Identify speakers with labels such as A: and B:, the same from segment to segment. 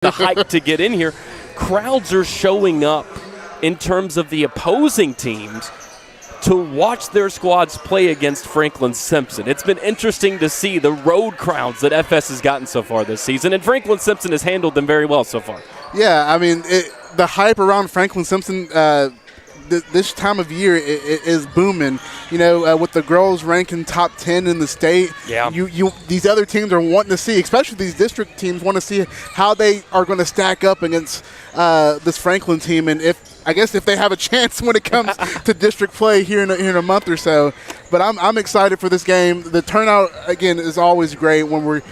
A: the hype to get in here. Crowds are showing up in terms of the opposing teams to watch their squads play against Franklin-Simpson. It's been interesting to see the road crowds that FS has gotten so far this season, and Franklin-Simpson has handled them very well so far.
B: Yeah, I mean, the hype around Franklin-Simpson this time of year is booming. You know, with the girls ranking top 10 in the state, these other teams are wanting to see, especially these district teams, want to see how they are going to stack up against this Franklin team, and if they have a chance when it comes to district play here in a month or so. But I'm excited for this game. The turnout, again, is always great when we're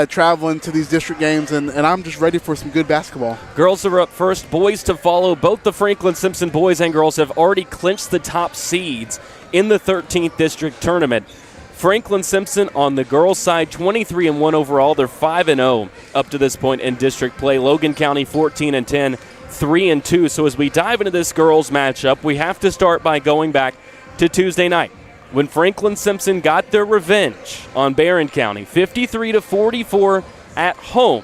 B: traveling to these district games, and I'm just ready for some good basketball.
A: Girls are up first, boys to follow. Both the Franklin-Simpson boys and girls have already clinched the top seeds in the 13th district tournament. Franklin-Simpson on the girls' side, 23-1 overall. They're 5-0 up to this point in district play. Logan County 14-10. 3-2. So as we dive into this girls matchup, we have to start by going back to Tuesday night when Franklin-Simpson got their revenge on Barron County, 53-44 at home.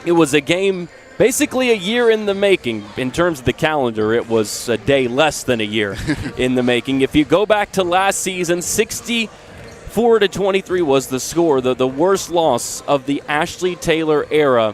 A: It was a game basically a year in the making. In terms of the calendar, it was a day less than a year in the making. If you go back to last season, 64-23 was the score, the worst loss of the Ashley Taylor era.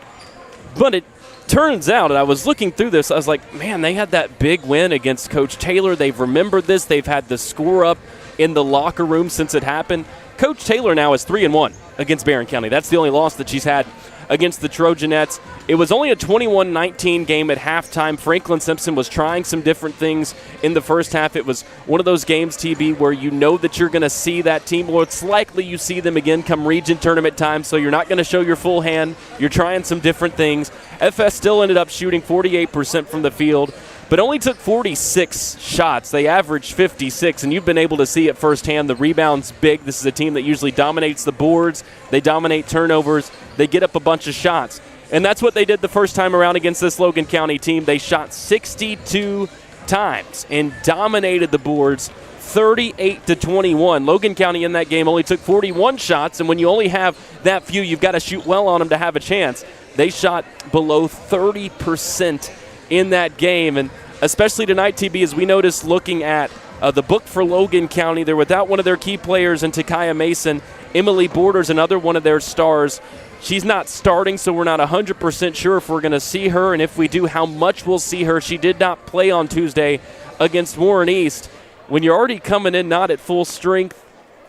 A: But it turns out, and I was looking through this, I was like, man, they had that big win against Coach Taylor. They've remembered this. They've had the score up in the locker room since it happened. Coach Taylor now is 3-1 against Barron County. That's the only loss that she's had against the Trojanettes. It was only a 21-19 game at halftime. Franklin-Simpson was trying some different things in the first half. It was one of those games, TB, where you know that you're going to see that team. Well, it's likely you see them again come region tournament time, so you're not going to show your full hand. You're trying some different things. FS still ended up shooting 48% from the field, but only took 46 shots. They averaged 56, and you've been able to see it firsthand. The rebound's big. This is a team that usually dominates the boards. They dominate turnovers. They get up a bunch of shots. And that's what they did the first time around against this Logan County team. They shot 62 times and dominated the boards 38-21. Logan County in that game only took 41 shots, and when you only have that few, you've got to shoot well on them to have a chance. They shot below 30% in that game, and especially tonight, TB, as we noticed looking at the book for Logan County, they're without one of their key players in Takaya Mason. Emily Borders, another one of their stars. She's not starting, so we're not 100% sure if we're going to see her, and if we do, how much we'll see her. She did not play on Tuesday against Warren East. When you're already coming in not at full strength,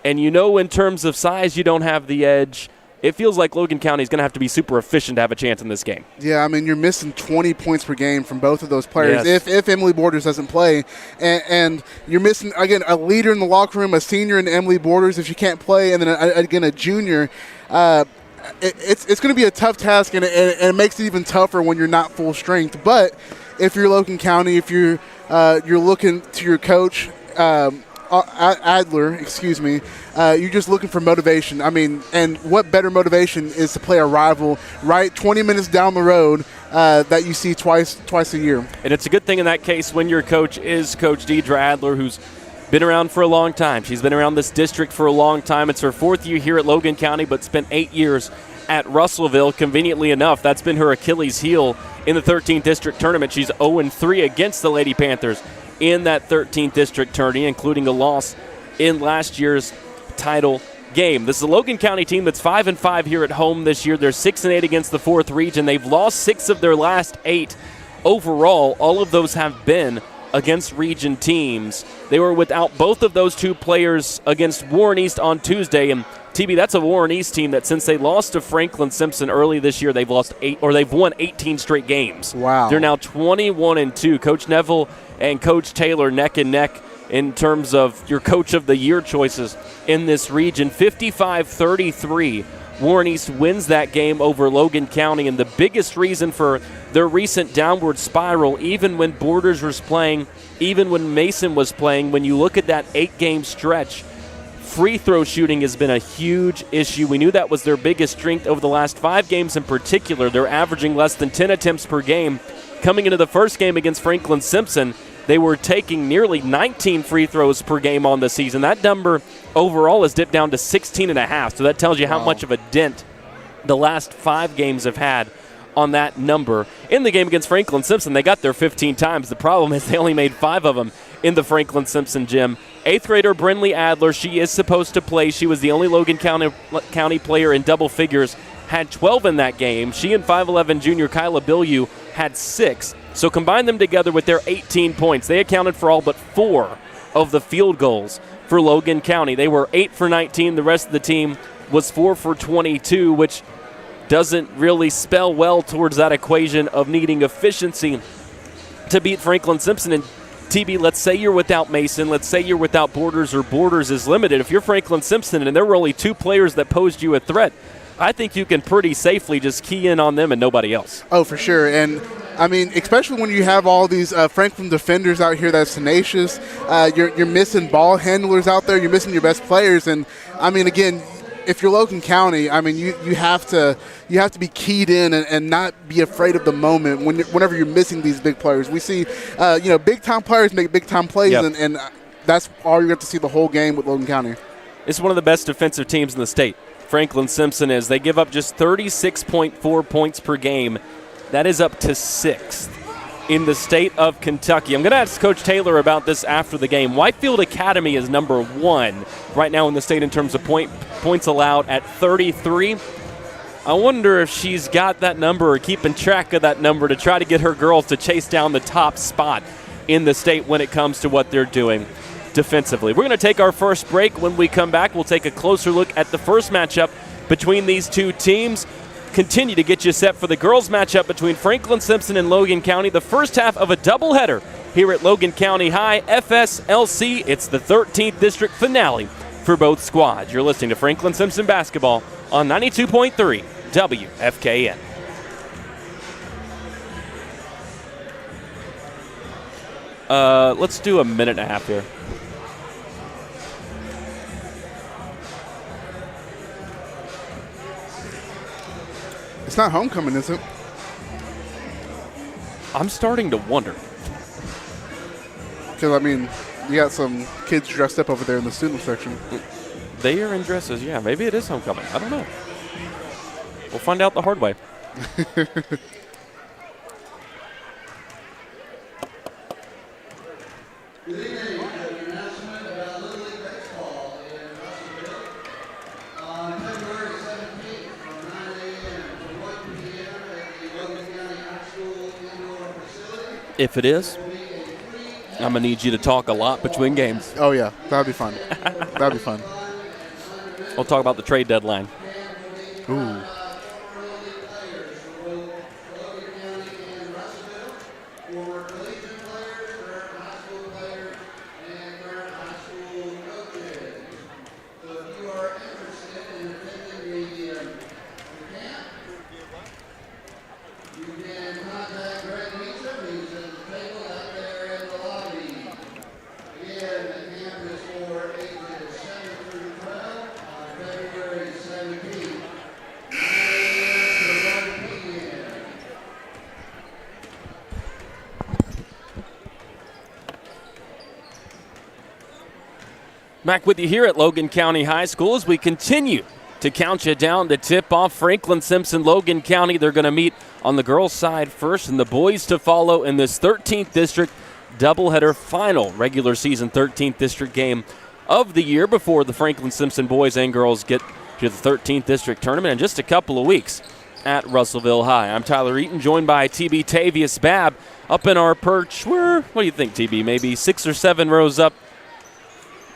A: and you know in terms of size you don't have the edge, it feels like Logan County is going to have to be super efficient to have a chance in this game.
B: Yeah, I mean, you're missing 20 points per game from both of those players if Emily Borders doesn't play. And you're missing, again, a leader in the locker room, a senior in Emily Borders if she can't play, and then, again, a junior. It's going to be a tough task, and it makes it even tougher when you're not full strength. But if you're Logan County, if you're looking to your coach, Adler, you're just looking for motivation. I mean, and what better motivation is to play a rival right 20 minutes down the road that you see twice a year.
A: And it's a good thing in that case when your coach is Coach Deidre Adler, who's been around for a long time. She's been around this district for a long time. It's her fourth year here at Logan County, but spent 8 years at Russellville. Conveniently enough, that's been her Achilles heel in the 13th district tournament. She's 0-3 against the Lady Panthers in that 13th district tourney, including a loss in last year's title game. This is a Logan County team that's 5-5 here at home this year. They're 6-8 against the 4th region. They've lost 6 of their last 8 overall. All of those have been against region teams. They were without both of those two players against Warren East on Tuesday, and TB, that's a Warren East team that since they lost to Franklin-Simpson early this year, they've won 18 straight games.
B: Wow.
A: They're now 21-2. Coach Neville and Coach Taylor neck and neck in terms of your coach of the year choices in this region. 55-33. Warren East wins that game over Logan County, and the biggest reason for their recent downward spiral, even when Borders was playing, even when Mason was playing, when you look at that 8-game stretch, free throw shooting has been a huge issue. We knew that was their biggest strength over the last 5 games in particular. They're averaging less than 10 attempts per game. Coming into the first game against Franklin-Simpson, they were taking nearly 19 free throws per game on the season. That number overall has dipped down to 16.5, so that tells you how much of a dent the last 5 games have had on that number. In the game against Franklin-Simpson, they got there 15 times. The problem is they only made 5 of them in the Franklin-Simpson gym. 8th grader Brinley Adler, she is supposed to play. She was the only Logan County player in double figures, had 12 in that game. She and 5'11 junior Kyla Bilyeu had 6. So combine them together with their 18 points. They accounted for all but 4 of the field goals for Logan County. They were 8 for 19. The rest of the team was 4 for 22, which doesn't really spell well towards that equation of needing efficiency to beat Franklin-Simpson. And TB, let's say you're without Mason, let's say you're without Borders, or Borders is limited. If you're Franklin-Simpson and there were only 2 players that posed you a threat, I think you can pretty safely just key in on them and nobody else.
B: Oh, for sure. And I mean, especially when you have all these Franklin defenders out here that's tenacious, you're missing ball handlers out there, you're missing your best players. And I mean, again, if you're Logan County, I mean, you have to be keyed in and not be afraid of the moment whenever you're missing these big players. We see, big time players make big time plays,
A: yep.
B: and that's all you have to see the whole game with Logan County.
A: It's one of the best defensive teams in the state. Franklin-Simpson is. They give up just 36.4 points per game. That is up to 6th in the state of Kentucky. I'm going to ask Coach Taylor about this after the game. Whitefield Academy is number 1 right now in the state in terms of points allowed at 33. I wonder if she's got that number or keeping track of that number to try to get her girls to chase down the top spot in the state when it comes to what they're doing defensively. We're going to take our first break. When we come back, we'll take a closer look at the first matchup between these two teams. Continue to get you set for the girls matchup between Franklin-Simpson and Logan County, the first half of a doubleheader here at Logan County High FSLC. It's the 13th district finale for both squads. You're listening to Franklin-Simpson basketball on 92.3 WFKN. Let's do a minute and a half here.
B: It's not homecoming, is it?
A: I'm starting to wonder.
B: Because, I mean, you got some kids dressed up over there in the student section.
A: They are in dresses, yeah. Maybe it is homecoming. I don't know. We'll find out the hard way. If it is, I'm going to need you to talk a lot between games.
B: Oh, yeah. That would be fun. That would be fun.
A: We'll talk about the trade deadline.
B: Ooh.
A: Back with you here at Logan County High School as we continue to count you down to tip off Franklin-Simpson, Logan County. They're going to meet on the girls' side first and the boys to follow in this 13th district doubleheader final regular season 13th district game of the year before the Franklin-Simpson boys and girls get to the 13th district tournament in just a couple of weeks at Russellville High. I'm Tyler Eaton, joined by TB Tavius Babb up in our perch. We're, what do you think, TB? Maybe 6 or 7 rows up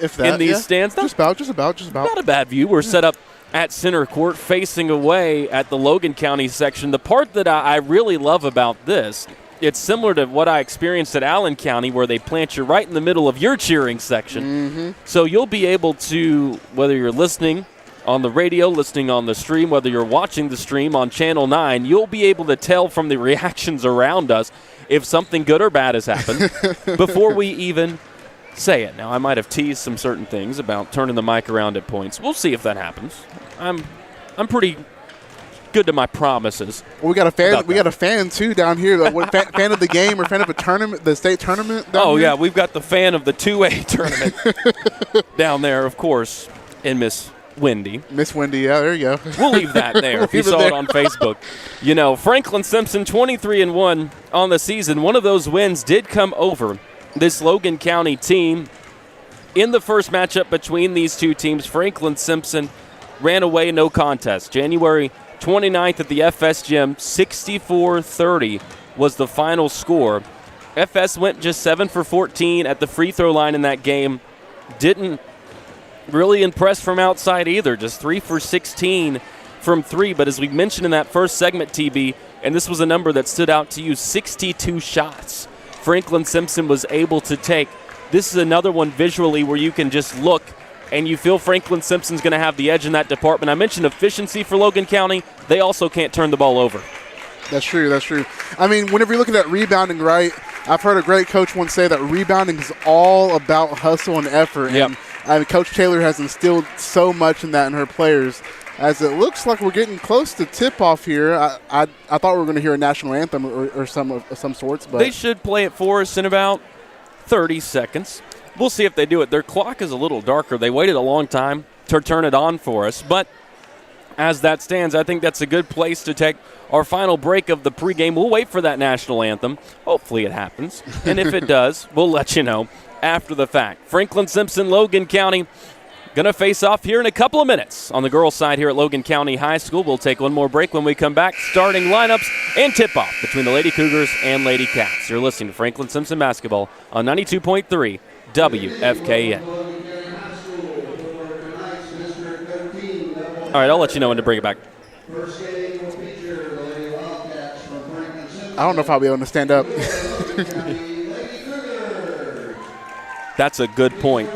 B: if that,
A: in these stands?
B: Just about.
A: Not a bad view. We're set up at center court facing away at the Logan County section. The part that I really love about this, it's similar to what I experienced at Allen County where they plant you right in the middle of your cheering section.
B: Mm-hmm.
A: So you'll be able to, whether you're listening on the radio, listening on the stream, whether you're watching the stream on Channel 9, you'll be able to tell from the reactions around us if something good or bad has happened before we even say it. Now, I might have teased some certain things about turning the mic around at points. We'll see if that happens. I'm pretty good to my promises.
B: Well, we got a fan. We got a fan too down here. What, fan of the game or fan of a tournament, the state tournament?
A: Oh
B: here?
A: Yeah, we've got the fan of the 2A tournament down there, of course, in Miss Wendy.
B: Miss Wendy, yeah, there you go.
A: We'll leave that there if you saw it on Facebook. You know, Franklin-Simpson 23-1 on the season. One of those wins did come over this Logan County team. In the first matchup between these two teams, Franklin-Simpson ran away no contest. January 29th at the FS Gym, 64-30 was the final score. FS went just 7 for 14 at the free throw line in that game. Didn't really impress from outside either, just 3 for 16 from 3. But as we mentioned in that first segment, TB, and this was a number that stood out to you, 62 shots Franklin-Simpson was able to take. This is another one visually where you can just look and you feel Franklin-Simpson's going to have the edge in that department. I mentioned efficiency for Logan County. They also can't turn the ball over.
B: That's true. That's true. I mean, whenever you look at that rebounding, right, I've heard a great coach once say that rebounding is all about hustle and effort.
A: Yep.
B: And I mean, Coach Taylor has instilled so much in that in her players. As it looks like we're getting close to tip-off here, I thought we were going to hear a national anthem or some sorts. But
A: they should play it for us in about 30 seconds. We'll see if they do it. Their clock is a little darker. They waited a long time to turn it on for us. But as that stands, I think that's a good place to take our final break of the pregame. We'll wait for that national anthem. Hopefully it happens. And if it does, we'll let you know after the fact. Franklin-Simpson, Logan County, going to face off here in a couple of minutes on the girls' side here at Logan County High School. We'll take one more break when we come back. Starting lineups and tip-off between the Lady Cougars and Lady Cats. You're listening to Franklin-Simpson basketball on 92.3 WFKN. All right, I'll let you know when to bring it back.
B: I don't know if I'll be able to stand up.
A: That's a good point.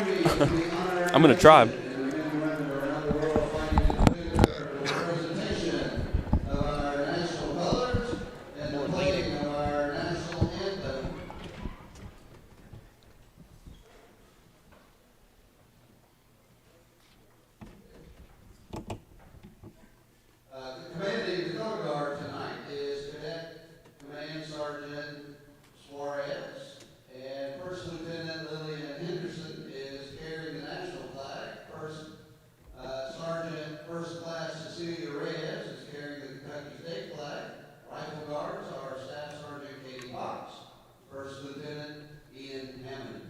A: I'm going to try.
C: Commanding the color guard tonight is Cadet Command Sergeant Suarez, and First Lieutenant Lillian Henderson is carrying the national flag. Sergeant First Class Cecilia Reyes is carrying the Kentucky State flag. Rifle guards are Staff Sergeant Katie Fox, First Lieutenant Ian Hammond.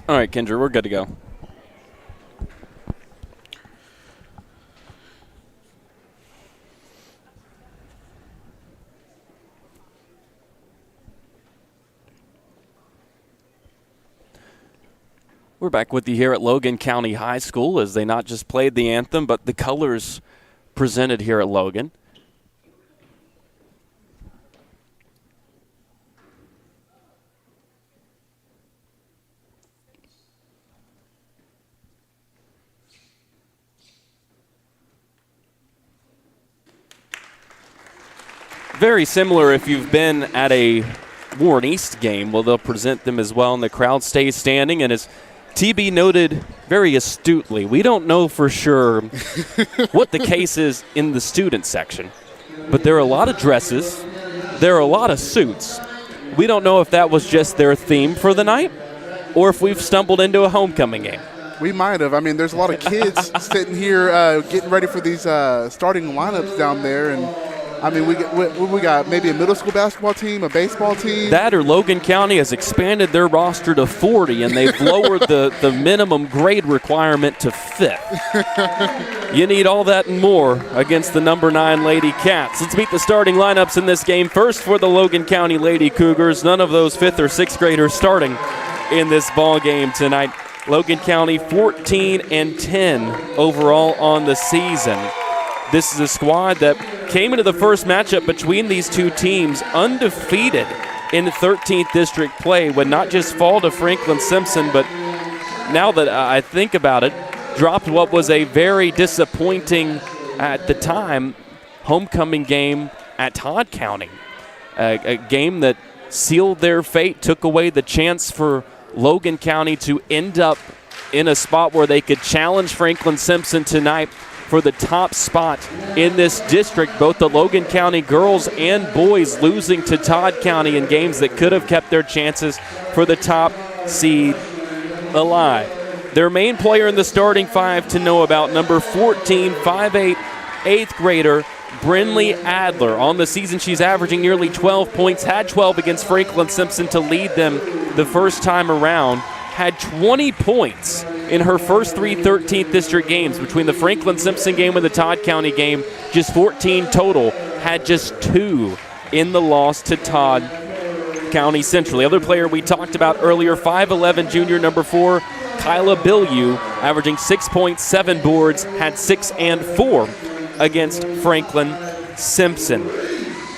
A: All right, Kendra, we're good to go. We're back with you here at Logan County High School as they not just played the anthem, but the colors presented here at Logan. Very similar if you've been at a Warren East game. Well, they'll present them as well, and the crowd stays standing. And as TB noted very astutely, we don't know for sure what the case is in the student section. But there are a lot of dresses. There are a lot of suits. We don't know if that was just their theme for the night or if we've stumbled into a homecoming game.
B: We might have. I mean, there's a lot of kids sitting here getting ready for these starting lineups down there. And, I mean, we got maybe a middle school basketball team, a baseball team.
A: That or Logan County has expanded their roster to 40, and they've lowered the minimum grade requirement to 5th. You need all that and more against the number 9 Lady Cats. Let's meet the starting lineups in this game. First for the Logan County Lady Cougars. None of those 5th or 6th graders starting in this ball game tonight. Logan County 14-10 overall on the season. This is a squad that came into the first matchup between these two teams undefeated in 13th district play, would not just fall to Franklin-Simpson, but now that I think about it, dropped what was a very disappointing, at the time, homecoming game at Todd County. A game that sealed their fate, took away the chance for Logan County to end up in a spot where they could challenge Franklin-Simpson tonight for the top spot in this district. Both the Logan County girls and boys losing to Todd County in games that could have kept their chances for the top seed alive. Their main player in the starting 5 to know about, number 14, 5'8", 8th grader, Brinley Adler. On the season, she's averaging nearly 12 points, had 12 against Franklin-Simpson to lead them the first time around, had 20 points in her first 3 13th district games. Between the Franklin-Simpson game and the Todd County game, just 14 total, had just 2 in the loss to Todd County Central. The other player we talked about earlier, 5'11", junior number 4, Kyla Bilyeu, averaging 6.7 boards, had 6 and 4 against Franklin-Simpson.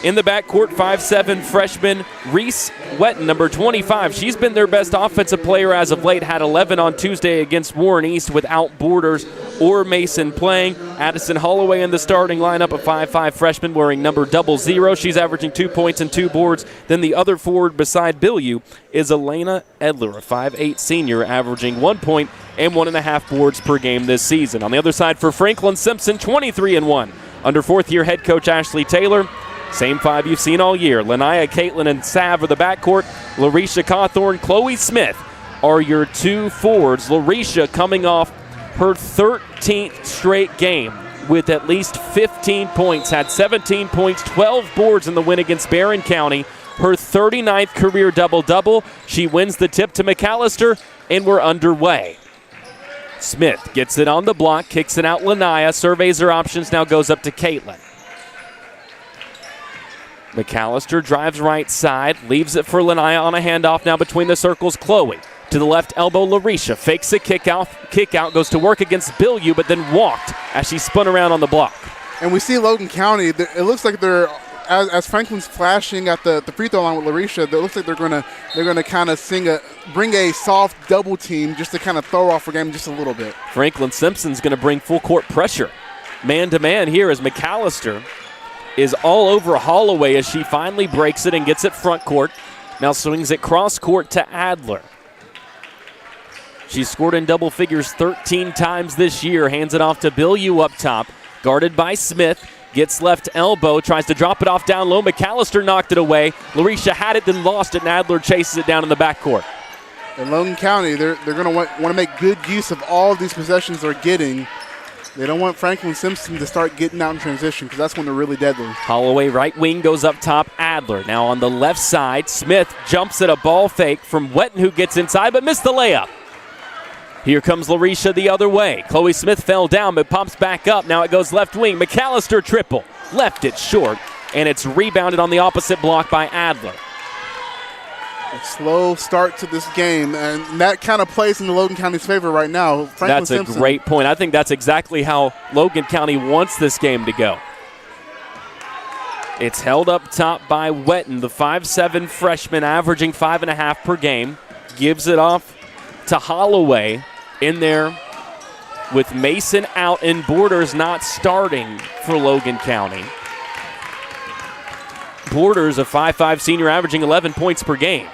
A: In the backcourt, 5'7" freshman Reese Wetton, number 25. She's been their best offensive player as of late, had 11 on Tuesday against Warren East without Borders or Mason playing. Addison Holloway in the starting lineup, a 5'5" freshman wearing number 00. She's averaging 2 points and 2 boards. Then the other forward beside Bilyeu is Elena Edler, a 5'8" senior, averaging 1 point and 1.5 boards per game this season. On the other side for Franklin-Simpson, 23-1. Under 4th-year head coach Ashley Taylor. Same 5 you've seen all year. Lanaya, Caitlin, and Sav are the backcourt. Larisha Cawthorn, Chloe Smith are your 2 forwards. Larisha coming off her 13th straight game with at least 15 points. Had 17 points, 12 boards in the win against Barron County. Her 39th career double-double. She wins the tip to McAllister, and we're underway. Smith gets it on the block, kicks it out Lanaya, surveys her options, now goes up to Caitlin. McAllister drives right side, leaves it for Lanaya on a handoff now between the circles. Chloe to the left elbow, Larisha fakes a kick out, goes to work against Bilyeu, but then walked as she spun around on the block.
B: And we see Logan County, it looks like they're, as Franklin's flashing at the free throw line with Larisha, it looks like they're gonna kind of bring a soft double team just to kind of throw off her game just a little bit.
A: Franklin-Simpson's going to bring full court pressure. Man to man here as McAllister is all over Holloway as she finally breaks it and gets it front court. Now swings it cross court to Adler. She's scored in double figures 13 times this year. Hands it off to Bilyeu up top. Guarded by Smith. Gets left elbow. Tries to drop it off down low. McAllister knocked it away. Larisha had it, then lost it, and Adler chases it down in the backcourt.
B: In Logan County, they're going to want to make good use of all of these possessions they're getting. They don't want Franklin-Simpson to start getting out in transition because that's when they're really deadly.
A: Holloway right wing goes up top. Adler now on the left side. Smith jumps at a ball fake from Wetton, who gets inside but missed the layup. Here comes Larisha the other way. Chloe Smith fell down but pops back up. Now it goes left wing. McAllister triple. Left it short, and it's rebounded on the opposite block by Adler.
B: A slow start to this game, and that kind of plays in the Logan County's favor right now.
A: That's a great point. I think that's exactly how Logan County wants this game to go. It's held up top by Wetton, the 5'7" freshman, averaging 5.5 per game. Gives it off to Holloway in there with Mason out and Borders not starting for Logan County. Borders, a 5'5" senior, averaging 11 points per game.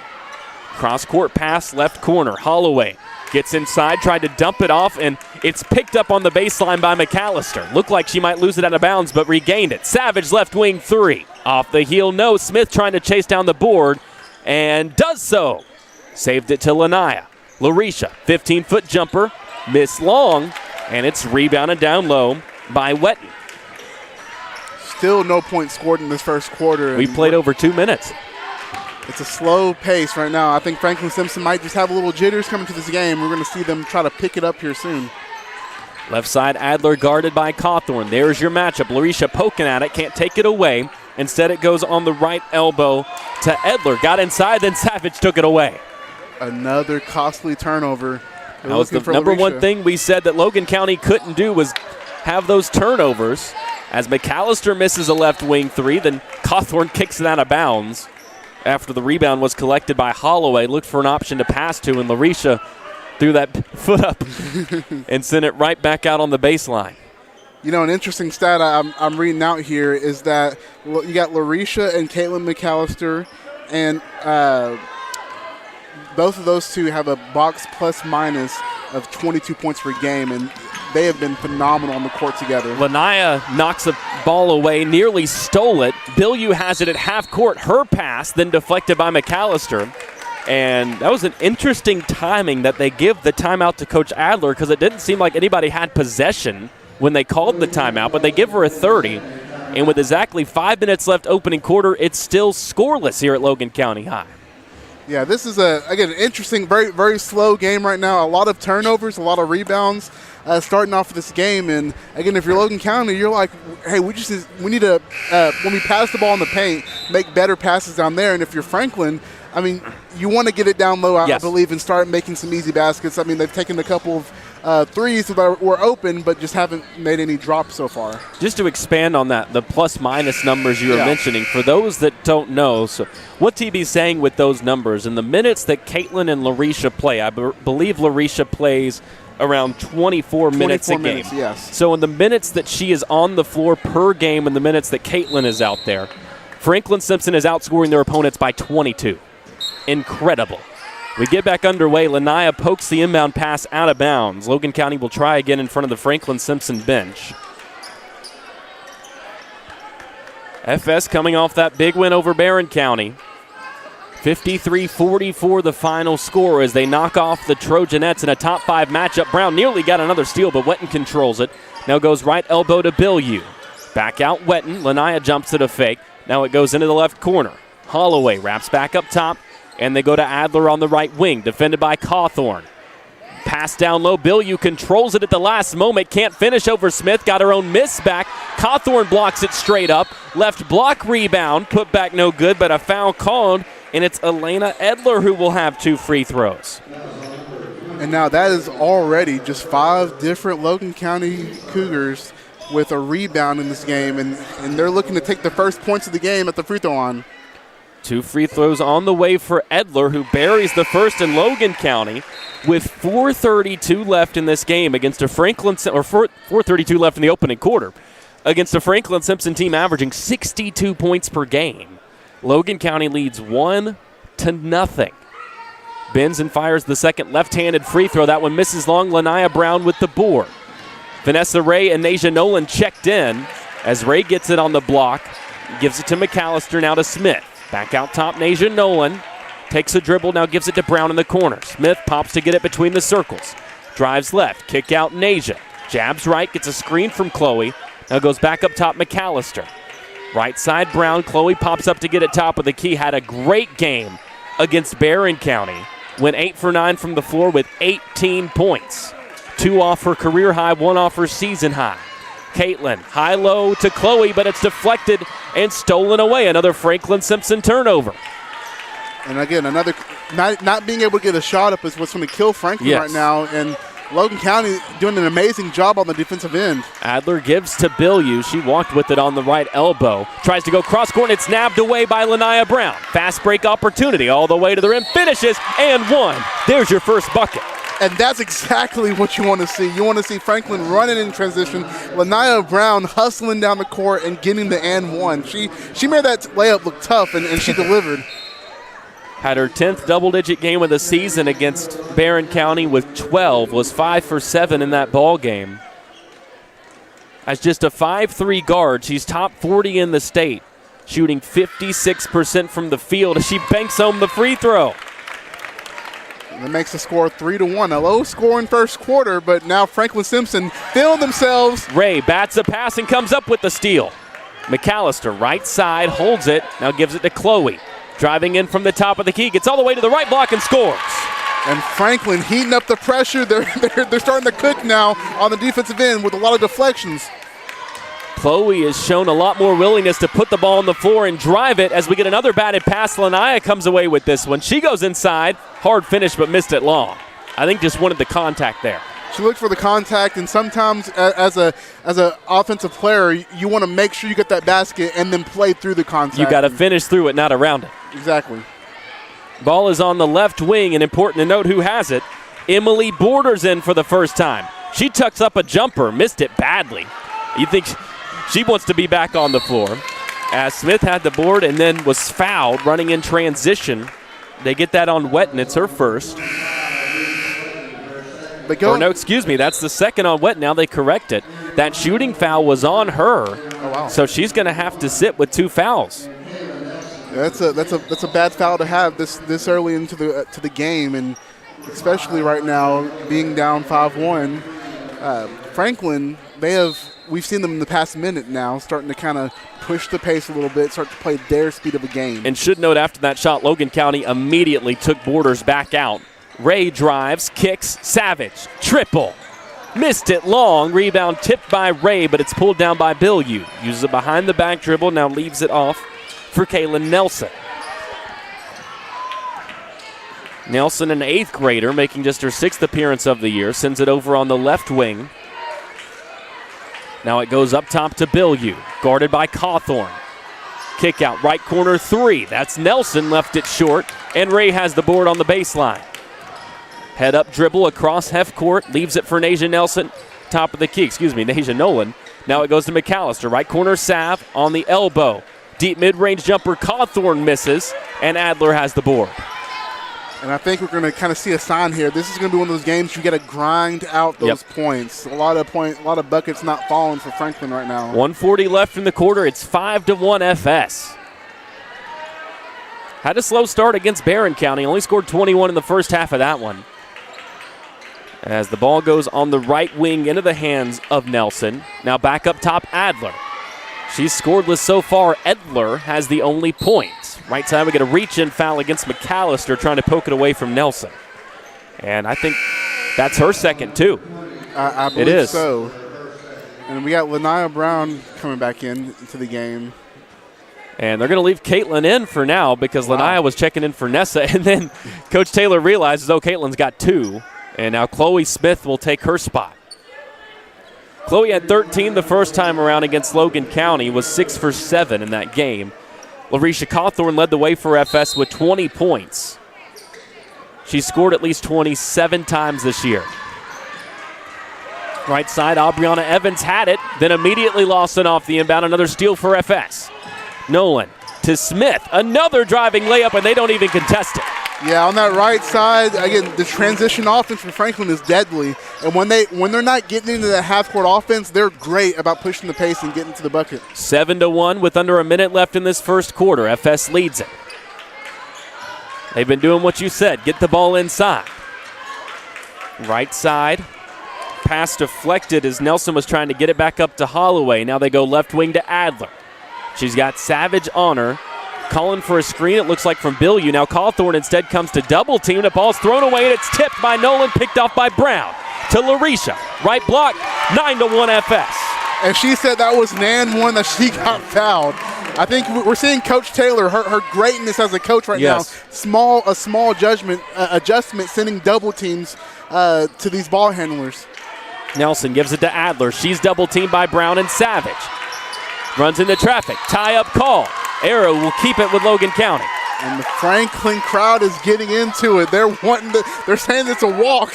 A: Cross-court pass, left corner. Holloway gets inside, tried to dump it off, and it's picked up on the baseline by McAllister. Looked like she might lose it out of bounds, but regained it. Savage left wing 3. Off the heel, no. Smith trying to chase down the board, and does so. Saved it to Lanaya. LaRisha, 15-foot jumper, miss long, and it's rebounded down low by Wetton.
B: Still no points scored in this first quarter.
A: We played over 2 minutes.
B: It's a slow pace right now. I think Franklin-Simpson might just have a little jitters coming to this game. We're going to see them try to pick it up here soon.
A: Left side, Adler guarded by Cawthorn. There's your matchup. LaRisha poking at it, can't take it away. Instead, it goes on the right elbow to Edler. Got inside, then Savage took it away.
B: Another costly turnover.
A: That was the number one thing we said that Logan County couldn't do was have those turnovers. As McAllister misses a left wing three, then Cawthorn kicks it out of bounds after the rebound was collected by Holloway. Looked for an option to pass to, and LaRisha threw that foot up and sent it right back out on the baseline.
B: You know, an interesting stat I'm reading out here is that you got LaRisha and Caitlin McAllister, and both of those two have a box plus minus of 22 points per game, and they have been phenomenal on the court together.
A: Lanaya knocks the ball away, nearly stole it. Bilyeu has it at half court. Her pass, then deflected by McAllister. And that was an interesting timing that they give the timeout to Coach Adler, because it didn't seem like anybody had possession when they called the timeout, but they give her a 30. And with exactly 5 minutes left opening quarter, it's still scoreless here at Logan County High.
B: Yeah, this is, again, an interesting, very, very slow game right now. A lot of turnovers, a lot of rebounds starting off this game. And, again, if you're Logan County, you're like, hey, we need to, when we pass the ball in the paint, make better passes down there. And if you're Franklin, I mean, you want to get it down low, I believe, and start making some easy baskets. I mean, they've taken a couple of threes that were open, but just haven't made any drops so far. Just
A: to expand on that, the plus-minus numbers you were mentioning, for those that don't know, so what TB's saying with those numbers, in the minutes that Caitlin and LaRisha play, I believe LaRisha plays around 24 minutes a game.
B: Yes.
A: So in the minutes that she is on the floor per game and the minutes that Caitlin is out there, Franklin-Simpson is outscoring their opponents by 22. Incredible. We get back underway. Lanaya pokes the inbound pass out of bounds. Logan County will try again in front of the Franklin-Simpson bench. FS coming off that big win over Barron County. 53-44 the final score as they knock off the Trojanettes in a top 5 matchup. Brown nearly got another steal, but Wetton controls it. Now goes right elbow to Bilyeu. Back out Wetton. Lanaya jumps at a fake. Now it goes into the left corner. Holloway wraps back up top, and they go to Adler on the right wing, defended by Cawthorn. Pass down low. Bilyeu controls it at the last moment. Can't finish over Smith. Got her own miss back. Cawthorn blocks it straight up. Left block rebound. Put back no good, but a foul called, and it's Elena Edler who will have 2 free throws.
B: And now that is already just 5 different Logan County Cougars with a rebound in this game, and they're looking to take the first points of the game at the free throw line.
A: 2 free throws on the way for Edler, who buries the first in Logan County with 4:32 left in this game against a 4:32 left in the opening quarter against a Franklin-Simpson team averaging 62 points per game. Logan County leads 1-0. Bends and fires the second left-handed free throw. That one misses long. Lanaya Brown with the board. Vanessa Ray and Nasia Nolan checked in as Ray gets it on the block. Gives it to McAllister, now to Smith. Back out top, Nasia Nolan takes a dribble, now gives it to Brown in the corner. Smith pops to get it between the circles. Drives left, kick out Nasia. Jabs right, gets a screen from Chloe. Now goes back up top, McAllister. Right side, Brown. Chloe pops up to get it top of the key. Had a great game against Barron County. Went 8 for 9 from the floor with 18 points. 2 off her career high, 1 off her season high. Caitlin, high-low to Chloe, but it's deflected and stolen away. Another Franklin-Simpson turnover.
B: And again, another not being able to get a shot up is what's going to kill Franklin right now. And Logan County doing an amazing job on the defensive end.
A: Adler gives to Bilyeu. She walked with it on the right elbow. Tries to go cross-court, and it's nabbed away by Lanaya Brown. Fast break opportunity all the way to the rim. Finishes, and 1. There's your first bucket.
B: And that's exactly what you want to see. You want to see Franklin running in transition, Lanaya Brown hustling down the court and getting the and 1. She made that layup look tough, and she delivered.
A: Had her 10th double-digit game of the season against Barron County with 12. Was 5 for 7 in that ball game. As just a 5'3" guard, she's top 40 in the state, shooting 56% from the field as she banks home the free throw.
B: That makes the score 3-1. A low-scoring first quarter, but now Franklin-Simpson feeling themselves.
A: Ray bats a pass and comes up with the steal. McAllister, right side, holds it. Now gives it to Chloe. Driving in from the top of the key, gets all the way to the right block and scores.
B: And Franklin heating up the pressure. They're starting to cook now on the defensive end with a lot of deflections.
A: Chloe has shown a lot more willingness to put the ball on the floor and drive it as we get another batted pass. Lanaya comes away with this one. She goes inside. Hard finish, but missed it long. I think just wanted the contact there.
B: She looked for the contact, and sometimes as a offensive player, you want to make sure you get that basket and then play through the contact.
A: You got to finish through it, not around it.
B: Exactly.
A: Ball is on the left wing, and important to note who has it. Emily Borders in for the first time. She tucks up a jumper, missed it badly. You think she wants to be back on the floor. As Smith had the board and then was fouled running in transition. They get that on Wetton. It's her first. That's the second on Wetton. Now they correct it. That shooting foul was on her.
B: Oh, wow.
A: So she's going to have to sit with 2 fouls.
B: That's a bad foul to have this early into the game, and especially right now being down 5-1. Franklin, we've seen them in the past minute now starting to kind of push the pace a little bit, start to play their speed of a game.
A: And should note after that shot, Logan County immediately took Borders back out. Ray drives, kicks, Savage, triple. Missed it long, rebound tipped by Ray, but it's pulled down by Bilyeu. Uses a behind the back dribble, now leaves it off for Kaylin Nelson. Nelson, an 8th grader, making just her 6th appearance of the year, sends it over on the left wing. Now it goes up top to Bilyeu, guarded by Cawthorn. Kick out, right corner 3. That's Nelson, left it short, and Ray has the board on the baseline. Head up dribble across half court, leaves it for Nasia Nelson. Top of the key, Nasia Nolan. Now it goes to McAllister, right corner Sav on the elbow. Deep mid-range jumper, Cawthorn misses, and Adler has the board.
B: And I think we're going to kind of see a sign here. This is going to be one of those games you got to grind out those points. A lot of buckets not falling for Franklin right now.
A: 1:40 left in the quarter. It's 5-1 FS. Had a slow start against Barron County. Only scored 21 in the first half of that one. As the ball goes on the right wing into the hands of Nelson. Now back up top, Adler. She's scoreless so far. Edler has the only point. Right side, we get a reach-in foul against McAllister trying to poke it away from Nelson. And I think that's her second, too.
B: I believe so. And we got Lanaya Brown coming back into the game.
A: And they're going to leave Caitlin in for now because Lanaya was checking in for Nessa. And then Coach Taylor realizes, Caitlin's got 2. And now Chloe Smith will take her spot. Chloe had 13 the first time around against Logan County, was 6 for 7 in that game. Larisha Cawthorn led the way for FS with 20 points. She scored at least 27 times this year. Right side, Aubriana Evans had it, then immediately lost it off the inbound. Another steal for FS. Nolan to Smith. Another driving layup, and they don't even contest it.
B: Yeah, on that right side, again, the transition offense from Franklin is deadly. And when they're not getting into that half-court offense, they're great about pushing the pace and getting to the bucket.
A: 7-1 with under a minute left in this first quarter. FS leads it. They've been doing what you said. Get the ball inside. Right side. Pass deflected as Nelson was trying to get it back up to Holloway. Now they go left wing to Adler. She's got Savage on her. Calling for a screen, it looks like from Bilyeu. Now Cawthorn instead comes to double team. The ball's thrown away and it's tipped by Nolan, picked off by Brown. To Larisha. Right block, 9-1 FS.
B: And she said that was an one that she got fouled. I think we're seeing Coach Taylor, her greatness as a coach right now. A small adjustment, sending double teams to these ball handlers.
A: Nelson gives it to Adler. She's double teamed by Brown and Savage. Runs into traffic. Tie-up call. Arrow will keep it with Logan County.
B: And the Franklin crowd is getting into it. They're saying it's a walk.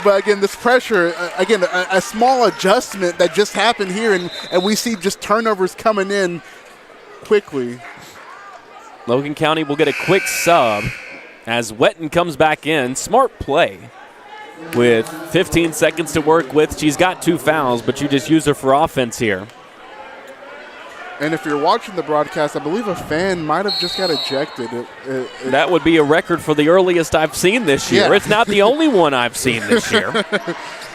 B: But again, this pressure, a small adjustment that just happened here, and we see just turnovers coming in quickly.
A: Logan County will get a quick sub as Wetton comes back in. Smart play. With 15 seconds to work with, she's got 2 fouls, but you just use her for offense here.
B: And if you're watching the broadcast, I believe a fan might have just got ejected.
A: That would be a record for the earliest I've seen this year.
B: Yeah.
A: It's not the only one I've seen this year.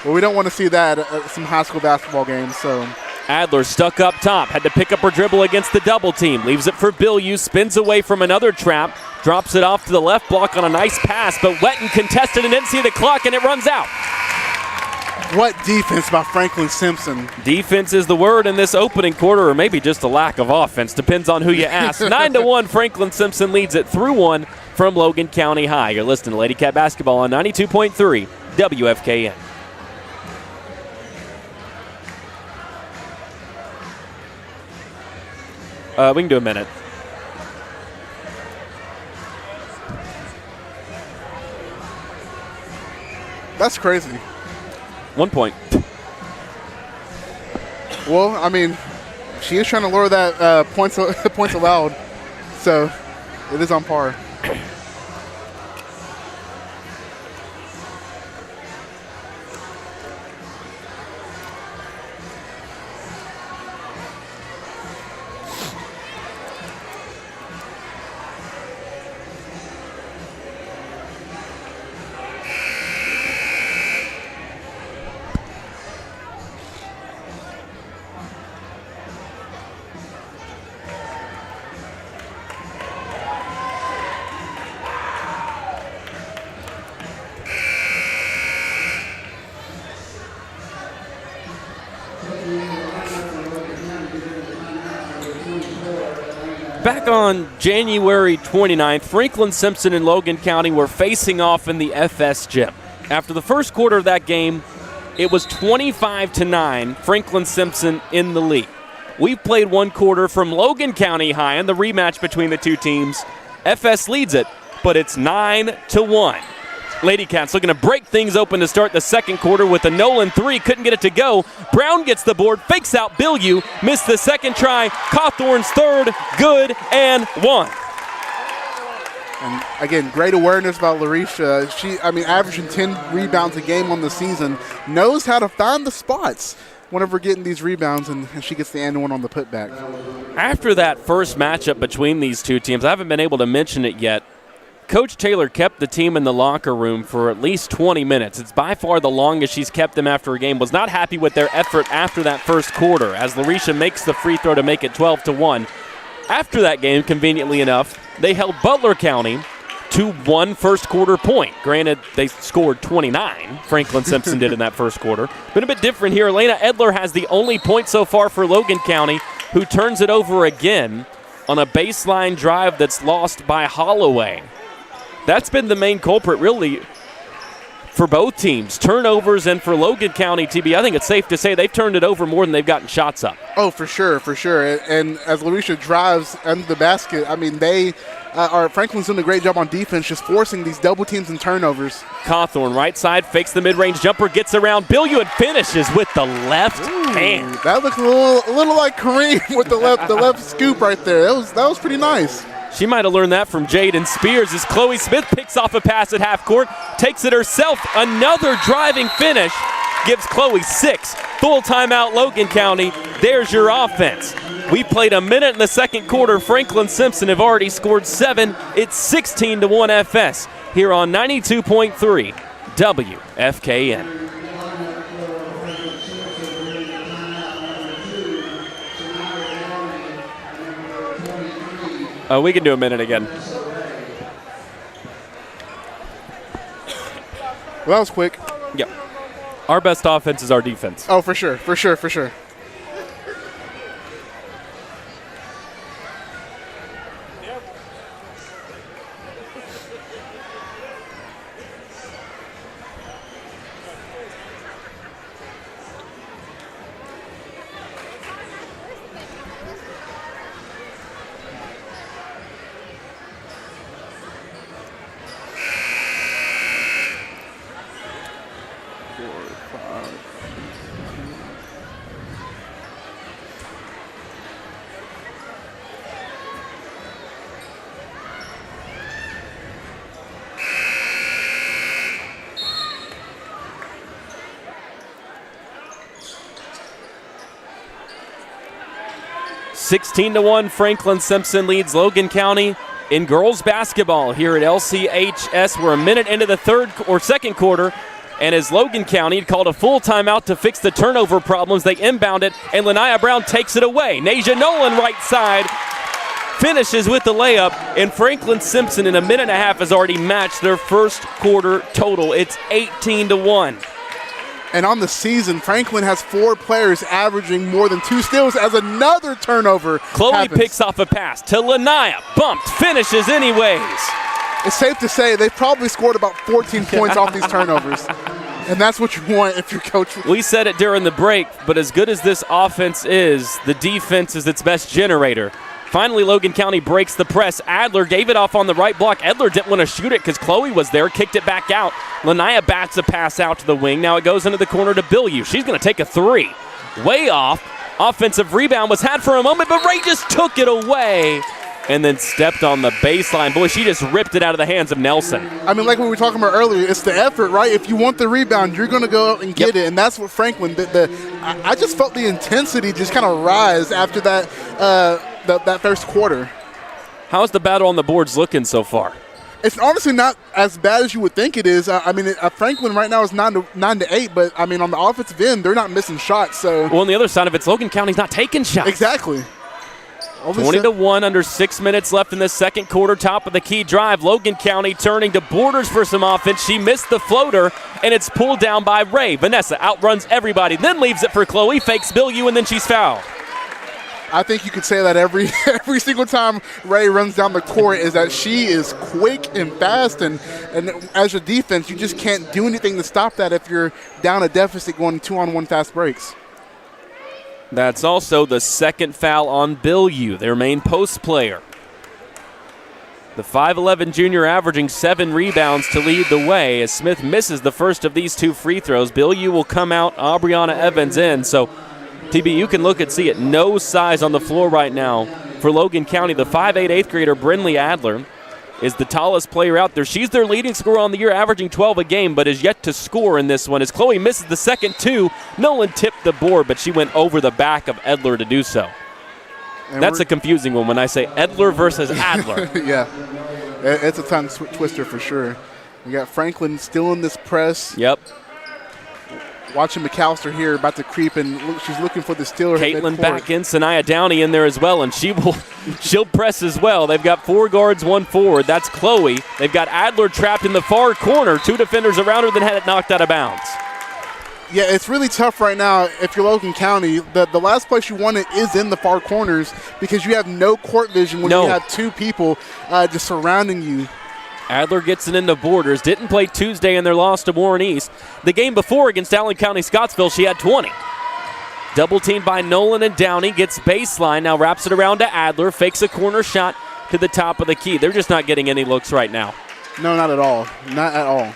B: Well, we don't want to see that at some high school basketball games. So
A: Adler stuck up top, had to pick up her dribble against the double team. Leaves it for Bilyeu, spins away from another trap, drops it off to the left block on a nice pass, but Wetton contested and didn't see the clock, and it runs out.
B: What defense by Franklin-Simpson.
A: Defense is the word in this opening quarter, or maybe just a lack of offense. Depends on who you ask. 9-1, Franklin-Simpson leads it through one from Logan County High. You're listening to Lady Cat Basketball on 92.3 WFKN. We can do a minute.
B: That's crazy.
A: 1 point.
B: Well, I mean, she is trying to lower that points allowed, so it is on par.
A: Back on January 29th, Franklin-Simpson and Logan County were facing off in the FS Gym. After the first quarter of that game, it was 25-9, Franklin-Simpson in the lead. We've played one quarter from Logan County High in the rematch between the two teams. FS leads it, but it's 9-1. Lady Cats looking to break things open to start the second quarter with a Nolan three. Couldn't get it to go. Brown gets the board, fakes out Bilyeu, missed the second try. Cawthorn's third, good, and one.
B: And again, great awareness about Larisha. She, averaging 10 rebounds a game on the season, knows how to find the spots whenever getting these rebounds, and she gets the and one on the putback.
A: After that first matchup between these two teams, I haven't been able to mention it yet. Coach Taylor kept the team in the locker room for at least 20 minutes. It's by far the longest she's kept them after a game. Was not happy with their effort after that first quarter as Larisha makes the free throw to make it 12-1. After that game, conveniently enough, they held Butler County to one first quarter point. Granted, they scored 29. Franklin-Simpson did in that first quarter. Been a bit different here. Elena Edler has the only point so far for Logan County, who turns it over again on a baseline drive that's lost by Holloway. That's been the main culprit, really, for both teams. Turnovers, and for Logan County, TB, I think it's safe to say they've turned it over more than they've gotten shots up.
B: Oh, for sure, for sure. And as Larisha drives under the basket, they are Franklin's doing a great job on defense, just forcing these double teams and turnovers.
A: Cawthorn, right side, fakes the mid-range jumper, gets around Bilyeu and finishes with the left hand.
B: That looks a little like Kareem with the left scoop right there. That was pretty nice.
A: She might have learned that from Jaden Spears as Chloe Smith picks off a pass at half court, takes it herself. Another driving finish gives Chloe 6. Full timeout, Logan County. There's your offense. We played a minute in the second quarter. Franklin-Simpson have already scored 7. It's 16-1 FS here on 92.3 WFKN. We can do a minute again.
B: Well, that was quick.
A: Yep. Our best offense is our defense.
B: Oh, for sure, for sure, for sure.
A: 16-1, Franklin-Simpson leads Logan County in girls basketball here at LCHS. We're a minute into the second quarter, and as Logan County had called a full timeout to fix the turnover problems, they inbound it, and Lanaya Brown takes it away. Nasia Nolan right side finishes with the layup, and Franklin-Simpson in a minute and a half has already matched their first quarter total. It's 18-1.
B: And on the season, Franklin has 4 players averaging more than 2 steals as another turnover
A: Chloe
B: happens.
A: picks off a pass to Lanaya, bumped, finishes anyways.
B: It's safe to say they've probably scored about 14 points off these turnovers. And that's what you want if you're coach.
A: We said it during the break, but as good as this offense is, the defense is its best generator. Finally, Logan County breaks the press. Adler gave it off on the right block. Adler didn't want to shoot it because Chloe was there, kicked it back out. Lanaya bats a pass out to the wing. Now it goes into the corner to Bilyu. She's going to take a 3. Way off. Offensive rebound was had for a moment, but Ray just took it away and then stepped on the baseline. Boy, she just ripped it out of the hands of Nelson.
B: I mean, like we were talking about earlier, it's the effort, right? If you want the rebound, you're going to go out and get it, and that's what Franklin did. I just felt the intensity just kind of rise after that that first quarter.
A: How's the battle on the boards looking so far?
B: It's honestly not as bad as you would think it is. Franklin right now is 9-8, but I mean on the offensive end, they're not missing shots. So
A: well, on the other side of it, Logan County's not taking shots.
B: Exactly.
A: 20-1, under 6 minutes left in the second quarter. Top of the key drive. Logan County turning to Borders for some offense. She missed the floater, and it's pulled down by Ray. Vanessa outruns everybody, then leaves it for Chloe, fakes Bilyu, and then she's fouled.
B: I think you could say that every single time Ray runs down the court is that she is quick and fast, and as a defense, you just can't do anything to stop that if you're down a deficit going 2-on-1 fast breaks.
A: That's also the second foul on Bilyu, their main post player. The 5'11 junior averaging 7 rebounds to lead the way as Smith misses the first of these 2 free throws. Bilyu will come out, Aubriana Evans in, so TB, you can look and see it. No size on the floor right now for Logan County. The 5'8 8th grader, Brinley Adler, is the tallest player out there. She's their leading scorer on the year, averaging 12 a game, but is yet to score in this one. As Chloe misses the second 2, Nolan tipped the board, but she went over the back of Edler to do so. And that's a confusing one when I say Edler versus Adler.
B: Yeah, it's a tongue twister for sure. We got Franklin still in this press.
A: Yep.
B: Watching McAllister here about to creep, and she's looking for the steal.
A: Caitlin back in, Sanaya Downey in there as well, and she'll press as well. They've got 4 guards, 1 forward. That's Chloe. They've got Adler trapped in the far corner. 2 defenders around her, then had it knocked out of bounds.
B: Yeah, it's really tough right now if you're Logan County. The last place you want it is in the far corners because you have no court vision when you have 2 people just surrounding you.
A: Adler gets it into Borders. Didn't play Tuesday in their loss to Warren East. The game before against Allen County Scottsville, she had 20. Double teamed by Nolan and Downey. Gets baseline. Now wraps it around to Adler. Fakes a corner shot to the top of the key. They're just not getting any looks right now.
B: No, not at all. Not at all.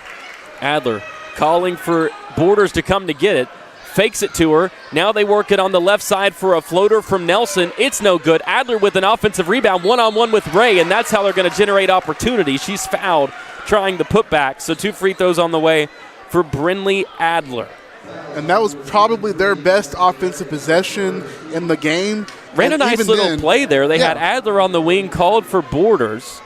A: Adler calling for Borders to come to get it. Fakes it to her. Now they work it on the left side for a floater from Nelson. It's no good. Adler with an offensive rebound, one-on-one with Ray, and that's how they're going to generate opportunity. She's fouled trying the putback, so 2 free throws on the way for Brinley Adler.
B: And that was probably their best offensive possession in the game.
A: Ran a nice little play there. They had Adler on the wing, called for Borders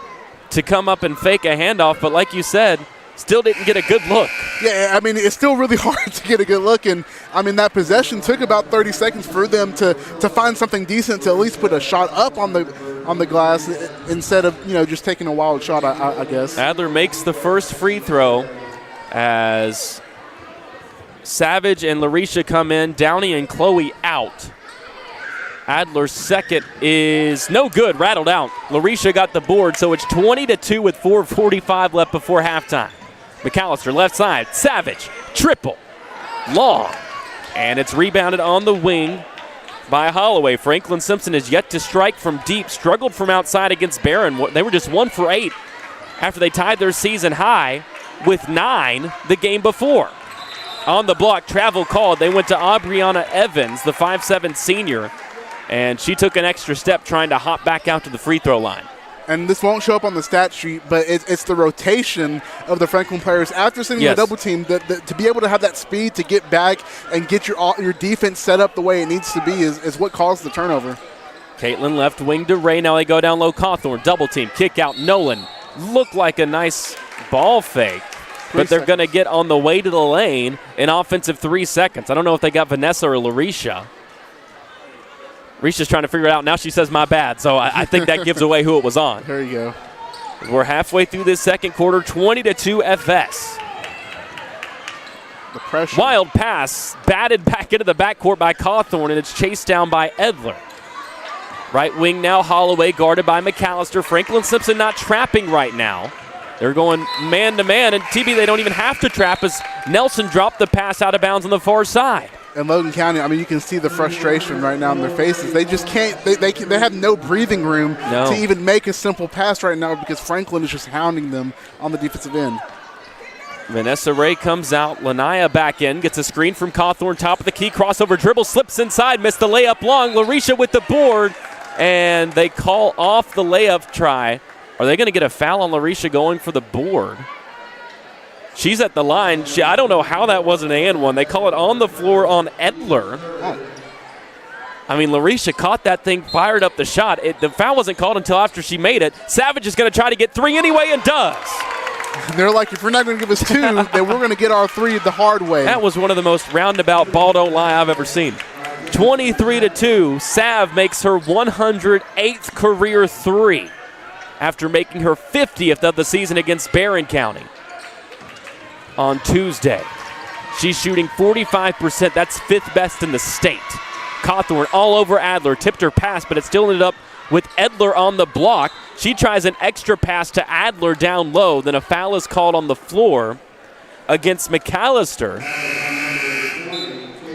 A: to come up and fake a handoff, but like you said, still didn't get a good look.
B: Yeah, I mean, it's still really hard to get a good look. And, I mean, that possession took about 30 seconds for them to find something decent to at least put a shot up on the glass instead of, just taking a wild shot, I guess.
A: Adler makes the first free throw as Savage and Larisha come in. Downey and Chloe out. Adler's second is no good, rattled out. Larisha got the board, so it's 20-2 with 4:45 left before halftime. McAllister left side, Savage, triple, long, and it's rebounded on the wing by Holloway. Franklin-Simpson is yet to strike from deep, struggled from outside against Barron. They were just 1 for 8 after they tied their season high with 9 the game before. On the block, travel called. They went to Aubriana Evans, the 5'7 senior, and she took an extra step trying to hop back out to the free throw line.
B: And this won't show up on the stat sheet, but it's the rotation of the Franklin players after sending the double team to be able to have that speed to get back and get your defense set up the way it needs to be is what caused the turnover.
A: Caitlin left wing to Ray. Now they go down low. Cawthorn double team. Kick out. Nolan. Looked like a nice ball fake. But they're going to get on the way to the lane in offensive 3 seconds. I don't know if they got Vanessa or Larisha. Risha's trying to figure it out. Now she says, my bad. So I think that gives away who it was on.
B: There you go.
A: We're halfway through this second quarter, 20-2 FS.
B: The pressure.
A: Wild pass, batted back into the backcourt by Cawthorn, and it's chased down by Edler. Right wing now, Holloway guarded by McAllister. Franklin-Simpson not trapping right now. They're going man-to-man, and TB, they don't even have to trap as Nelson dropped the pass out of bounds on the far side.
B: And Logan County, I mean, you can see the frustration right now in their faces. They just can't, they have no breathing room to even make a simple pass right now because Franklin is just hounding them on the defensive end.
A: Vanessa Ray comes out. Lanaya back in, gets a screen from Cawthorn, top of the key, crossover dribble, slips inside, missed the layup long. Larisha with the board, and they call off the layup try. Are they going to get a foul on Larisha going for the board? She's at the line. I don't know how that was an and one. They call it on the floor on Edler. I mean, Larisha caught that thing, fired up the shot. The foul wasn't called until after she made it. Savage is going to try to get three anyway and does.
B: They're like, if you're not going to give us two, then we're going to get our three the hard way.
A: That was one of the most roundabout ball don't lie I've ever seen. 23-2, Sav makes her 108th career three after making her 50th of the season against Barron County on Tuesday. She's shooting 45%. That's fifth best in the state. Cawthorn all over Adler. Tipped her pass, but it still ended up with Edler on the block. She tries an extra pass to Adler down low. Then a foul is called on the floor against McAllister.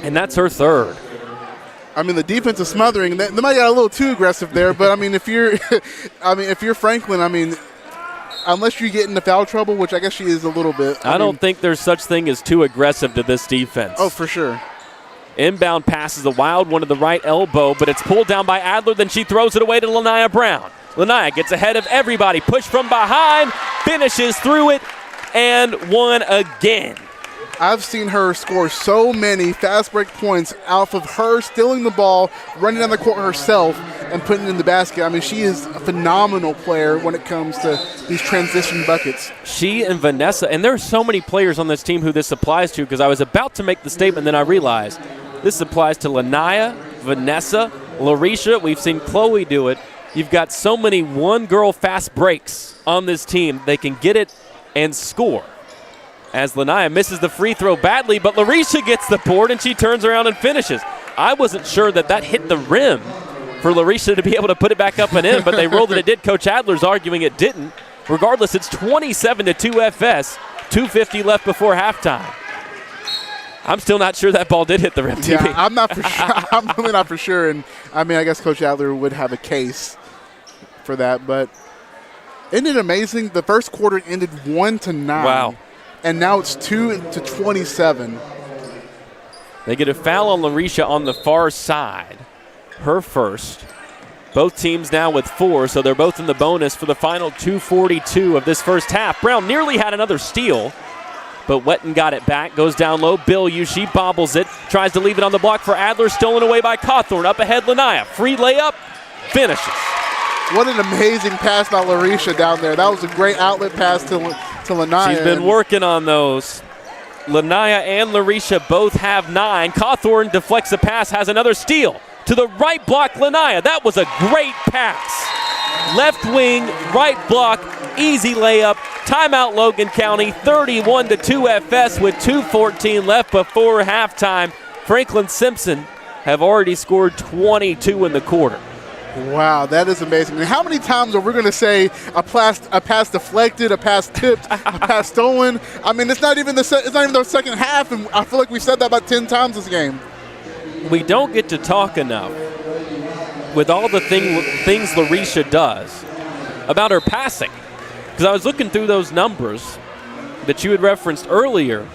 A: And that's her third.
B: I mean, the defense is smothering. They might get a little too aggressive there, but I mean, if you're Franklin, I mean, unless you get into foul trouble, which I guess she is a little bit.
A: I don't think there's such thing as too aggressive to this defense.
B: Oh, for sure.
A: Inbound pass is a wild one to the right elbow, but it's pulled down by Adler. Then she throws it away to Lanaya Brown. Lanaya gets ahead of everybody. Push from behind, finishes through it, and won again.
B: I've seen her score so many fast break points off of her stealing the ball, running down the court herself, and putting it in the basket. I mean, she is a phenomenal player when it comes to these transition buckets.
A: She and Vanessa, and there are so many players on this team who this applies to, because I was about to make the statement, then I realized this applies to Lanaya, Vanessa, Larisha. We've seen Chloe do it. You've got so many one-girl fast breaks on this team. They can get it and score. As Lanaya misses the free throw badly, but Larisha gets the board and she turns around and finishes. I wasn't sure that hit the rim for Larisha to be able to put it back up and in, but they ruled that it did. Coach Adler's arguing it didn't. Regardless, it's 27-2 FS, 2:50 left before halftime. I'm still not sure that ball did hit the rim, TV.
B: Yeah, I'm not for sure. I'm really not for sure. And I mean, I guess Coach Adler would have a case for that. But isn't it amazing? The first quarter ended 1-9.
A: Wow.
B: And now it's 2-27.
A: They get a foul on Larisha on the far side. Her first. Both teams now with 4, so they're both in the bonus for the final 2:42 of this first half. Brown nearly had another steal, but Wetton got it back. Goes down low. Bill she bobbles it. Tries to leave it on the block for Adler. Stolen away by Cawthorn. Up ahead, Lanaya. Free layup. Finishes.
B: What an amazing pass by Larisha down there. That was a great outlet pass to Lanaya.
A: She's been working on those. Lanaya and Larisha both have 9. Cawthorn deflects the pass, has another steal. To the right block, Lanaya. That was a great pass. Left wing, right block, easy layup. Timeout Logan County, 31-2 FS with 2:14 left before halftime. Franklin-Simpson have already scored 22 in the quarter.
B: Wow, that is amazing. I mean, how many times are we going to say a pass deflected, a pass tipped, a pass stolen? I mean, it's not even the second half, and I feel like we've said that about 10 times this game.
A: We don't get to talk enough with all the things Larisha does about her passing. Because I was looking through those numbers that you had referenced earlier,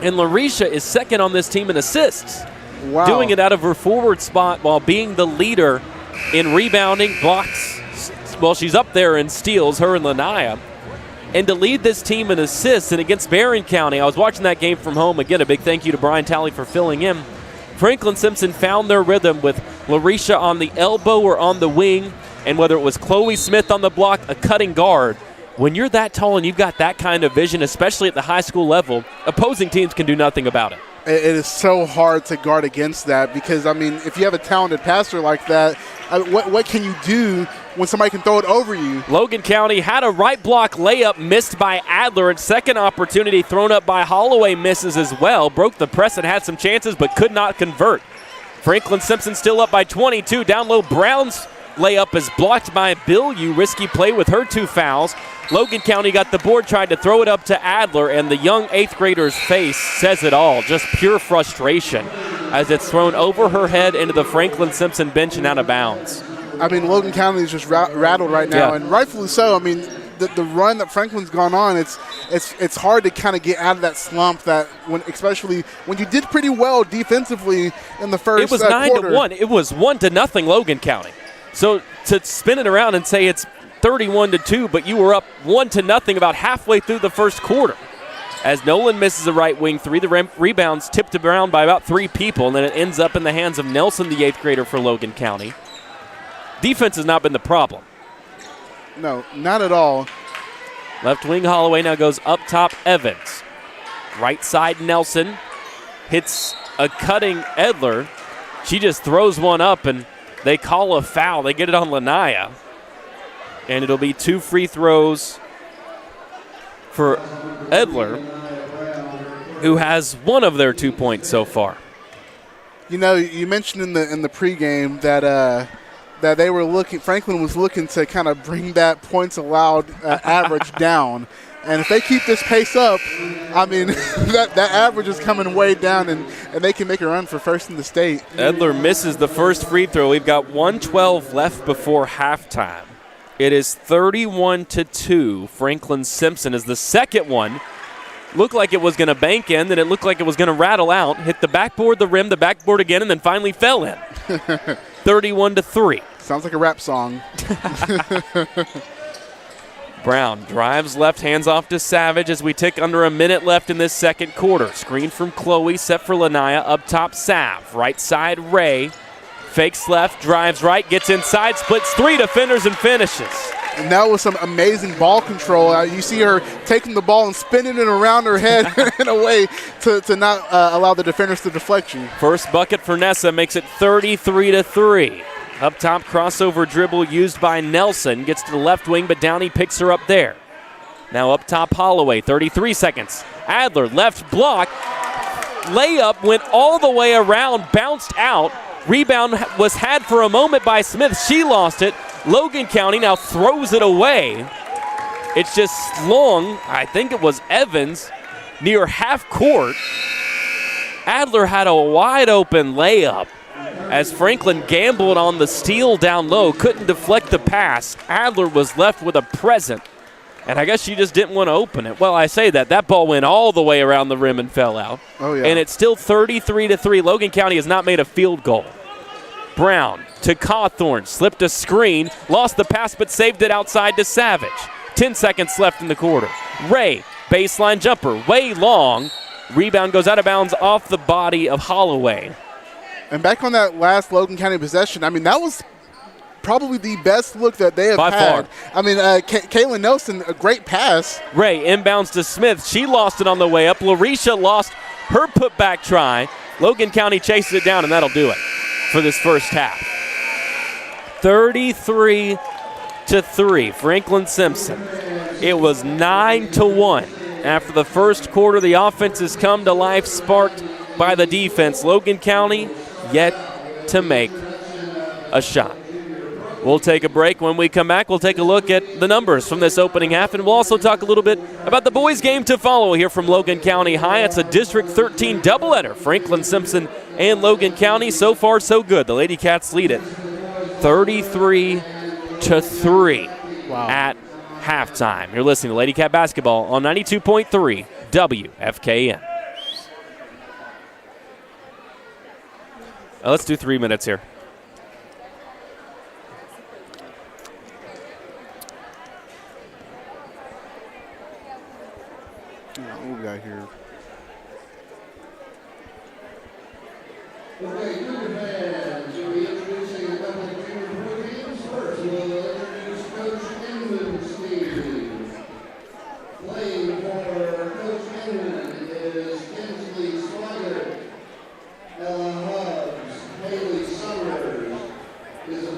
A: and Larisha is second on this team in assists.
B: Wow.
A: Doing it out of her forward spot while being the leader in rebounding, blocks. Well, she's up there in steals, her and Lanaya. And to lead this team in assists, and against Barron County, I was watching that game from home. Again, a big thank you to Brian Talley for filling in Franklin-Simpson found their rhythm with Larisha on the elbow or on the wing, and whether it was Chloe Smith on the block, a cutting guard. When you're that tall and you've got that kind of vision, especially at the high school level, opposing teams can do nothing about it.
B: It is so hard to guard against that because, I mean, if you have a talented passer like that, what can you do when somebody can throw it over you?
A: Logan County had a right block layup missed by Adler, and second opportunity thrown up by Holloway misses as well. Broke the press and had some chances but could not convert. Franklin-Simpson still up by 22. Down low, Brown's layup is blocked by Billieu. Risky play with her 2 fouls. Logan County got the board, tried to throw it up to Adler, and the young 8th grader's face says it all. Just pure frustration as it's thrown over her head into the Franklin-Simpson bench and out of bounds.
B: I mean, Logan County is just rattled right now, and rightfully so. I mean, the run that Franklin's gone on, it's hard to kind of get out of that slump that especially when you did pretty well defensively in the first
A: It was
B: quarter.
A: 9-1. It was 1-0 Logan County. So to spin it around and say it's 31-2, but you were up 1-0 about halfway through the first quarter. As Nolan misses a right wing 3, the rebounds tipped around by about 3 people, and then it ends up in the hands of Nelson, the 8th grader for Logan County. Defense has not been the problem.
B: No, not at all.
A: Left wing Holloway now goes up top Evans. Right side Nelson hits a cutting Edler. She just throws one up, and they call a foul. They get it on Lanaya. And it'll be 2 free throws for Edler, who has one of their 2 points so far.
B: You know, you mentioned in the pregame that they were looking. Franklin was looking to kind of bring that points allowed average down, and if they keep this pace up, I mean, that average is coming way down, and they can make a run for first in the state.
A: Edler misses the first free throw. We've got 1:12 left before halftime. It is 31-2. Franklin-Simpson is the second one. Looked like it was going to bank in, then it looked like it was going to rattle out, hit the backboard, the rim, the backboard again, and then finally fell in. 31-3.
B: Sounds like a rap song.
A: Brown drives left, hands off to Savage as we tick under a minute left in this second quarter. Screen from Chloe, set for Lanaya, up top Sav. Right side Ray. Fakes left, drives right, gets inside, splits 3 defenders and finishes.
B: And that was some amazing ball control. You see her taking the ball and spinning it around her head in a way to not allow the defenders to deflect you.
A: First bucket for Nessa makes it 33-3. Up top, crossover dribble used by Nelson. Gets to the left wing, but Downey picks her up there. Now up top, Holloway, 33 seconds. Adler, left block. Layup went all the way around, bounced out. Rebound was had for a moment by Smith. She lost it. Logan County now throws it away. It's just long. I think it was Evans near half court. Adler had a wide open layup as Franklin gambled on the steal down low, couldn't deflect the pass. Adler was left with a present, and I guess she just didn't want to open it. Well, I say that ball went all the way around the rim and fell out.
B: Oh, yeah.
A: And it's still 33-3. Logan County has not made a field goal. Brown to Cawthorn, slipped a screen, lost the pass but saved it outside to Savage. 10 seconds left in the quarter. Ray, baseline jumper, way long. Rebound goes out of bounds off the body of Holloway.
B: And back on that last Logan County possession, I mean, that was probably the best look that they have
A: by
B: had.
A: far.
B: I mean, Kaylin Nelson, a great pass.
A: Ray inbounds to Smith. She lost it on the way up. Larisha lost her putback try. Logan County chases it down, and that'll do it for this first half. 33-3, Franklin-Simpson. It was 9-1. After the first quarter, the offense has come to life, sparked by the defense. Logan County yet to make a shot. We'll take a break. When we come back, we'll take a look at the numbers from this opening half, and we'll also talk a little bit about the boys' game to follow here from Logan County High. It's a District 13 doubleheader. Franklin-Simpson and Logan County. So far, so good. The Lady Cats lead it 33-3 at halftime. You're listening to Lady Cat Basketball on 92.3 WFKN. Let's do 3 minutes here.
B: What we got here?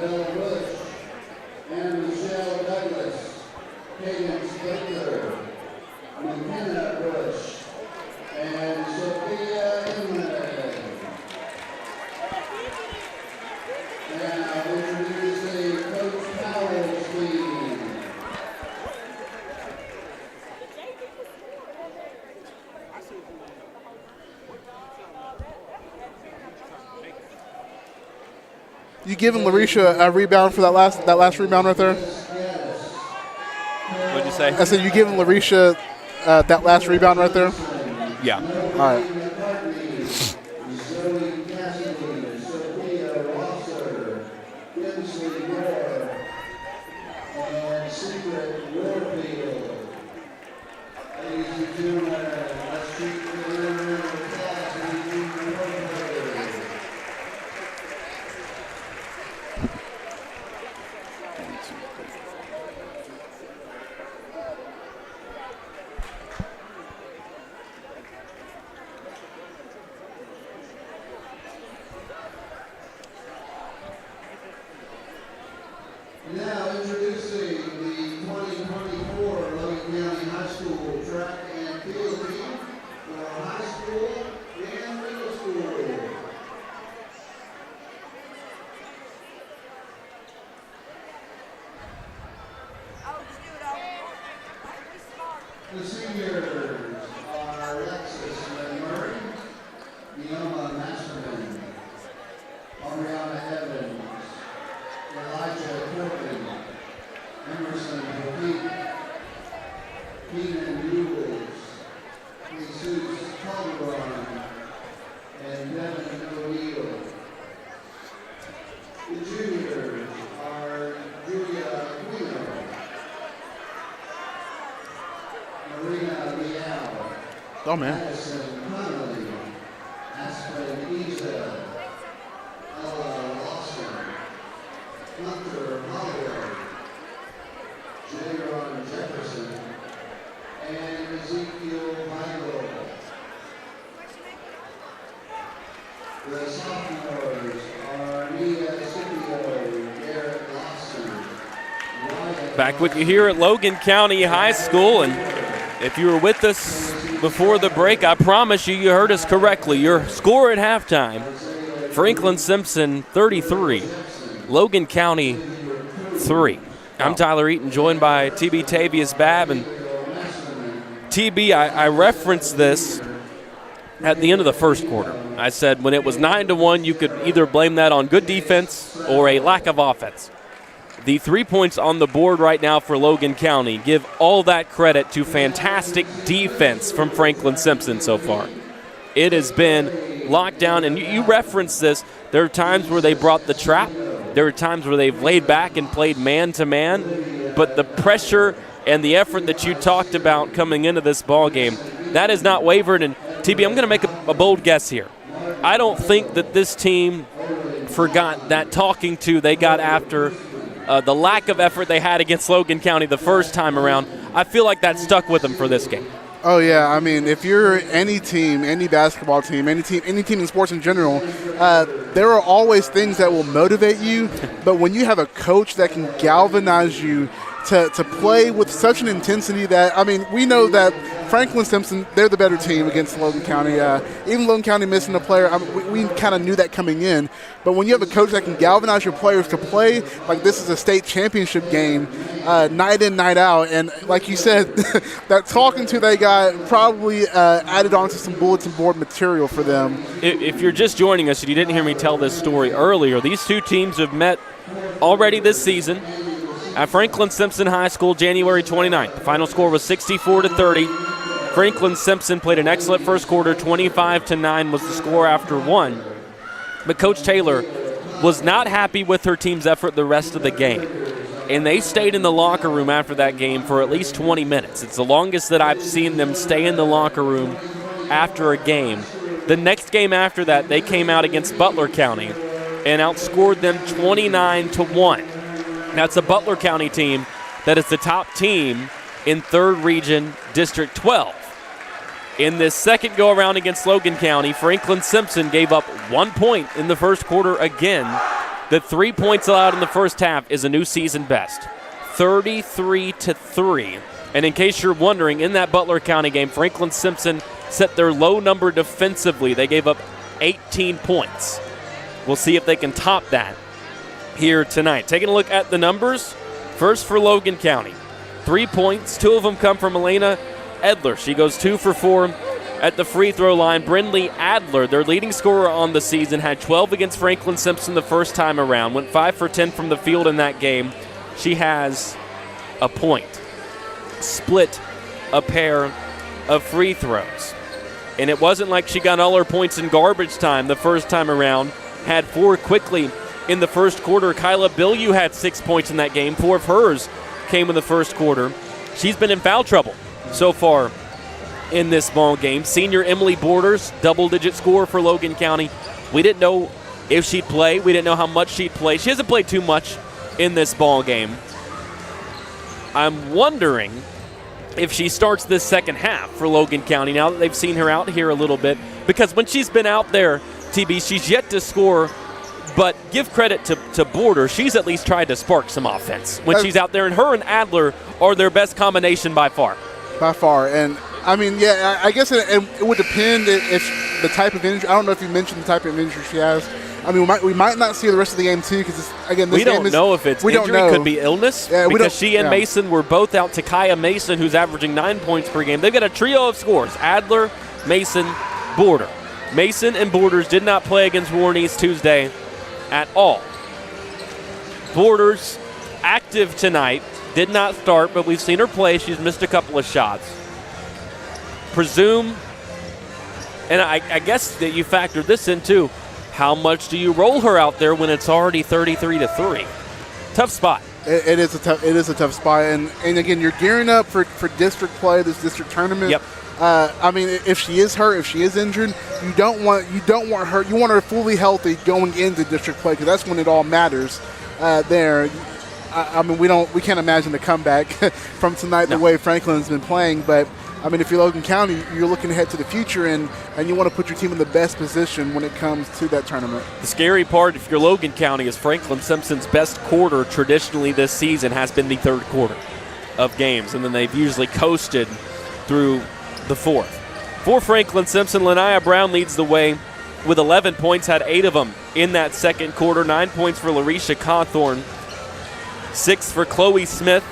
C: Bella Bush, and Michelle Douglas, Cadence Baker, McKenna Bush, and Sophia Inman. Now introducing Coach Powell's team.
B: You giving Larisha a rebound for that last rebound right there?
A: What'd you say?
B: I said you giving Larisha that last rebound right there?
A: Yeah.
B: All right.
C: Now introducing the 2024 Logan County High School track and field team for high school and middle school. The seniors are Alexis Murray, Neoma Masterman, Ariana Evans, Elijah Corbin, Emerson Popeek, Keenan Newells, Jesus Calderon, and Devin O'Neill. The juniors are Julia Aquino, Marina Leal,
B: Oh, man.
C: Madison Connolly, Aspen Ezel, Ella Lawson, Hunter Holloway, Jaron Jefferson, and Ezekiel Weigel. The sophomores are Nia Scipio, Garrett Lawson, Wyatt
A: Back with you here at Logan County High School, and if you were with us before the break, I promise you heard us correctly. Your score at halftime, Franklin-Simpson 33, Logan County 3. I'm Tyler Eaton, joined by TB Tavius Babb. And TB, I referenced this at the end of the first quarter. I said when it was 9-1, you could either blame that on good defense or a lack of offense. The 3 points on the board right now for Logan County give all that credit to fantastic defense from Franklin-Simpson so far. It has been locked down, and you referenced this. There are times where they brought the trap. There are times where they've laid back and played man-to-man, but the pressure and the effort that you talked about coming into this ball game, that has not wavered. And TB, I'm going to make a bold guess here. I don't think that this team forgot that talking to they got after the lack of effort they had against Logan County the first time around. I feel like that stuck with them for this game.
B: Oh, yeah. I mean, if you're any team, any basketball team, any team in sports in general, there are always things that will motivate you. But when you have a coach that can galvanize you to play with such an intensity that, I mean, we know that Franklin-Simpson, they're the better team against Logan County. Even Logan County missing a player, we kind of knew that coming in. But when you have a coach that can galvanize your players to play like this is a state championship game, night in, night out, and like you said, that talking to they got probably added on to some bulletin board material for them.
A: If you're just joining us and you didn't hear me tell this story earlier, these two teams have met already this season at Franklin-Simpson High School, January 29th. The final score was 64-30. Franklin-Simpson played an excellent first quarter. 25-9 was the score after one. But Coach Taylor was not happy with her team's effort the rest of the game. And they stayed in the locker room after that game for at least 20 minutes. It's the longest that I've seen them stay in the locker room after a game. The next game after that, they came out against Butler County and outscored them 29-1. That's a Butler County team that is the top team in 3rd Region District 12. In this second go-around against Logan County, Franklin-Simpson gave up 1 point in the first quarter again. The 3 points allowed in the first half is a new season best, 33-3. And in case you're wondering, in that Butler County game, Franklin-Simpson set their low number defensively. They gave up 18 points. We'll see if they can top that here tonight. Taking a look at the numbers, first for Logan County. 3 points, 2 of them come from Elena Edler. She goes 2 for 4 at the free throw line. Brindley Adler, their leading scorer on the season, had 12 against Franklin-Simpson the first time around. Went 5 for 10 from the field in that game. She has a point. Split a pair of free throws. And it wasn't like she got all her points in garbage time the first time around. Had 4 quickly in the first quarter. Kyla Billieu had 6 points in that game. 4 of hers came in the first quarter. She's been in foul trouble so far in this ball game. Senior Emily Borders, double-digit scorer for Logan County. We didn't know if she'd play. We didn't know how much she'd play. She hasn't played too much in this ball game. I'm wondering if she starts this second half for Logan County now that they've seen her out here a little bit, because when she's been out there, TB, she's yet to score. But give credit to Border. She's at least tried to spark some offense when she's out there, and her and Adler are their best combination by far.
B: By far. And, I mean, yeah, I guess it would depend if the type of injury. I don't know if you mentioned the type of injury she has. I mean, we might not see the rest of the game, too, because, again, this
A: we don't know if it's injury. It could be illness, because she and Mason were both out. Takaya Mason, who's averaging 9 points per game. They've got a trio of scores, Adler, Mason, Border. Mason and Borders did not play against Warren East Tuesday at all. Borders active tonight, did not start, but we've seen her play. She's missed a couple of shots. Presume, and I guess that you factored this in too, how much do you roll her out there when it's already 33-3? Tough spot.
B: It is a tough spot, and again, you're gearing up for district play, this district tournament.
A: Yep.
B: I mean, if she is hurt, if she is injured, you don't want her. You want her fully healthy going into district play, because that's when it all matters. There, I mean, we can't imagine the comeback from tonight the way Franklin's been playing. But I mean, if you're Logan County, you're looking ahead to the future, and you want to put your team in the best position when it comes to that tournament. The
A: scary part, if you're Logan County, is Franklin-Simpson's best quarter traditionally this season has been the third quarter of games, and then they've usually coasted through the fourth. For Franklin-Simpson, Lanaya Brown leads the way with 11 points, had 8 of them in that second quarter. 9 points for Larisha Cawthorn, 6 for Chloe Smith,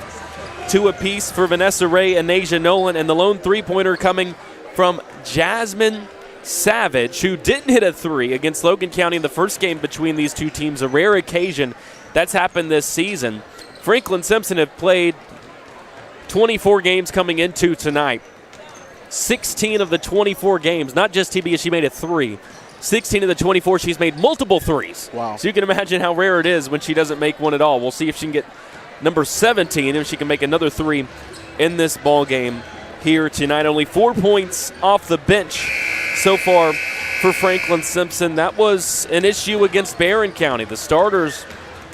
A: 2 apiece for Vanessa Ray and Nasia Nolan, and the lone three-pointer coming from Jasmine Savage, who didn't hit a 3 against Logan County in the first game between these two teams, a rare occasion. That's happened this season. Franklin-Simpson have played 24 games coming into tonight. 16 of the 24 games, not just TB, she made a 3. 16 of the 24, she's made multiple threes.
B: Wow.
A: So you can imagine how rare it is when she doesn't make one at all. We'll see if she can get number 17, and she can make another 3 in this ball game here tonight. Only 4 points off the bench so far for Franklin-Simpson. That was an issue against Barron County. The starters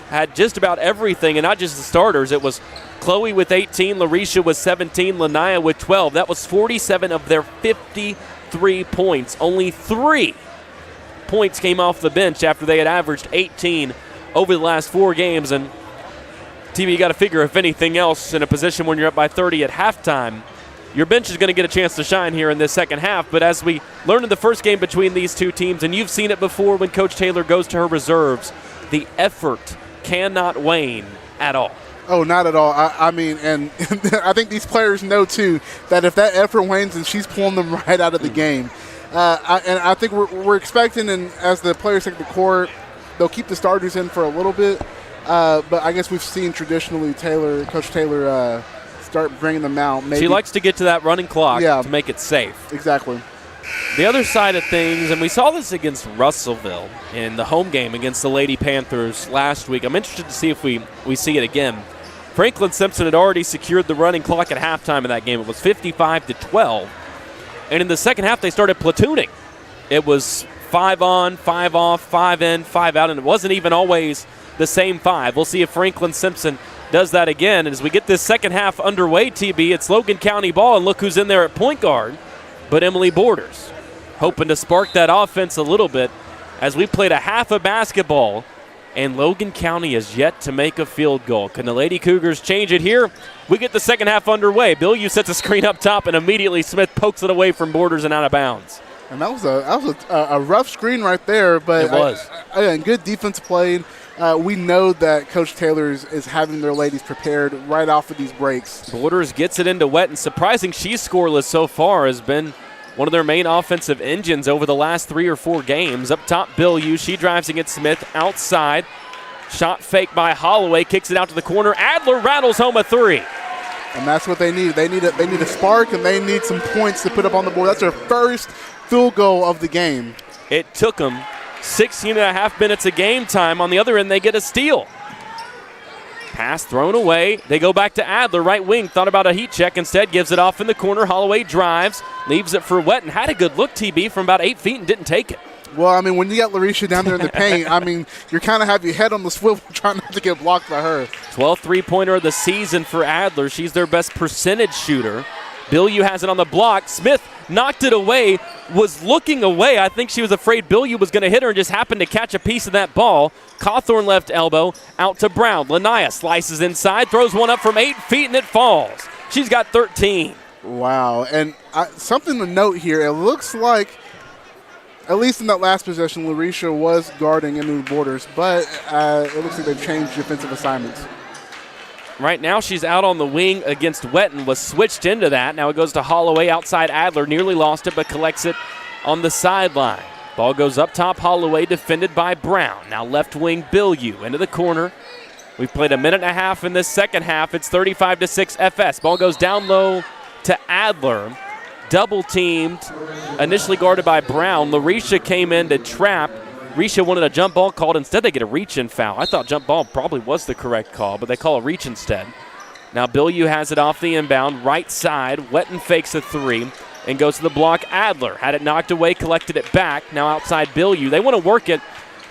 A: had just about everything, and not just the starters. It was Chloe with 18, Larisha with 17, Lanaya with 12. That was 47 of their 53 points. Only 3 points came off the bench after they had averaged 18 over the last 4 games. And TV, you got to figure, if anything else, in a position when you're up by 30 at halftime, your bench is going to get a chance to shine here in this second half. But as we learned in the first game between these two teams, and you've seen it before when Coach Taylor goes to her reserves, the effort cannot wane at all.
B: Oh, not at all. I mean, and I think these players know, too, that if that effort wanes, and she's pulling them right out of the game. And I think we're expecting, and as the players take the court, they'll keep the starters in for a little bit. But I guess we've seen traditionally Coach Taylor start bringing them out. Maybe.
A: She likes to get to that running clock to make it safe.
B: Exactly.
A: The other side of things, and we saw this against Russellville in the home game against the Lady Panthers last week. I'm interested to see if we see it again. Franklin-Simpson had already secured the running clock at halftime of that game. It was 55-12. And in the second half, they started platooning. It was 5 on, 5 off, 5 in, 5 out, and it wasn't even always the same 5. We'll see if Franklin-Simpson does that again. And as we get this second half underway, TB, it's Logan County ball, and look who's in there at point guard, but Emily Borders, hoping to spark that offense a little bit as we played a half of basketball and Logan County is yet to make a field goal. Can the Lady Cougars change it here? We get the second half underway. Bilyeu sets a screen up top, and immediately Smith pokes it away from Borders and out of bounds.
B: And that was a rough screen right there, but
A: it was.
B: Good defense played. We know that Coach Taylor is having their ladies prepared right off of these breaks.
A: Borders gets it into Wet, and surprising she's scoreless so far, has been one of their main offensive engines over the last 3 or 4 games. Up top, Bilyeu. She drives against Smith outside. Shot fake by Holloway, kicks it out to the corner. Adler rattles home a 3.
B: And that's what they need. They need a spark, and they need some points to put up on the board. That's their first field goal of the game.
A: It took them 16.5 minutes of game time. On the other end, they get a steal. Pass thrown away. They go back to Adler, right wing. Thought about a heat check. Instead, gives it off in the corner. Holloway drives, leaves it for Wet, and had a good look, TB, from about 8 feet and didn't take it.
B: Well, I mean, when you got Larisha down there in the paint, I mean, you're kind of have your head on the swivel trying not to get blocked by her.
A: 12th three-pointer of the season for Adler. She's their best percentage shooter. Bilyeu has it on the block. Smith knocked it away, was looking away. I think she was afraid Bilyeu was going to hit her and just happened to catch a piece of that ball. Cawthorn left elbow, out to Brown. Lanaya slices inside, throws one up from 8 feet, and it falls. She's got 13.
B: Wow. And something to note here, it looks like, at least in that last possession, Larisha was guarding Emily Borders, but it looks like they've changed defensive assignments.
A: Right now she's out on the wing against Wetton, was switched into that. Now it goes to Holloway outside Adler. Nearly lost it, but collects it on the sideline. Ball goes up top. Holloway defended by Brown. Now left wing Bilyeu into the corner. We've played a minute and a half in this second half. It's 35-6 FS. Ball goes down low to Adler. Double teamed, initially guarded by Brown. Larisha came in to trap. Risha wanted a jump ball called. Instead, they get a reach-in foul. I thought jump ball probably was the correct call, but they call a reach instead. Now Bilyeu has it off the inbound, right side. Wetton fakes a 3 and goes to the block. Adler had it knocked away, collected it back. Now outside Bilyeu. They want to work it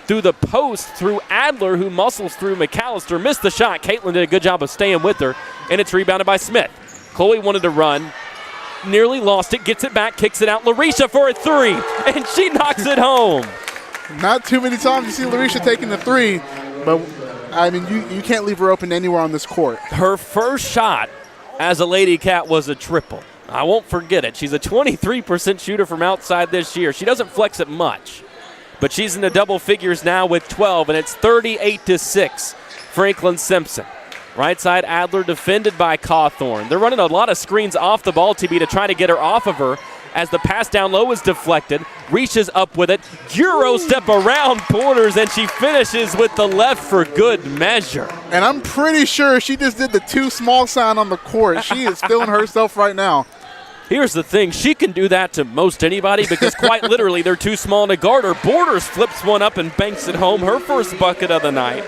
A: through the post, through Adler, who muscles through McAllister. Missed the shot. Caitlin did a good job of staying with her, and it's rebounded by Smith. Chloe wanted to run. Nearly lost it, gets it back, kicks it out. Larisha for a 3, and she knocks it home.
B: Not too many times you see Larisha taking the 3, but, I mean, you can't leave her open anywhere on this court.
A: Her first shot as a Lady Cat was a triple. I won't forget it. She's a 23% shooter from outside this year. She doesn't flex it much, but she's in the double figures now with 12, and it's 38-6, Franklin-Simpson. Right side, Adler defended by Cawthorn. They're running a lot of screens off the ball, TB, to try to get her off of her as the pass down low is deflected. Reaches up with it. Euro step around Borders, and she finishes with the left for good measure.
B: And I'm pretty sure she just did the too small sign on the court. She is feeling herself right now.
A: Here's the thing. She can do that to most anybody because quite literally they're too small to guard her. Borders flips one up and banks it home. Her first bucket of the night.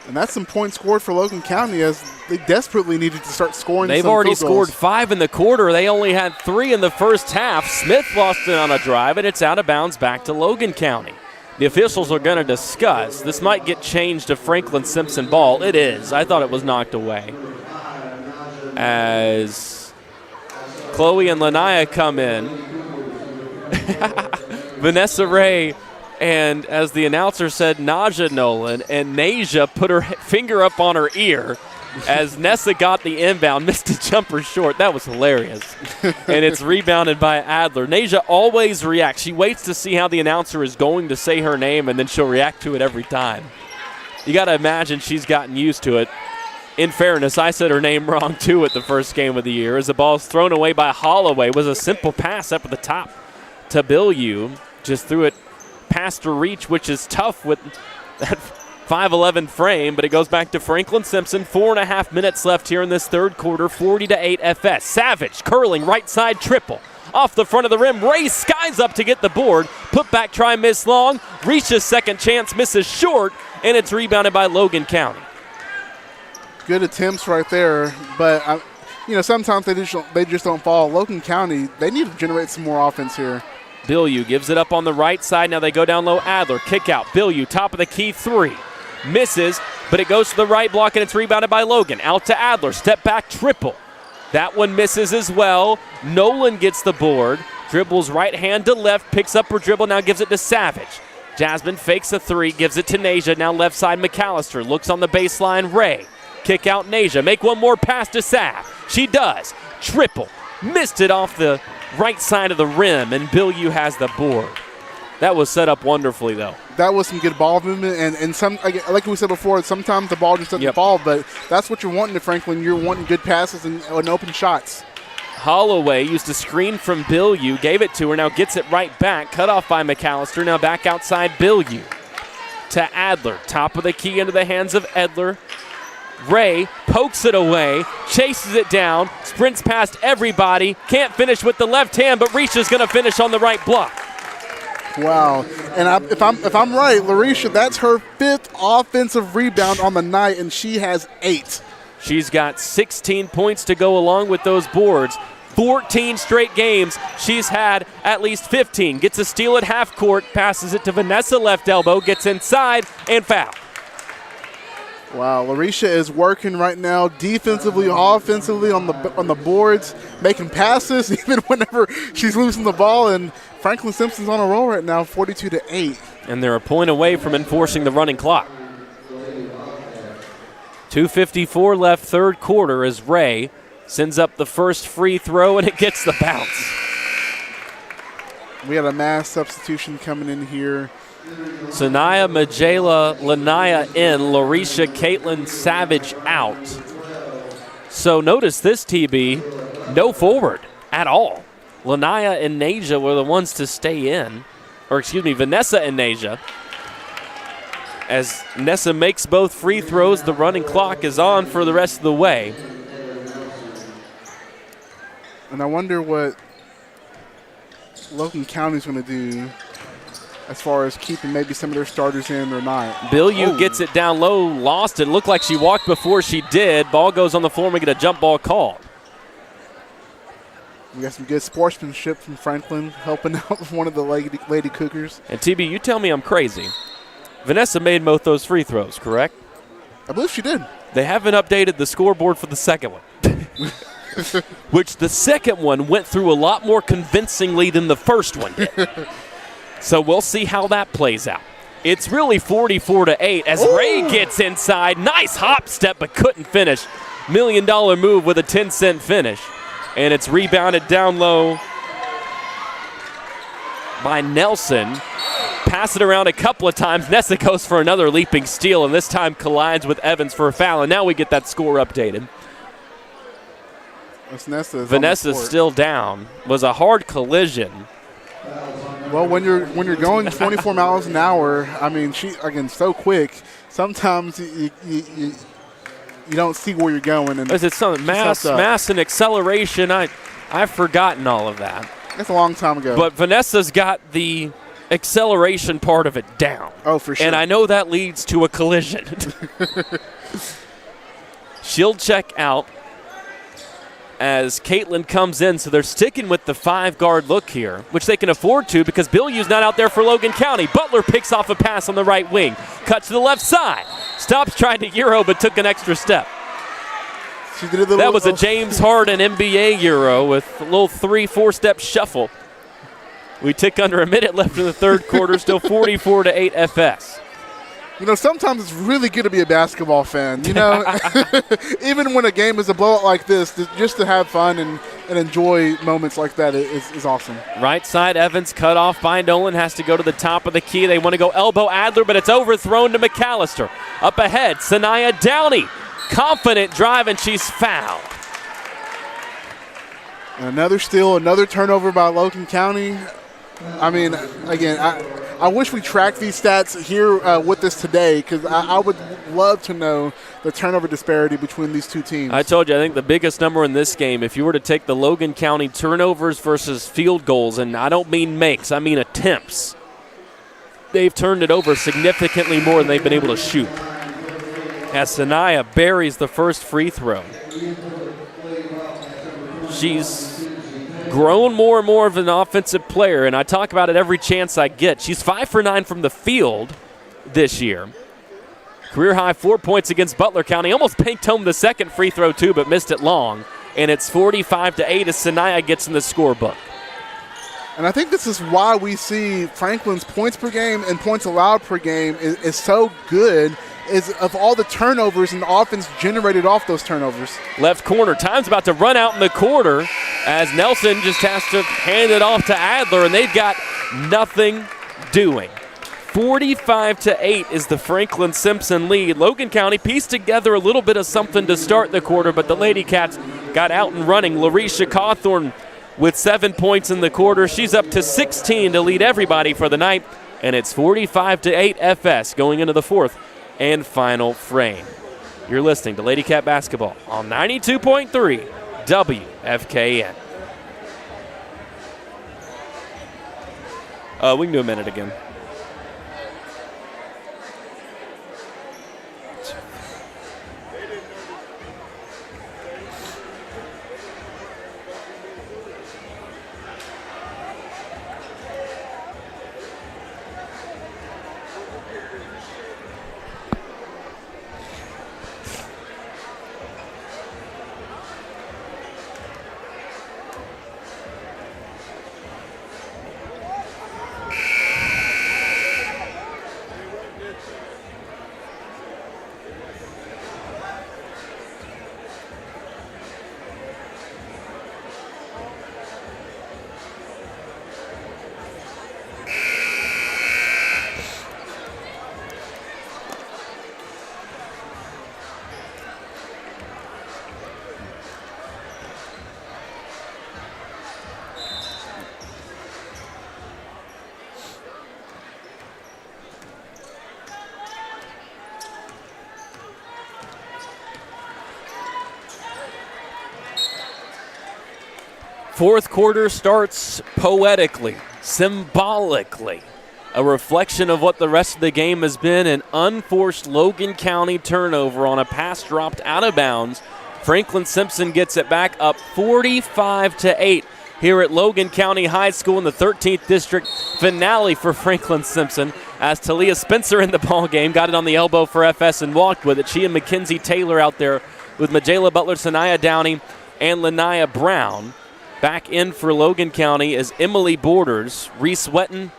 B: And that's some points scored for Logan County as they desperately needed to start scoring.
A: They've already scored 5 in the quarter. They only had 3 in the first half. Smith lost it on a drive, and it's out of bounds back to Logan County. The officials are going to discuss. This might get changed to Franklin-Simpson ball. It is. I thought it was knocked away. As Chloe and Lanaya come in. Vanessa Ray. And as the announcer said, Naja Nolan, and Naja put her finger up on her ear as Nessa got the inbound, missed a jumper short. That was hilarious. And it's rebounded by Adler. Naja always reacts. She waits to see how the announcer is going to say her name, and then she'll react to it every time. You got to imagine she's gotten used to it. In fairness, I said her name wrong, too, at the first game of the year. As the ball's thrown away by Holloway. It was a simple pass up at the top to Bilyeu. Just threw it past her reach, which is tough with that 5'11" frame, but it goes back to Franklin-Simpson. 4.5 minutes left here in this third quarter, 40-8 FS. Savage curling right side triple. Off the front of the rim, Ray skies up to get the board. Put back try, miss long. Reaches second chance, misses short, and it's rebounded by Logan County.
B: Good attempts right there, but sometimes they just don't fall. Logan County, they need to generate some more offense here.
A: Bilyeu gives it up on the right side. Now they go down low. Adler, kick out. Bilyeu, top of the key, 3. Misses, but it goes to the right block, and it's rebounded by Logan. Out to Adler, step back, triple. That one misses as well. Nolan gets the board. Dribbles right hand to left, picks up her dribble, now gives it to Savage. Jasmine fakes a three, gives it to Nasia. Now left side McAllister. Looks on the baseline, Ray. Kick out Nasia. Make one more pass to Sav. She does. Triple. Missed it off the right side of the rim, and Bill U has the board. That was set up wonderfully, though. That
B: was some good ball movement, and some, like we said before, sometimes the ball just doesn't fall, but that's what you're wanting to Franklin. You're wanting good passes and open shots.
A: Holloway used a screen from Bill U, gave it to her, now gets it right back. Cut off by McAllister, now back outside Bill U. To Adler, top of the key into the hands of Edler. Ray pokes it away, chases it down, sprints past everybody, can't finish with the left hand, but Risha's going to finish on the right block.
B: Wow. And if I'm right, Larisha, that's her 5th offensive rebound on the night, and she has 8.
A: She's got 16 points to go along with those boards. 14 straight games, she's had at least 15. Gets a steal at half court, passes it to Vanessa left elbow, gets inside, and foul.
B: Wow, Larisha is working right now defensively, offensively on the boards, making passes even whenever she's losing the ball, and Franklin-Simpson's on a roll right now, 42-8.
A: And they're a point away from enforcing the running clock. 2:54 left, third quarter, as Ray sends up the first free throw, and it gets the bounce.
B: We had a mass substitution coming in here.
A: Sanaya Majela Lanaya in, Larisha Caitlin Savage out. So notice this, TB, no forward at all. Lanaya and Nasia were the ones to stay in, or excuse me, Vanessa and Nasia. As Nessa makes both free throws, the running clock is on for the rest of the way.
B: And I wonder what Logan County's going to do as far as keeping maybe some of their starters in or not.
A: Bill U gets it down low, lost it. Looked like she walked before she did. Ball goes on the floor and we get a jump ball called.
B: We got some good sportsmanship from Franklin helping out with one of the Lady Cougars.
A: And TB, you tell me I'm crazy. Vanessa made both those free throws, correct?
B: I believe she did.
A: They haven't updated the scoreboard for the second one. Which the second one went through a lot more convincingly than the first one did. So we'll see how that plays out. It's really 44-8 as Ray gets inside. Nice hop step, but couldn't finish. $1 million move with a 10-cent finish. And it's rebounded down low by Nelson. Pass it around a couple of times. Nessa goes for another leaping steal, and this time collides with Evans for a foul. And now we get that score updated. Vanessa's still down. Was a hard collision.
B: Well, when you're going 24 miles an hour, I mean, she again so quick. Sometimes you don't see where you're going. And
A: is it something mass and acceleration? I've forgotten all of that.
B: That's a long time ago.
A: But Vanessa's got the acceleration part of it down.
B: Oh, for sure.
A: And I know that leads to a collision. She'll check out as Caitlin comes in, so they're sticking with the 5-guard look here, which they can afford to because Bill U's not out there for Logan County. Butler picks off a pass on the right wing. Cuts to the left side. Stops trying to Euro, but took an extra step. That was a James Harden NBA Euro with a little 3-4-step shuffle. We tick under a minute left in the third quarter, still 44-8 FS.
B: You know, sometimes it's really good to be a basketball fan, you know. Even when a game is a blowout like this, just to have fun and enjoy moments like that is awesome.
A: Right side, Evans cut off by Nolan, has to go to the top of the key. They want to go elbow Adler, but it's overthrown to McAllister. Up ahead, Sanaya Downey. Confident drive, and she's fouled.
B: Another steal, another turnover by Logan County. I mean, again, I wish we tracked these stats here with us today because I would love to know the turnover disparity between these two teams.
A: I told you, I think the biggest number in this game, if you were to take the Logan County turnovers versus field goals, and I don't mean makes, I mean attempts, they've turned it over significantly more than they've been able to shoot. As Sanaya buries the first free throw. She's grown more and more of an offensive player, and I talk about it every chance I get. She's 5 for 9 from the field this year. Career high 4 points against Butler County. Almost pinked home the second free throw too, but missed it long. And it's 45-8 as Sanaya gets in the scorebook.
B: And I think this is why we see Franklin's points per game and points allowed per game is so good, is of all the turnovers and the offense generated off those turnovers.
A: Left corner, time's about to run out in the quarter as Nelson just has to hand it off to Adler, and they've got nothing doing. 45-8 is the Franklin-Simpson lead. Logan County pieced together a little bit of something to start the quarter, but the Lady Cats got out and running. Larisha Cawthorn with 7 points in the quarter. She's up to 16 to lead everybody for the night, and it's 45-8 FS going into the fourth and final frame. You're listening to Lady Cat Basketball on 92.3 WFKN. We can do a minute again. Fourth quarter starts poetically, symbolically, a reflection of what the rest of the game has been. An unforced Logan County turnover on a pass dropped out of bounds. Franklin-Simpson gets it back up 45-8 here at Logan County High School in the 13th District. Finale for Franklin-Simpson as Talia Spencer in the ball game got it on the elbow for FS and walked with it. She and Mackenzie Taylor out there with Majayla Butler, Sanaya Downey, and Lanaya Brown. Back in for Logan County is Emily Borders, Reese Wetton,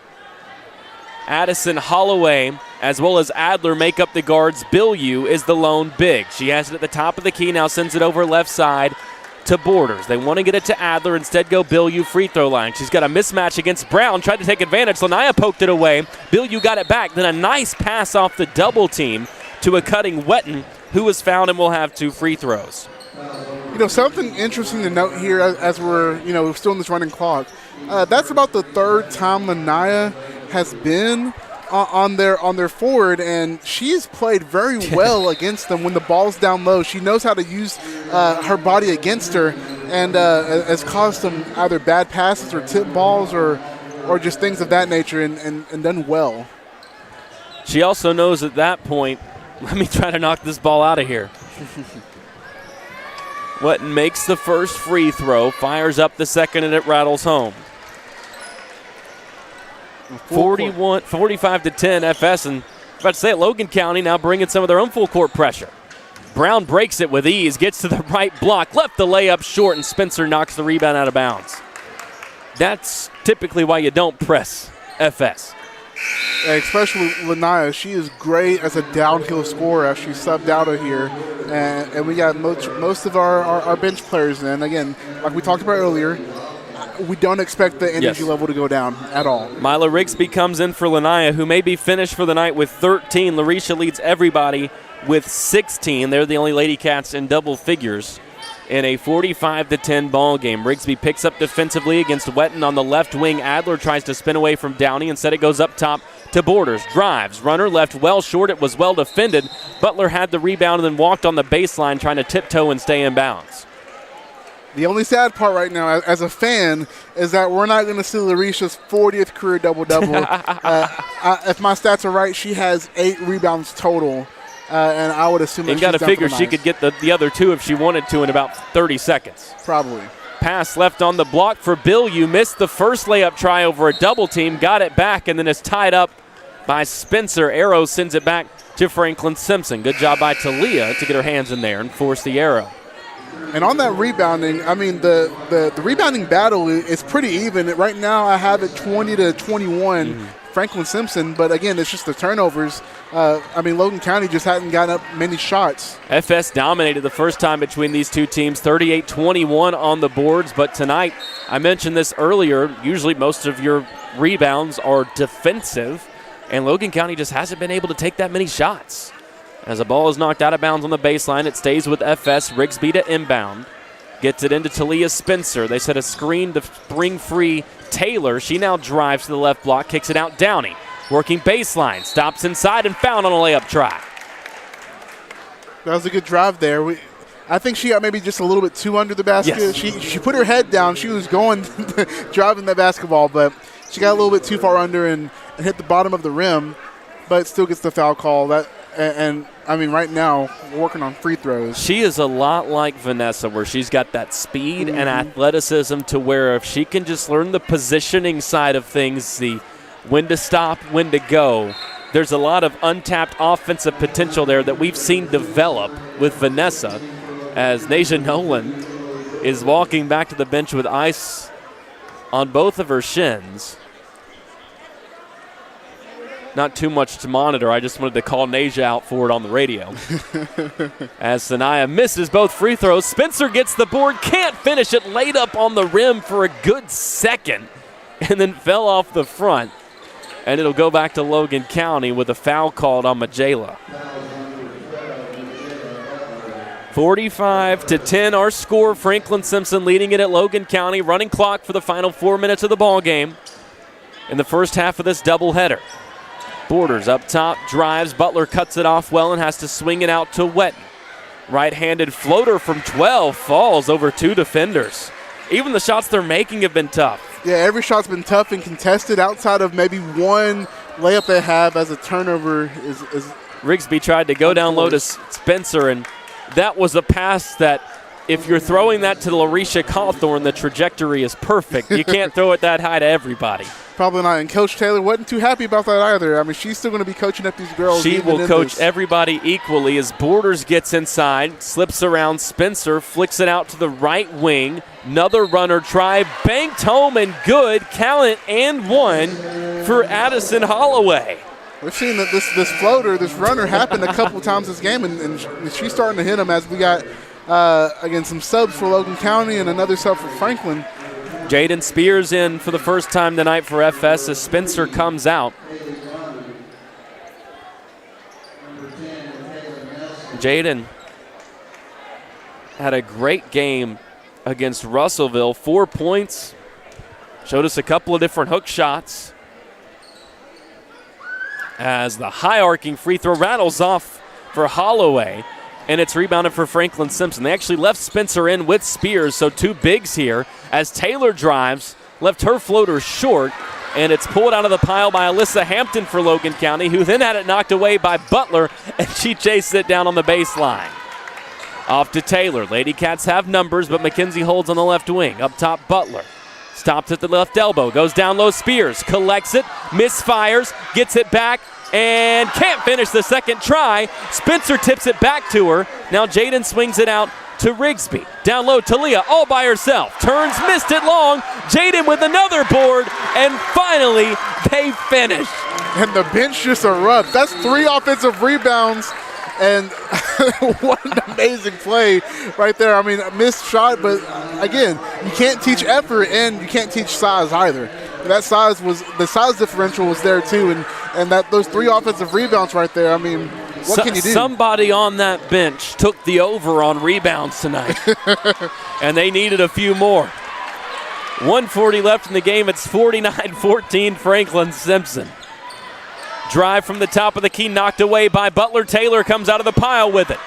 A: Addison Holloway, as well as Adler make up the guards. Bilyeu is the lone big. She has it at the top of the key, now sends it over left side to Borders. They want to get it to Adler, instead go Bilyeu free throw line. She's got a mismatch against Brown, tried to take advantage. Lanaya poked it away. Bilyeu got it back, then a nice pass off the double team to a cutting Wetton, who was fouled and will have 2 free throws.
B: You know, something interesting to note here as we're, still in this running clock. That's about the third time Lanaya has been on their forward, and she's played very well against them when the ball's down low. She knows how to use her body against her, and has caused them either bad passes or tip balls or just things of that nature, and done well.
A: She also knows at that point, let me try to knock this ball out of here. Wetton makes the first free throw, fires up the second, and it rattles home. 45-10 FS, and about to say it, Logan County now bringing some of their own full court pressure. Brown breaks it with ease, gets to the right block, left the layup short, and Spencer knocks the rebound out of bounds. That's typically why you don't press FS.
B: Especially Lanaya, she is great as a downhill scorer as she subbed out of here. And we got most of our bench players in. Again, like we talked about earlier, we don't expect the energy level to go down at all.
A: Mila Rigsby comes in for Lanaya, who may be finished for the night with 13. Larisha leads everybody with 16. They're the only Lady Cats in double figures in a 45-10 ball game. Rigsby picks up defensively against Wetton on the left wing. Adler tries to spin away from Downey. Instead, it goes up top to Borders. Drives. Runner left well short. It was well defended. Butler had the rebound and then walked on the baseline trying to tiptoe and stay in bounds.
B: The only sad part right now, as a fan, is that we're not going to see Larisha's 40th career double-double. If my stats are right, she has 8 rebounds total. And I would assume that
A: you got to figure she could get the other 2 if she wanted to in about 30 seconds.
B: Probably.
A: Pass left on the block for Bilyeu. Missed the first layup try over a double team. Got it back and then is tied up by Spencer. Arrow sends it back to Franklin-Simpson. Good job by Talia to get her hands in there and force the arrow.
B: And on that rebounding, I mean, the rebounding battle is pretty even. Right now I have it 20-21, Franklin-Simpson. But, again, it's just the turnovers. I mean, Logan County just hadn't gotten up many shots.
A: FS dominated the first time between these two teams, 38-21 on the boards. But tonight, I mentioned this earlier, usually most of your rebounds are defensive, and Logan County just hasn't been able to take that many shots. As the ball is knocked out of bounds on the baseline, it stays with FS. Rigsby to inbound. Gets it into Talia Spencer. They set a screen to bring free Taylor. She now drives to the left block, kicks it out. Downey working baseline. Stops inside and found on a layup try.
B: That was a good drive there. I think she got maybe just a little bit too under the basket.
A: Yes.
B: She put her head down. She was going, driving that basketball, but she got a little bit too far under and hit the bottom of the rim, but still gets the foul call. And I mean, right now, we're working on free throws.
A: She is a lot like Vanessa, where she's got that speed and athleticism to where if she can just learn the positioning side of things, the when to stop, when to go, there's a lot of untapped offensive potential there that we've seen develop with Vanessa, as Nasia Nolan is walking back to the bench with ice on both of her shins. Not too much to monitor. I just wanted to call Nasia out for it on the radio. As Sanaya misses both free throws, Spencer gets the board, can't finish it, laid up on the rim for a good second, and then fell off the front. And it'll go back to Logan County with a foul called on Majela. 45-10 our score. Franklin-Simpson leading it at Logan County. Running clock for the final 4 minutes of the ball game in the first half of this doubleheader. Borders up top, drives. Butler cuts it off well and has to swing it out to Wetton. Right-handed floater from 12 falls over two defenders. Even the shots they're making have been tough.
B: Yeah, every shot's been tough and contested outside of maybe one layup they have as a turnover is
A: Rigsby tried to go down low to Spencer, and that was a pass that if you're throwing that to Larisha Cawthorn, the trajectory is perfect. You can't throw it that high to everybody.
B: Probably not. And Coach Taylor wasn't too happy about that either. I mean, she's still going to be coaching up these girls.
A: She will coach everybody equally as Borders gets inside, slips around Spencer, flicks it out to the right wing. Another runner try, banked home and good. Count it and one for Addison Holloway.
B: We've seen that this floater, this runner happen a couple times this game, and she's starting to hit them as we got, again, some subs for Logan County and another sub for Franklin.
A: Jaden Spears in for the first time tonight for FS as Spencer comes out. Jaden had a great game against Russellville. 4 points. Showed us a couple of different hook shots. As the high arcing free throw rattles off for Holloway. And it's rebounded for Franklin-Simpson. They actually left Spencer in with Spears, so two bigs here. As Taylor drives, left her floater short, and it's pulled out of the pile by Alyssa Hampton for Logan County, who then had it knocked away by Butler, and she chased it down on the baseline. Off to Taylor. Lady Cats have numbers, but McKenzie holds on the left wing. Up top, Butler. Stops at the left elbow, goes down low, Spears, collects it, misfires, gets it back, and can't finish the second try. Spencer tips it back to her. Now Jaden swings it out to Rigsby. Down low, Talia all by herself. Turns, missed it long. Jaden with another board, and finally they finish.
B: And the bench just erupts. That's 3 offensive rebounds, and what an amazing play right there. I mean, a missed shot, but again, you can't teach effort and you can't teach size either. That the size differential was there too, and those 3 offensive rebounds right there. I mean, what can you do?
A: Somebody on that bench took the over on rebounds tonight, and they needed a few more. 1:40 left in the game. It's 49-14 Franklin-Simpson. Drive from the top of the key, knocked away by Butler. Taylor comes out of the pile with it.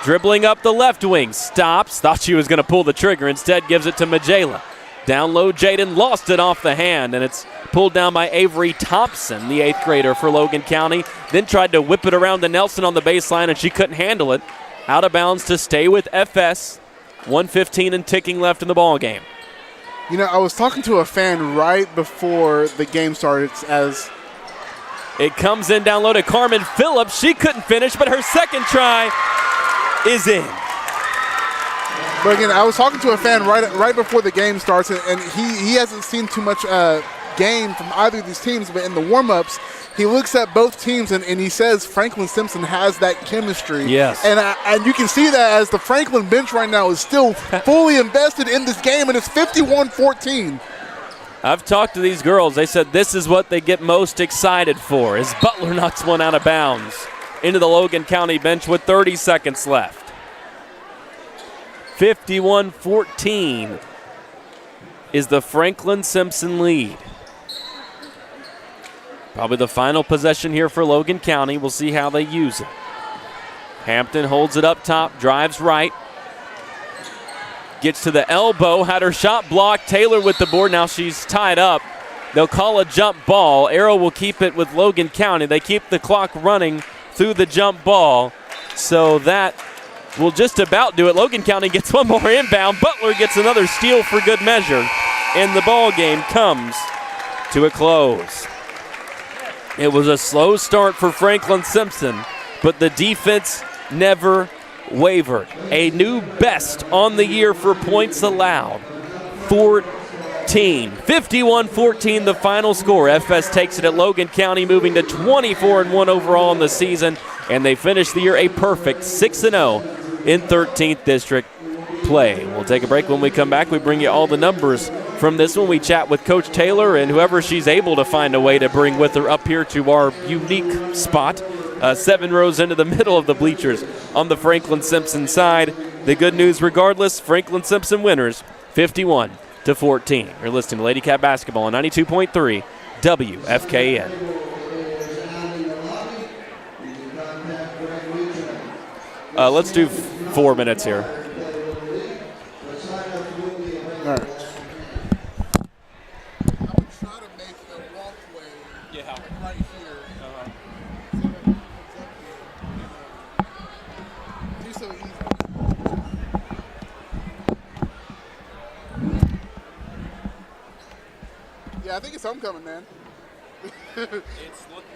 A: Dribbling up the left wing, stops. Thought she was going to pull the trigger. Instead, gives it to Majela. Down low, Jaden lost it off the hand, and it's pulled down by Avery Thompson, the 8th grader for Logan County. Then tried to whip it around to Nelson on the baseline, and she couldn't handle it. Out of bounds to stay with FS. 1:15 and ticking left in the ball game.
B: You know, I was talking to a fan right before the game started as
A: it comes in down low to Carmen Phillips. She couldn't finish, but her second try is in.
B: But again, I was talking to a fan right before the game starts, and he hasn't seen too much game from either of these teams, but in the warm-ups, he looks at both teams and he says Franklin-Simpson has that chemistry.
A: Yes.
B: And you can see that as the Franklin bench right now is still fully invested in this game, and it's 51-14.
A: I've talked to these girls. They said this is what they get most excited for, as Butler knocks one out of bounds into the Logan County bench with 30 seconds left. 51-14 is the Franklin-Simpson lead. Probably the final possession here for Logan County. We'll see how they use it. Hampton holds it up top, drives right. Gets to the elbow, had her shot blocked. Taylor with the board. Now she's tied up. They'll call a jump ball. Arrow will keep it with Logan County. They keep the clock running through the jump ball. So that will just about do it. Logan County gets one more inbound. Butler gets another steal for good measure. And the ball game comes to a close. It was a slow start for Franklin-Simpson, but the defense never wavered. A new best on the year for points allowed. 51-14, the final score. FS takes it at Logan County, moving to 24-1 overall in the season, and they finish the year a perfect 6-0 in 13th District play. We'll take a break. When we come back, we bring you all the numbers from this one. We chat with Coach Taylor and whoever she's able to find a way to bring with her up here to our unique spot. 7 rows into the middle of the bleachers on the Franklin-Simpson side. The good news regardless, Franklin-Simpson winners 51-14. You're listening to Lady Cat Basketball on 92.3 WFKN. Let's do 4 minutes here.
B: All right. Yeah, I think it's homecoming, man.
A: It's looking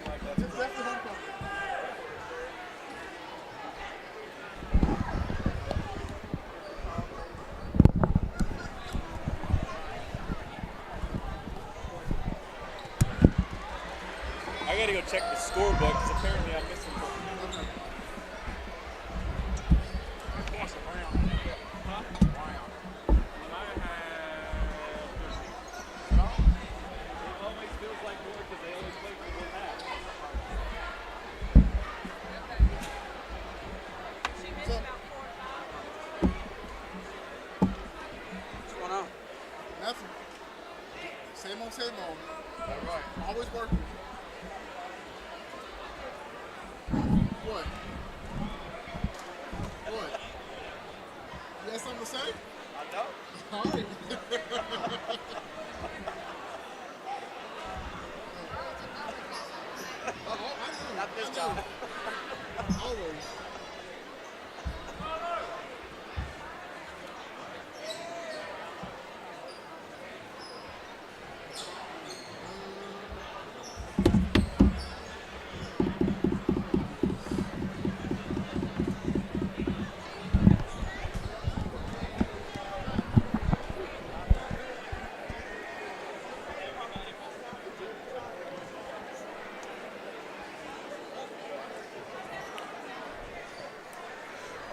A: like that's
B: it's definitely homecoming.
A: I gotta go check the scorebook because apparently I'm missing something.
B: Nothing. Same old, same old. All right. Always working. What? What? You got something to say?
A: I know.
B: All right.
A: Not this time.
B: Always.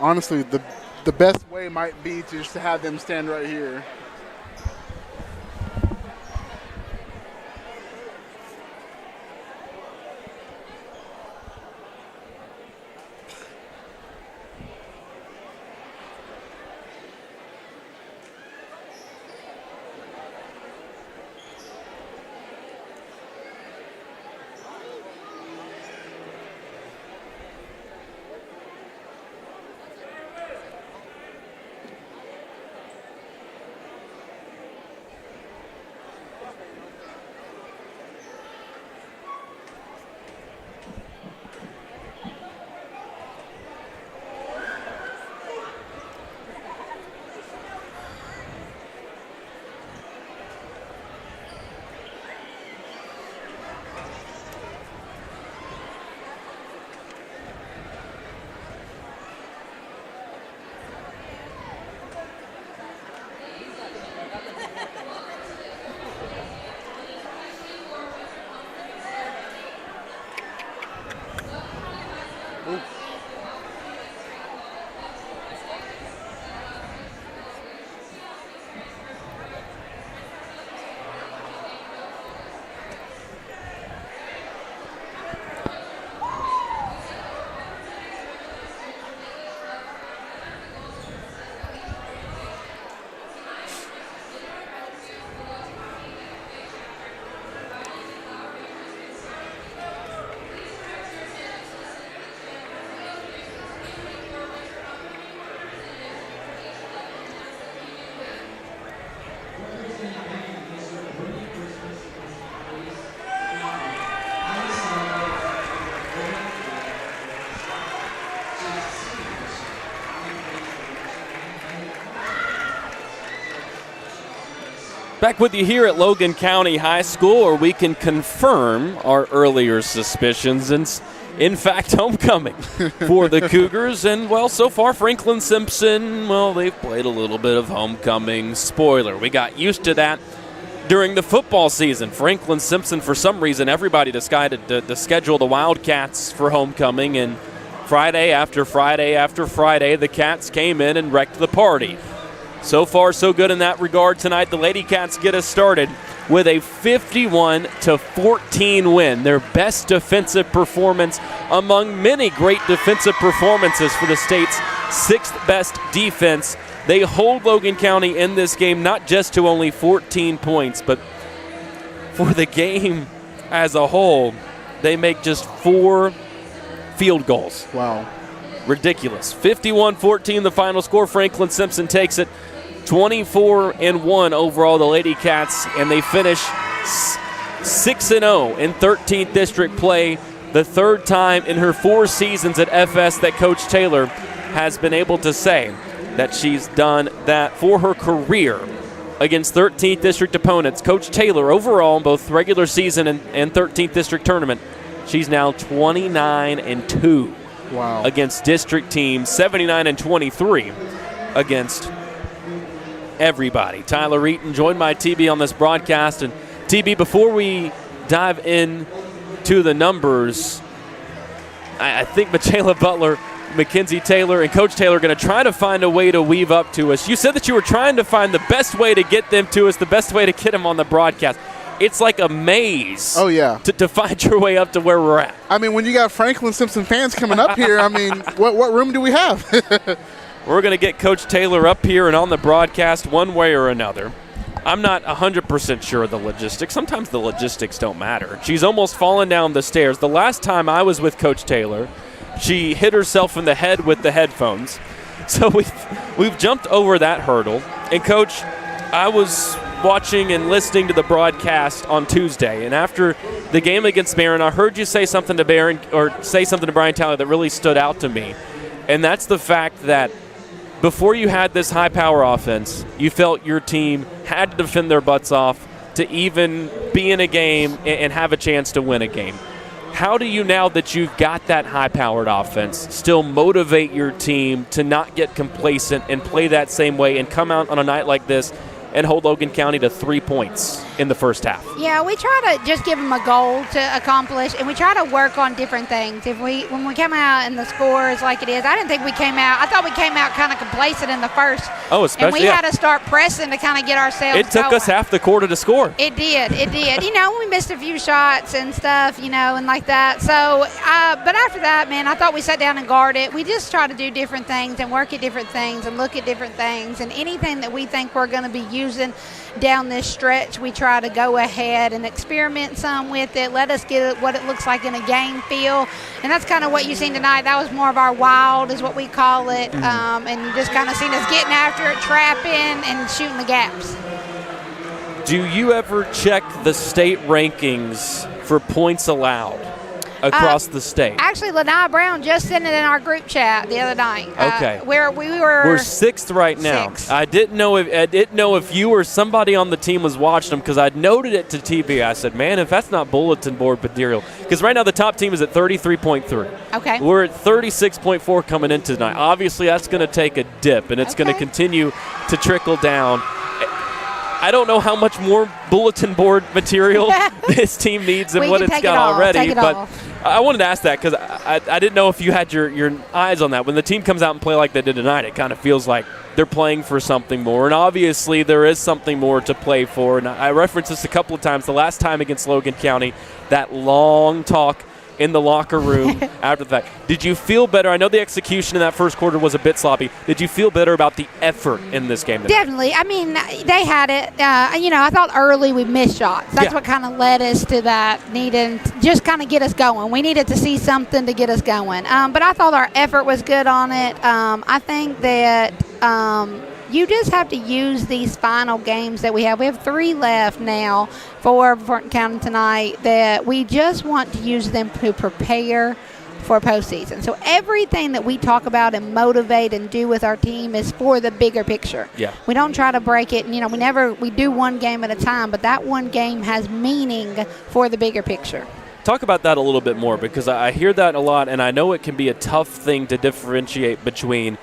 B: Honestly, the best way might be to just have them stand right here.
A: Back with you here at Logan County High School, where we can confirm our earlier suspicions and, in fact, homecoming for the Cougars. And, well, so far Franklin-Simpson, well, they've played a little bit of homecoming. Spoiler, we got used to that during the football season. Franklin-Simpson, for some reason, everybody decided to schedule the Wildcats for homecoming, and Friday after Friday after Friday, the Cats came in and wrecked the party. So far, so good in that regard tonight. The Lady Cats get us started with a 51-14 win, their best defensive performance among many great defensive performances for the state's sixth best defense. They hold Logan County in this game not just to only 14 points, but for the game as a whole, they make just 4 field goals.
B: Wow.
A: Ridiculous. 51-14 the final score. Franklin-Simpson takes it 24-1 overall, the Lady Cats, and they finish 6-0 in 13th district play, the third time in her 4 seasons at FS that Coach Taylor has been able to say that she's done that for her career against 13th district opponents. Coach Taylor overall, both regular season and 13th district tournament, she's now 29-2 against district teams, 79-23 against everybody. Tyler Eaton joined my TB on this broadcast. And TB, before we dive in to the numbers, I think Michaela Butler, Mackenzie Taylor, and Coach Taylor are going to try to find a way to weave up to us. You said that you were trying to find the best way to get them to us, the best way to get them on the broadcast. It's like a maze.
B: Oh, yeah.
A: To find your way up to where we're at.
B: I mean, when you got Franklin-Simpson fans coming up here, I mean, what room do we have?
A: We're going to get Coach Taylor up here and on the broadcast one way or another. I'm not 100% sure of the logistics. Sometimes the logistics don't matter. She's almost fallen down the stairs. The last time I was with Coach Taylor, she hit herself in the head with the headphones. So we've jumped over that hurdle. And, Coach, I was watching and listening to the broadcast on Tuesday, and after the game against Barron, I heard you say something to Brian Talley that really stood out to me. And that's the fact that before you had this high-power offense, you felt your team had to defend their butts off to even be in a game and have a chance to win a game. How do you, now that you've got that high-powered offense, still motivate your team to not get complacent and play that same way and come out on a night like this and hold Logan County to 3 points in the first half?
D: Yeah, we try to just give them a goal to accomplish, and we try to work on different things. When we come out and the score is like it is, I didn't think we came out. I thought we came out kind of complacent in the first.
A: Oh, especially.
D: And we had to start pressing to kind of get ourselves
A: It took
D: going.
A: us half the quarter to score.
D: It did. We missed a few shots and stuff, and like that. So, but after that, man, I thought we sat down and guarded. We just try to do different things and work at different things and look at different things. And anything that we think we're going to be using down this stretch, we try to go ahead and experiment some with it. Let us get what it looks like in a game feel. And that's kind of what you've seen tonight. That was more of our wild, is what we call it. And you just kind of seen us getting after it, trapping, and shooting the gaps.
A: Do you ever check the state rankings for points allowed across the state?
D: Actually, Lanai Brown just sent it in our group chat the other night.
A: Okay.
D: Where we're
A: 6th right now.
D: 6th.
A: I didn't know if you or somebody on the team was watching them, because I'd noted it to TV. I said, man, if that's not bulletin board material, because right now the top team is at 33.3.
D: Okay.
A: We're at 36.4 coming into tonight. Obviously, that's going to take a dip, and it's going to continue to trickle down. I don't know how much more bulletin board material this team needs than what it's got already, but I wanted to ask that because I didn't know if you had your eyes on that. When the team comes out and play like they did tonight, it kind of feels like they're playing for something more, and obviously there is something more to play for. And I referenced this a couple of times. The last time against Logan County, that long talk in the locker room after the fact. Did you feel better? I know the execution in that first quarter was a bit sloppy. Did you feel better about the effort in this game tonight?
D: Definitely. I mean, they had it. I thought early we missed shots. That's what kind of led us to that, needing to just kind of get us going. We needed to see something to get us going. But I thought our effort was good on it. I think that you just have to use these final games that we have. We have 3 left now for County tonight, that we just want to use them to prepare for postseason. So everything that we talk about and motivate and do with our team is for the bigger picture.
A: Yeah.
D: We don't try to break it. We do one game at a time, but that one game has meaning for the bigger picture.
A: Talk about that a little bit more, because I hear that a lot, and I know it can be a tough thing to differentiate between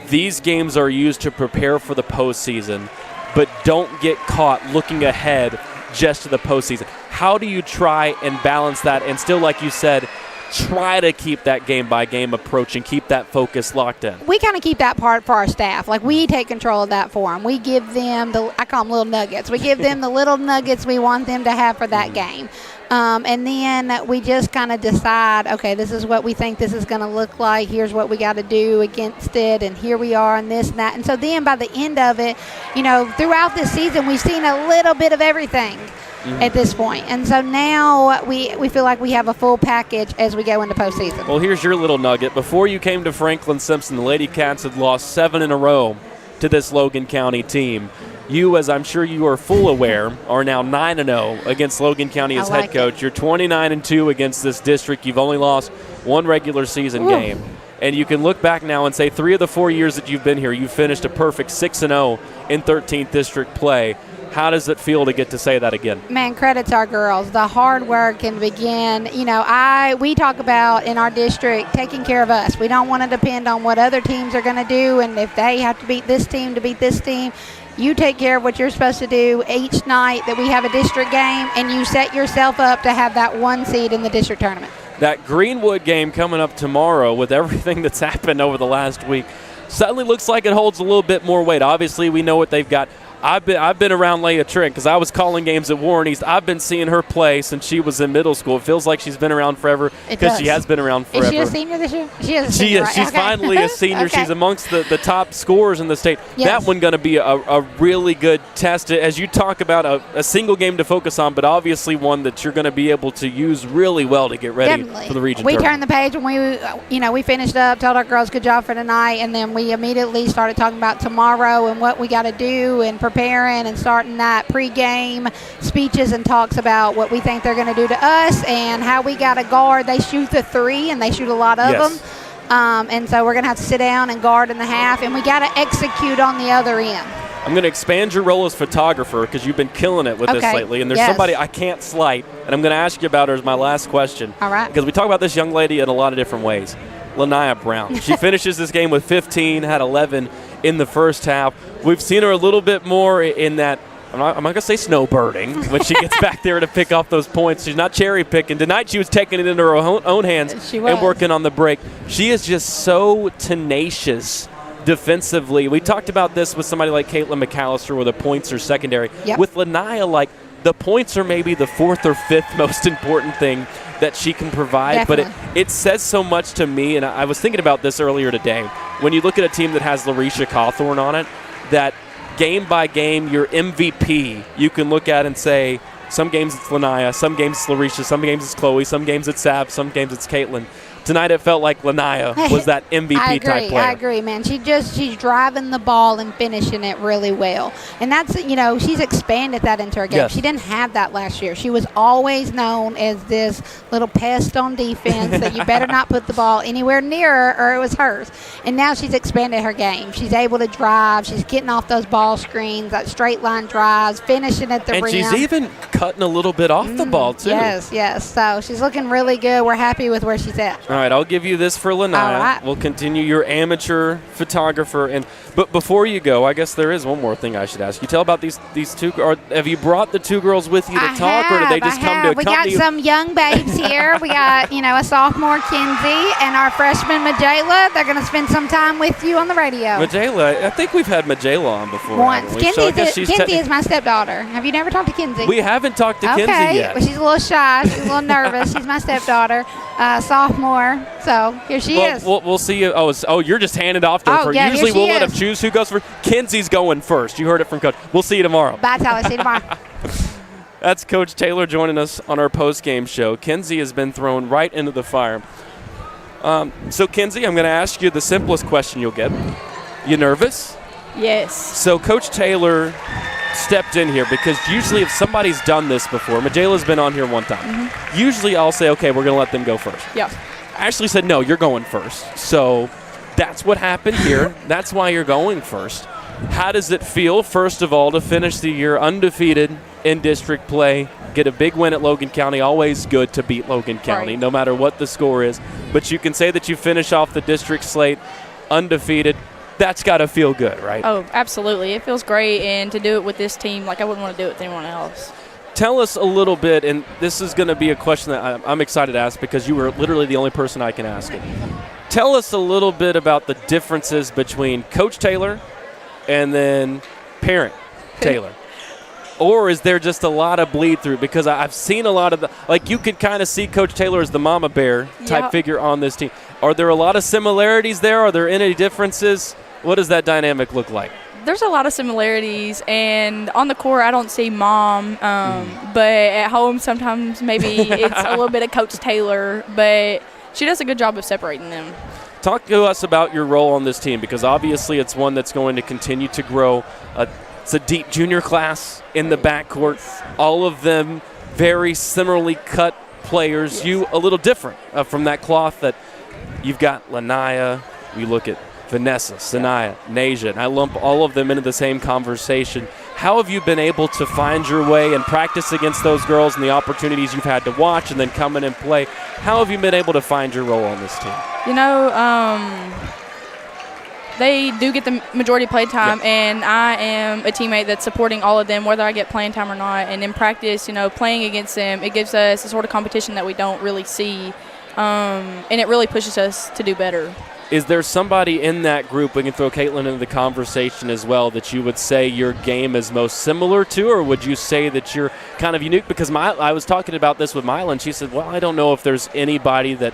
A: these games are used to prepare for the postseason, but don't get caught looking ahead just to the postseason. How do you try and balance that and still, like you said, try to keep that game-by-game approach and keep that focus locked in?
D: We kind of keep that part for our staff. Like, we take control of that for them. We give them I call them little nuggets. We give them the little nuggets we want them to have for that game. And then we just kind of decide, okay, this is what we think this is going to look like. Here's what we got to do against it, and here we are, and this and that. And so then by the end of it, throughout this season, we've seen a little bit of everything at this point. And so now we feel like we have a full package as we go into postseason.
A: Well, here's your little nugget. Before you came to Franklin-Simpson, the Lady Cats had lost 7 in a row to this Logan County team. You, as I'm sure you are full aware, are now 9-0 against Logan County as head coach. You're 29-2 against this district. You've only lost one regular season game. And you can look back now and say 3 of the 4 years that you've been here, you finished a perfect 6-0 in 13th district play. How does it feel to get to say that again?
D: Man, credit to our girls. The hard work can begin. We talk about in our district taking care of us. We don't want to depend on what other teams are going to do, and if they have to beat this team to beat this team. You take care of what you're supposed to do each night that we have a district game, and you set yourself up to have that 1 seed in the district tournament. That
A: Greenwood game coming up tomorrow, with everything that's happened over the last week, suddenly looks like it holds a little bit more weight. Obviously, we know what they've got. I've been around Leah Trent because I was calling games at Warren East. I've been seeing her play since she was in middle school. It feels like she's been around forever because she has been around forever.
D: Is she a senior this year? She is a senior, right?
A: She's finally a senior.
D: Okay.
A: She's amongst the top scorers in the state.
D: Yes.
A: That one going to be a really good test, as you talk about a single game to focus on, but obviously one that you're going to be able to use really well to get ready for the region
D: We
A: tournament.
D: turned the page when we finished up, told our girls good job for tonight, and then we immediately started talking about tomorrow and what we got to do and preparing and starting that pregame speeches and talks about what we think they're going to do to us and how we got to guard. They shoot the 3, and they shoot a lot of them. And so we're going to have to sit down and guard in the half, and we got to execute on the other end.
A: I'm going to expand your role as photographer because you've been killing it with this lately. And there's somebody I can't slight, and I'm going to ask you about her as my last question.
D: All right.
A: Because we talk about this young lady in a lot of different ways. Lanaya Brown. She finishes this game with 15, had 11 in the first half. We've seen her a little bit more in that, I'm not going to say snowbirding, when she gets back there to pick off those points. She's not cherry picking. Tonight she was taking it into her own hands and working on the break. She is just so tenacious defensively. We talked about this with somebody like Caitlin McAllister, where the points are secondary.
D: Yep.
A: With Lanaya, the points are maybe the 4th or 5th most important thing that she can provide.
D: Definitely.
A: But it says so much to me, and I was thinking about this earlier today. When you look at a team that has Larisha Cawthorn on it, that game by game, your MVP, you can look at and say, some games it's Lanaya, some games it's Larisha, some games it's Chloe, some games it's Sav, some games it's Caitlin. Tonight it felt like Lanaya was that MVP type player.
D: I agree, man. She's driving the ball and finishing it really well. And that's, she's expanded that into her game.
A: Yes.
D: She didn't have that last year. She was always known as this little pest on defense that you better not put the ball anywhere near her or it was hers. And now she's expanded her game. She's able to drive. She's getting off those ball screens, that straight line drives, finishing at the rim.
A: And she's even cutting a little bit off the ball, too.
D: Yes. So she's looking really good. We're happy with where she's at.
A: All right, I'll give you this for Lanaya.
D: All right.
A: We'll continue your amateur photographer. But before you go, I guess there is one more thing I should ask you. Tell about these two. Or have you brought the 2 girls with you to talk, or did they just come to accompany you?
D: We got some young babes here. We got, a sophomore, Kinsey, and our freshman, Majayla. They're going to spend some time with you on the radio.
A: Majayla, I think we've had Majayla on before.
D: Once.
A: Kinsey
D: is my stepdaughter. Have you never talked to Kinsey?
A: We haven't talked to Kinsey yet.
D: Well, she's a little shy. She's a little nervous. She's my stepdaughter, sophomore. So here she is.
A: We'll see you. Oh, you're just handing it off to her.
D: Yeah,
A: usually we'll let them choose who goes first. Kinsey's going first. You heard it from Coach. We'll see you tomorrow.
D: Bye, Tyler. See you tomorrow.
A: That's Coach Taylor joining us on our post-game show. Kinsey has been thrown right into the fire. So, Kinsey, I'm going to ask you the simplest question you'll get. You nervous?
E: Yes.
A: So, Coach Taylor stepped in here because usually if somebody's done this before, Majayla's been on here one time. Usually I'll say, okay, we're going to let them go first.
E: Yeah.
A: Ashley said, no, you're going first. So that's what happened here. That's why you're going first. How does it feel, first of all, to finish the year undefeated in district play, get a big win at Logan County? Always good to beat Logan County,
E: right,
A: no matter what the score is. But you can say that you finish off the district slate undefeated. That's got to feel good, right?
E: Oh, absolutely. It feels great, and to do it with this team, like I wouldn't want to do it with anyone else.
A: Tell us a little bit, and this is going to be a question that I'm excited to ask because you were literally the only person I can ask it. Tell us a little bit about the differences between Coach Taylor and then parent Taylor. Or is there just a lot of bleed through? Because I've seen a lot of like you could kind of see Coach Taylor as the mama bear type figure on this team. Are there a lot of similarities there? Are there any differences? What does that dynamic look like?
E: There's a lot of similarities, and on the court I don't see mom, but at home sometimes maybe it's a little bit of Coach Taylor, but she does a good job of separating them.
A: Talk to us about your role on this team, because obviously it's one that's going to continue to grow. It's a deep junior class in the backcourt. All of them very similarly cut players. You a little different from that cloth that you've got Lanaya. You look at Vanessa, Sanaya, Nasia, and I lump all of them into the same conversation. How have you been able to find your way and practice against those girls and the opportunities you've had to watch and then come in and play? How have you been able to find your role on this team?
E: You know, they do get the majority play time, and I am a teammate that's supporting all of them, whether I get playing time or not. And in practice, you know, playing against them, it gives us a sort of competition that we don't really see, and it really pushes us to do better.
A: Is there somebody in that group, we can throw Caitlin into the conversation as well, that you would say your game is most similar to, or would you say that you're kind of unique? Because I was talking about this with Mila, and she said, well, I don't know if there's anybody that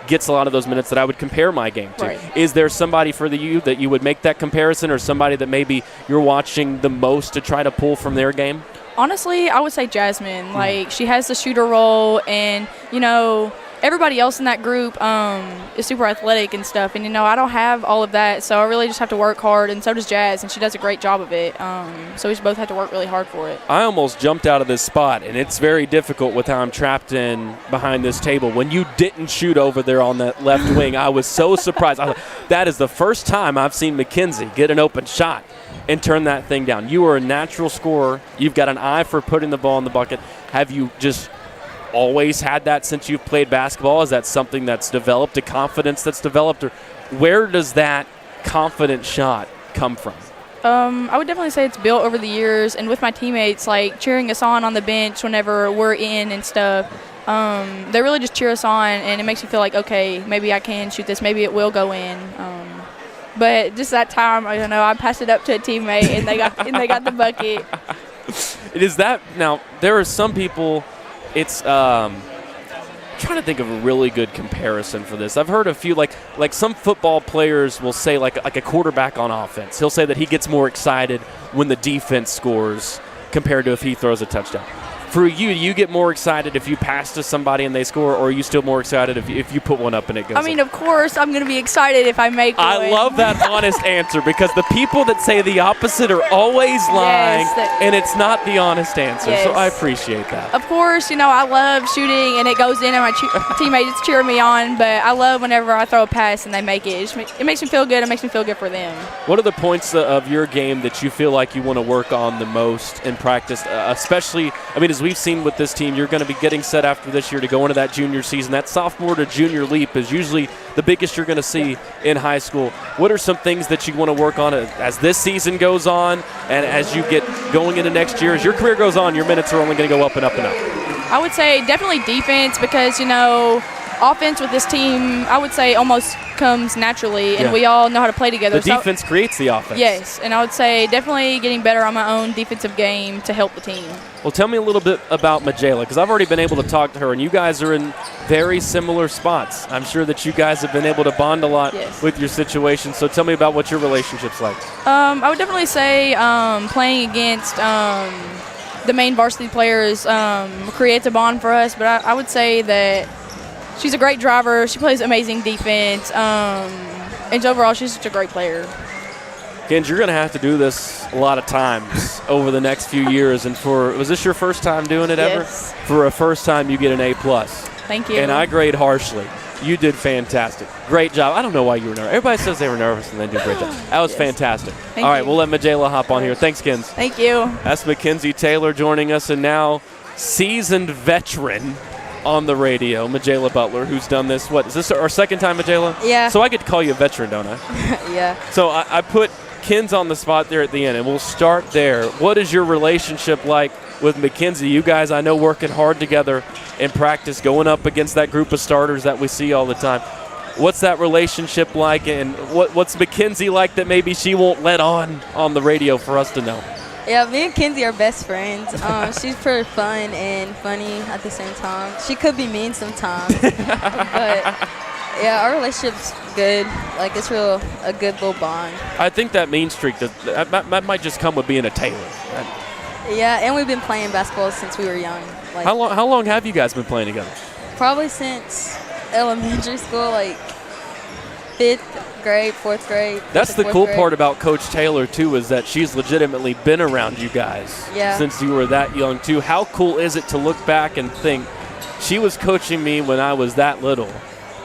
A: gets a lot of those minutes that I would compare my game to.
E: Right.
A: Is there somebody for you that you would make that comparison, or somebody that maybe you're watching the most to try to pull from their game?
E: Honestly, I would say Jasmine. Like, she has the shooter role, and, you know, everybody else in that group is super athletic and stuff. And, you know, I don't have all of that, so I really just have to work hard, and so does Jazz, and she does a great job of it. So we just both have to work really hard for it.
A: I almost jumped out of this spot, and it's very difficult with how I'm trapped in behind this table. When you didn't shoot over there on that left wing, I was so surprised. I was like, that is the first time I've seen Mackenzie get an open shot and turn that thing down. You are a natural scorer. You've got an eye for putting the ball in the bucket. Have you just always had that since you've played basketball? Is that something that's developed, a confidence that's developed, or where does that confident shot come from?
E: I would definitely say it's built over the years, and with my teammates, like cheering us on the bench whenever we're in and stuff. They really just cheer us on, and it makes you feel like, okay, maybe I can shoot this, maybe it will go in. But just that time, I don't know, I passed it up to a teammate, and they got the bucket.
A: It is that now. There are some people. It's trying to think of a really good comparison for this. I've heard a few like some football players will say like a quarterback on offense. He'll say that he gets more excited when the defense scores compared to if he throws a touchdown. For you, do you get more excited if you pass to somebody and they score, or are you still more excited if you put one up and it goes
E: I mean,
A: in?
E: of course, I'm going to be excited if I make one.
A: I love that honest answer, because the people that say the opposite are always lying, and it's not the honest answer.
E: Yes.
A: So I appreciate that.
E: Of course, you know, I love shooting and it goes in and my teammates cheer me on, but I love whenever I throw a pass and they make it. It makes me feel good. It makes me feel good for them.
A: What are the points of your game that you feel like you want to work on the most in practice, especially, I mean, as we've seen with this team, you're going to be getting set after this year to go into that junior season. That sophomore to junior leap is usually the biggest you're going to see in high school. What are some things that you want to work on as this season goes on and as you get going into next year? As your career goes on, your minutes are only going to go up and up and up.
E: I would say definitely defense, because, you know, offense with this team, I would say, almost comes naturally, and we all know how to play together.
A: The defense creates the offense.
E: Yes, and I would say definitely getting better on my own defensive game to help the team.
A: Well, tell me a little bit about Majela, because I've already been able to talk to her, and you guys are in very similar spots. I'm sure that you guys have been able to bond a lot with your situation, so tell me about what your relationship's like.
E: I would definitely say playing against the main varsity players creates a bond for us, but I would say that she's a great driver. She plays amazing defense. And overall, she's such a great player.
A: Kenz, you're going to have to do this a lot of times over the next few years. And was this your first time doing it ever?
E: Yes.
A: For a first time, you get an A+.
E: Thank you.
A: And I grade harshly. You did fantastic. Great job. I don't know why you were nervous. Everybody says they were nervous and they did a great job. That was fantastic.
E: Thank
A: All right,
E: you.
A: we'll let Majayla hop on here. Thanks, Kins.
E: Thank you.
A: That's Mackenzie Taylor joining us, and now seasoned veteran on the radio, Majayla Butler, who's done this. What, is this our second time, Majayla?
E: Yeah.
A: So I get to call you a veteran, don't I?
E: Yeah.
A: So I put Kins on the spot there at the end, and we'll start there. What is your relationship like with Mackenzie? You guys, I know, working hard together in practice, going up against that group of starters that we see all the time. What's that relationship like, and what's Mackenzie like that maybe she won't let on the radio for us to know?
F: Yeah, me and Kenzie are best friends. She's pretty fun and funny at the same time. She could be mean sometimes, but yeah, our relationship's good. Like, it's a good little bond.
A: I think that mean streak, that might just come with being a Taylor.
F: Yeah, and we've been playing basketball since we were young. Like,
A: How long have you guys been playing together?
F: Probably since elementary school, like 5th grade, 4th grade.
A: That's the cool part about Coach Taylor, too, is that she's legitimately been around you guys since you were that young, too. How cool is it to look back and think, she was coaching me when I was that little,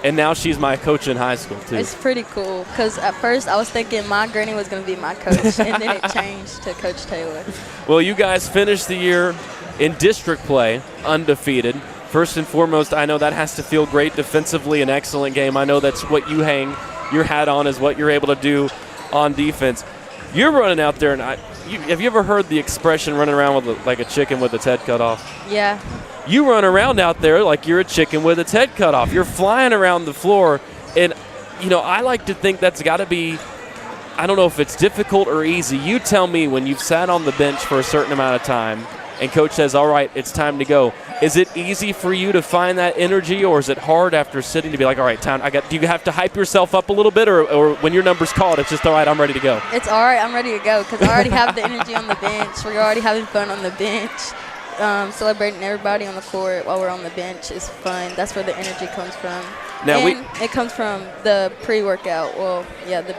A: and now she's my coach in high school, too?
F: It's pretty cool, because at first I was thinking my granny was going to be my coach, and then it changed to Coach Taylor.
A: Well, you guys finished the year in district play undefeated. First and foremost, I know that has to feel great defensively, an excellent game. I know that's what you hang your hat on, is what you're able to do on defense. You're running out there, and have you ever heard the expression running around with like a chicken with its head cut off?
F: Yeah.
A: You run around out there like you're a chicken with its head cut off. You're flying around the floor, and, I like to think that's got to be, I don't know if it's difficult or easy. You tell me when you've sat on the bench for a certain amount of time and coach says, all right, it's time to go. Is it easy for you to find that energy, or is it hard after sitting to be like, all right, time, do you have to hype yourself up a little bit, or when your number's called, it's just, all right, I'm ready to go?
F: It's all right, I'm ready to go, because I already have the energy on the bench. We're already having fun on the bench. Celebrating everybody on the court while we're on the bench is fun. That's where the energy comes from.
A: Now
F: it comes from the pre-workout. Well, yeah, the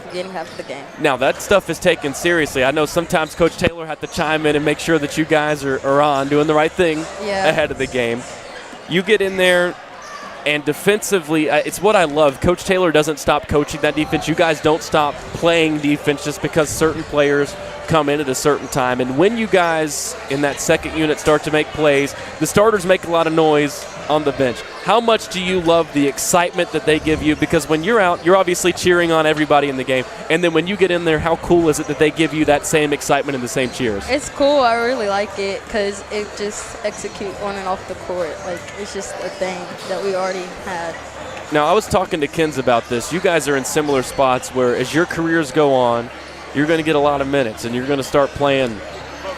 F: beginning half of the game.
A: Now, that stuff is taken seriously. I know sometimes Coach Taylor had to chime in and make sure that you guys are on, doing the right thing ahead of the game. You get in there, and defensively, it's what I love. Coach Taylor doesn't stop coaching that defense. You guys don't stop playing defense just because certain players come in at a certain time. And when you guys in that second unit start to make plays, the starters make a lot of noise on the bench. How much do you love the excitement that they give you? Because when you're out, you're obviously cheering on everybody in the game. And then when you get in there, how cool is it that they give you that same excitement and the same cheers?
F: It's cool. I really like it, because it just executes on and off the court. Like, it's just a thing that we already had.
A: Now, I was talking to Kins about this. You guys are in similar spots where as your careers go on, you're going to get a lot of minutes, and you're going to start playing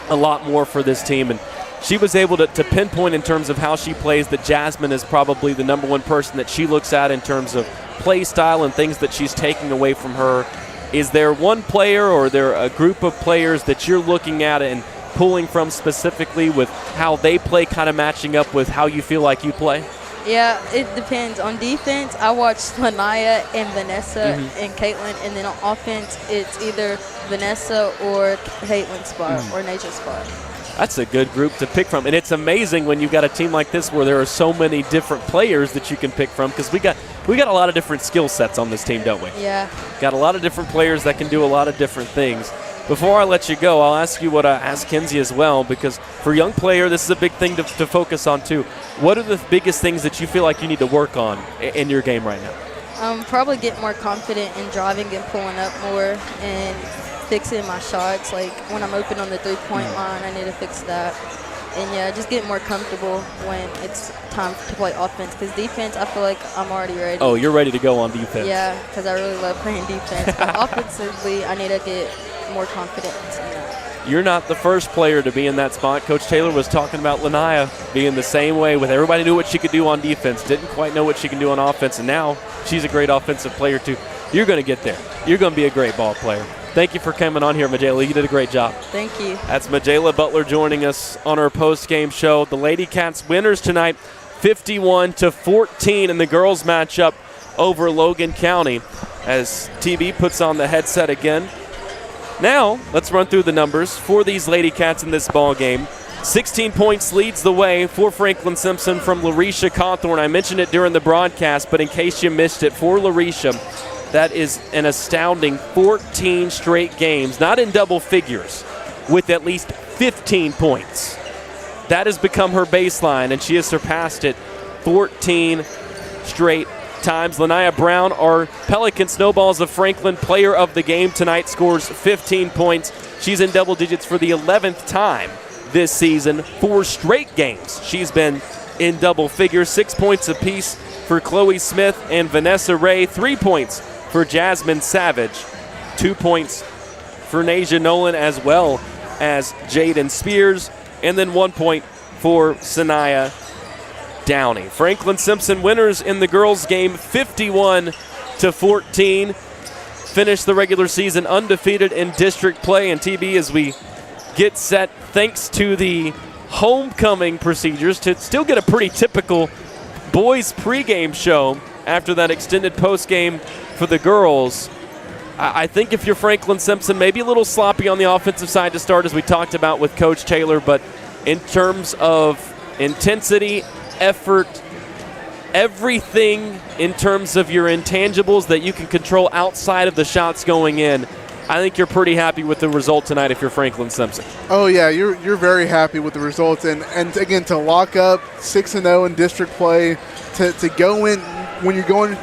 A: a lot more for this team. And she was able to pinpoint in terms of how she plays that Jasmine is probably the number one person that she looks at in terms of play style and things that she's taking away from her. Is there one player, or there a group of players that you're looking at and pulling from specifically with how they play, kind of matching up with how you feel like you play?
F: Yeah, it depends. On defense, I watch Lanaya and Vanessa and Caitlin, and then on offense, it's either Vanessa or Caitlin's spot or Naja's spot.
A: That's a good group to pick from, and it's amazing when you've got a team like this where there are so many different players that you can pick from, because we got a lot of different skill sets on this team, don't we?
F: Yeah.
A: Got a lot of different players that can do a lot of different things. Before I let you go, I'll ask you what I asked Kenzie as well, because for a young player, this is a big thing to focus on too. What are the biggest things that you feel like you need to work on in your game right now?
F: Probably get more confident in driving and pulling up more and fixing my shots. Like, when I'm open on the three-point line, I need to fix that. And, yeah, just get more comfortable when it's time to play offense, because defense, I feel like I'm already ready.
A: Oh, you're ready to go on defense.
F: Yeah, because I really love playing defense. But offensively, I need to get more confidence in that.
A: You're not the first player to be in that spot. Coach Taylor was talking about Lanaya being the same way, with everybody knew what she could do on defense, didn't quite know what she can do on offense, and now she's a great offensive player too. You're going to get there. You're going to be a great ball player. Thank you for coming on here, Majayla. You did a great job.
F: Thank you.
A: That's Majayla Butler joining us on our post-game show. The Lady Cats winners tonight, 51-14 in the girls matchup over Logan County, as TB puts on the headset again. Now, let's run through the numbers for these Lady Cats in this ball game. 16 points leads the way for Franklin-Simpson from Larisha Cawthorn. I mentioned it during the broadcast, but in case you missed it, for Larisha, that is an astounding 14 straight games, not in double figures, with at least 15 points. That has become her baseline, and she has surpassed it 14 straight times. Lanaya Brown, our Pelican Snowballs of Franklin player of the game tonight, scores 15 points. She's in double digits for the 11th time this season. 4 straight games she's been in double figures. 6 points apiece for Chloe Smith and Vanessa Ray. 3 points for Jasmine Savage. 2 points for Nasia Nolan, as well as Jaden Spears. And then 1 point for Sanaya Downey. Franklin-Simpson winners in the girls' game 51-14. Finished the regular season undefeated in district play. And TB, as we get set, thanks to the homecoming procedures, to still get a pretty typical boys pregame show after that extended postgame for the girls. I think if you're Franklin-Simpson, maybe a little sloppy on the offensive side to start, as we talked about with Coach Taylor, but in terms of intensity, effort, everything in terms of your intangibles that you can control outside of the shots going in, I think you're pretty happy with the result tonight if you're Franklin-Simpson.
B: Oh, yeah, you're very happy with the results. And again, to lock up 6-0 in district play, to go in when you're going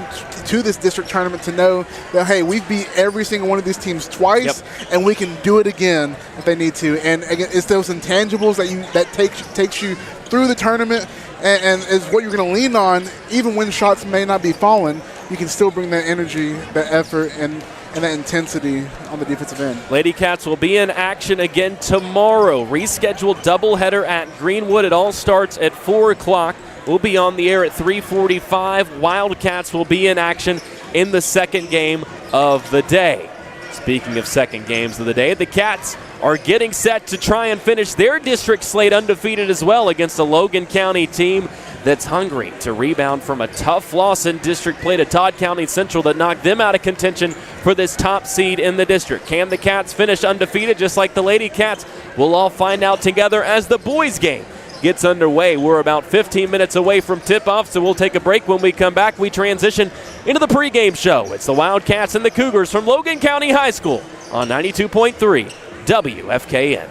B: to this district tournament, to know that, hey, we've beat every single one of these teams twice, and we can do it again if they need to. And again, it's those intangibles that takes you through the tournament, and is what you're going to lean on. Even when shots may not be falling, you can still bring that energy, that effort, and that intensity on the defensive end. Lady
A: Cats will be in action again tomorrow. Rescheduled doubleheader at Greenwood. It all starts at 4 o'clock. We'll be on the air at 3:45. Wildcats will be in action in the second game of the day. Speaking of second games of the day, the Cats are getting set to try and finish their district slate undefeated as well against a Logan County team that's hungry to rebound from a tough loss in district play to Todd County Central that knocked them out of contention for this top seed in the district. Can the Cats finish undefeated just like the Lady Cats? We'll all find out together as the boys game gets underway. We're about 15 minutes away from tip-off, so we'll take a break. When we come back, we transition into the pregame show. It's the Wildcats and the Cougars from Logan County High School on 92.3 WFKN.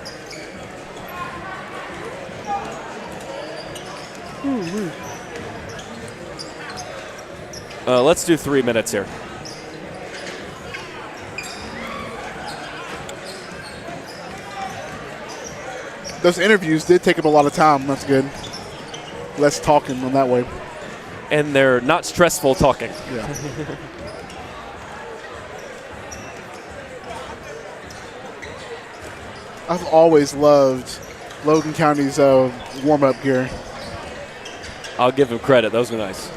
A: Let's do 3 minutes here.
B: Those interviews did take up a lot of time. That's good. Less talking on that way.
A: And they're not stressful talking.
B: Yeah. I've always loved Logan County's warm-up gear.
A: I'll give him credit. Those are nice.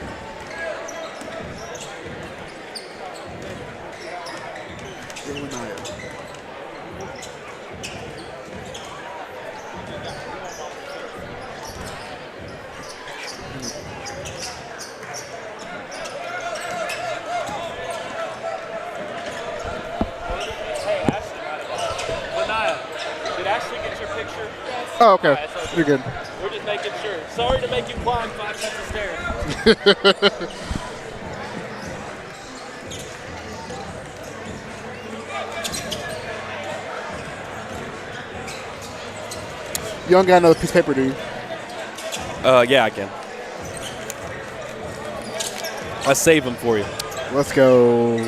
B: Oh, okay. You're good.
A: We're just making sure. Sorry to make you climb 5 sets of stairs.
B: You don't got another piece of paper, do you?
A: Yeah, I can. I'll save them for you.
B: Let's go.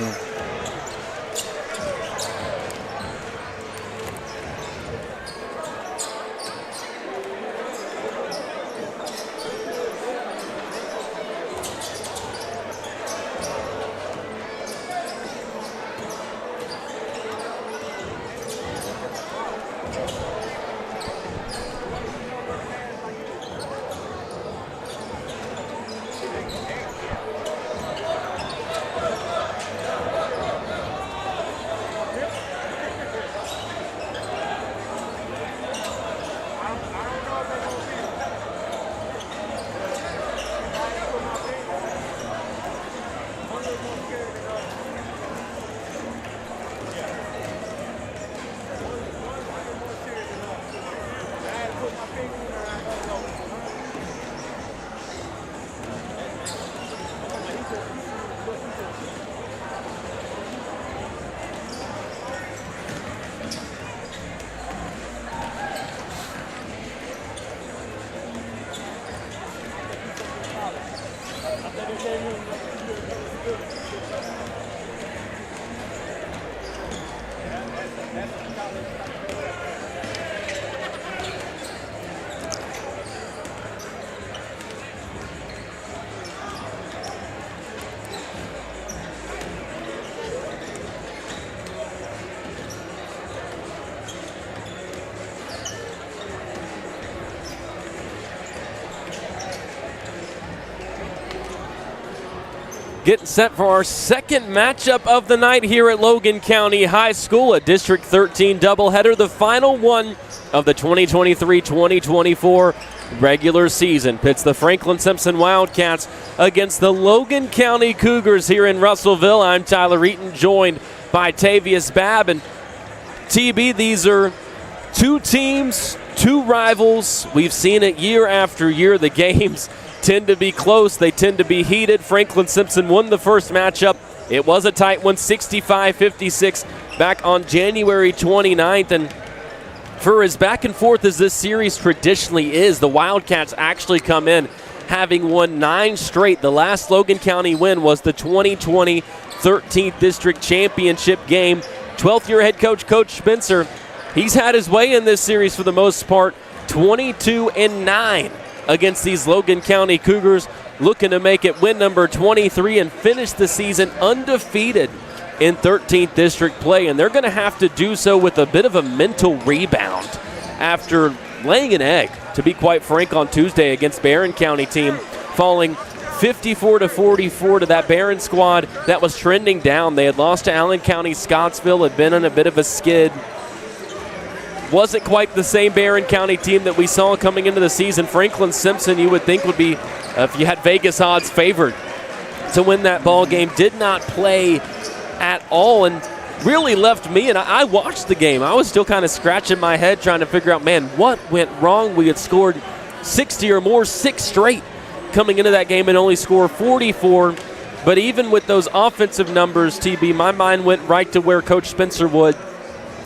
A: Getting set for our second matchup of the night here at Logan County High School, a District 13 doubleheader, the final one of the 2023-2024 regular season. Pits the Franklin-Simpson Wildcats against the Logan County Cougars here in Russellville. I'm Tyler Eaton, joined by Tavius Babb. And TB, these are two teams, two rivals. We've seen it year after year. The games tend to be close. They tend to be heated. Franklin-Simpson won the first matchup. It was a tight one, 65-56, back on January 29th. And for as back and forth as this series traditionally is, the Wildcats actually come in having won 9 straight. The last Logan County win was the 2020 13th District Championship game. 12th-year head coach, Coach Spencer, he's had his way in this series for the most part, 22-9. Against these Logan County Cougars, looking to make it win number 23 and finish the season undefeated in 13th District play. And they're going to have to do so with a bit of a mental rebound after laying an egg, to be quite frank, on Tuesday against Barron County team, falling 54-44 to that Barron squad that was trending down. They had lost to Allen County Scottsville, had been on a bit of a skid. Wasn't quite the same Barron County team that we saw coming into the season. Franklin-Simpson, you would think, would be, if you had Vegas odds, favored to win that ball game. Did not play at all and really left me, and I watched the game. I was still kind of scratching my head trying to figure out, man, what went wrong? We had scored 60 or more, 6 straight coming into that game and only score 44. But even with those offensive numbers, TB, my mind went right to where Coach Spencer would.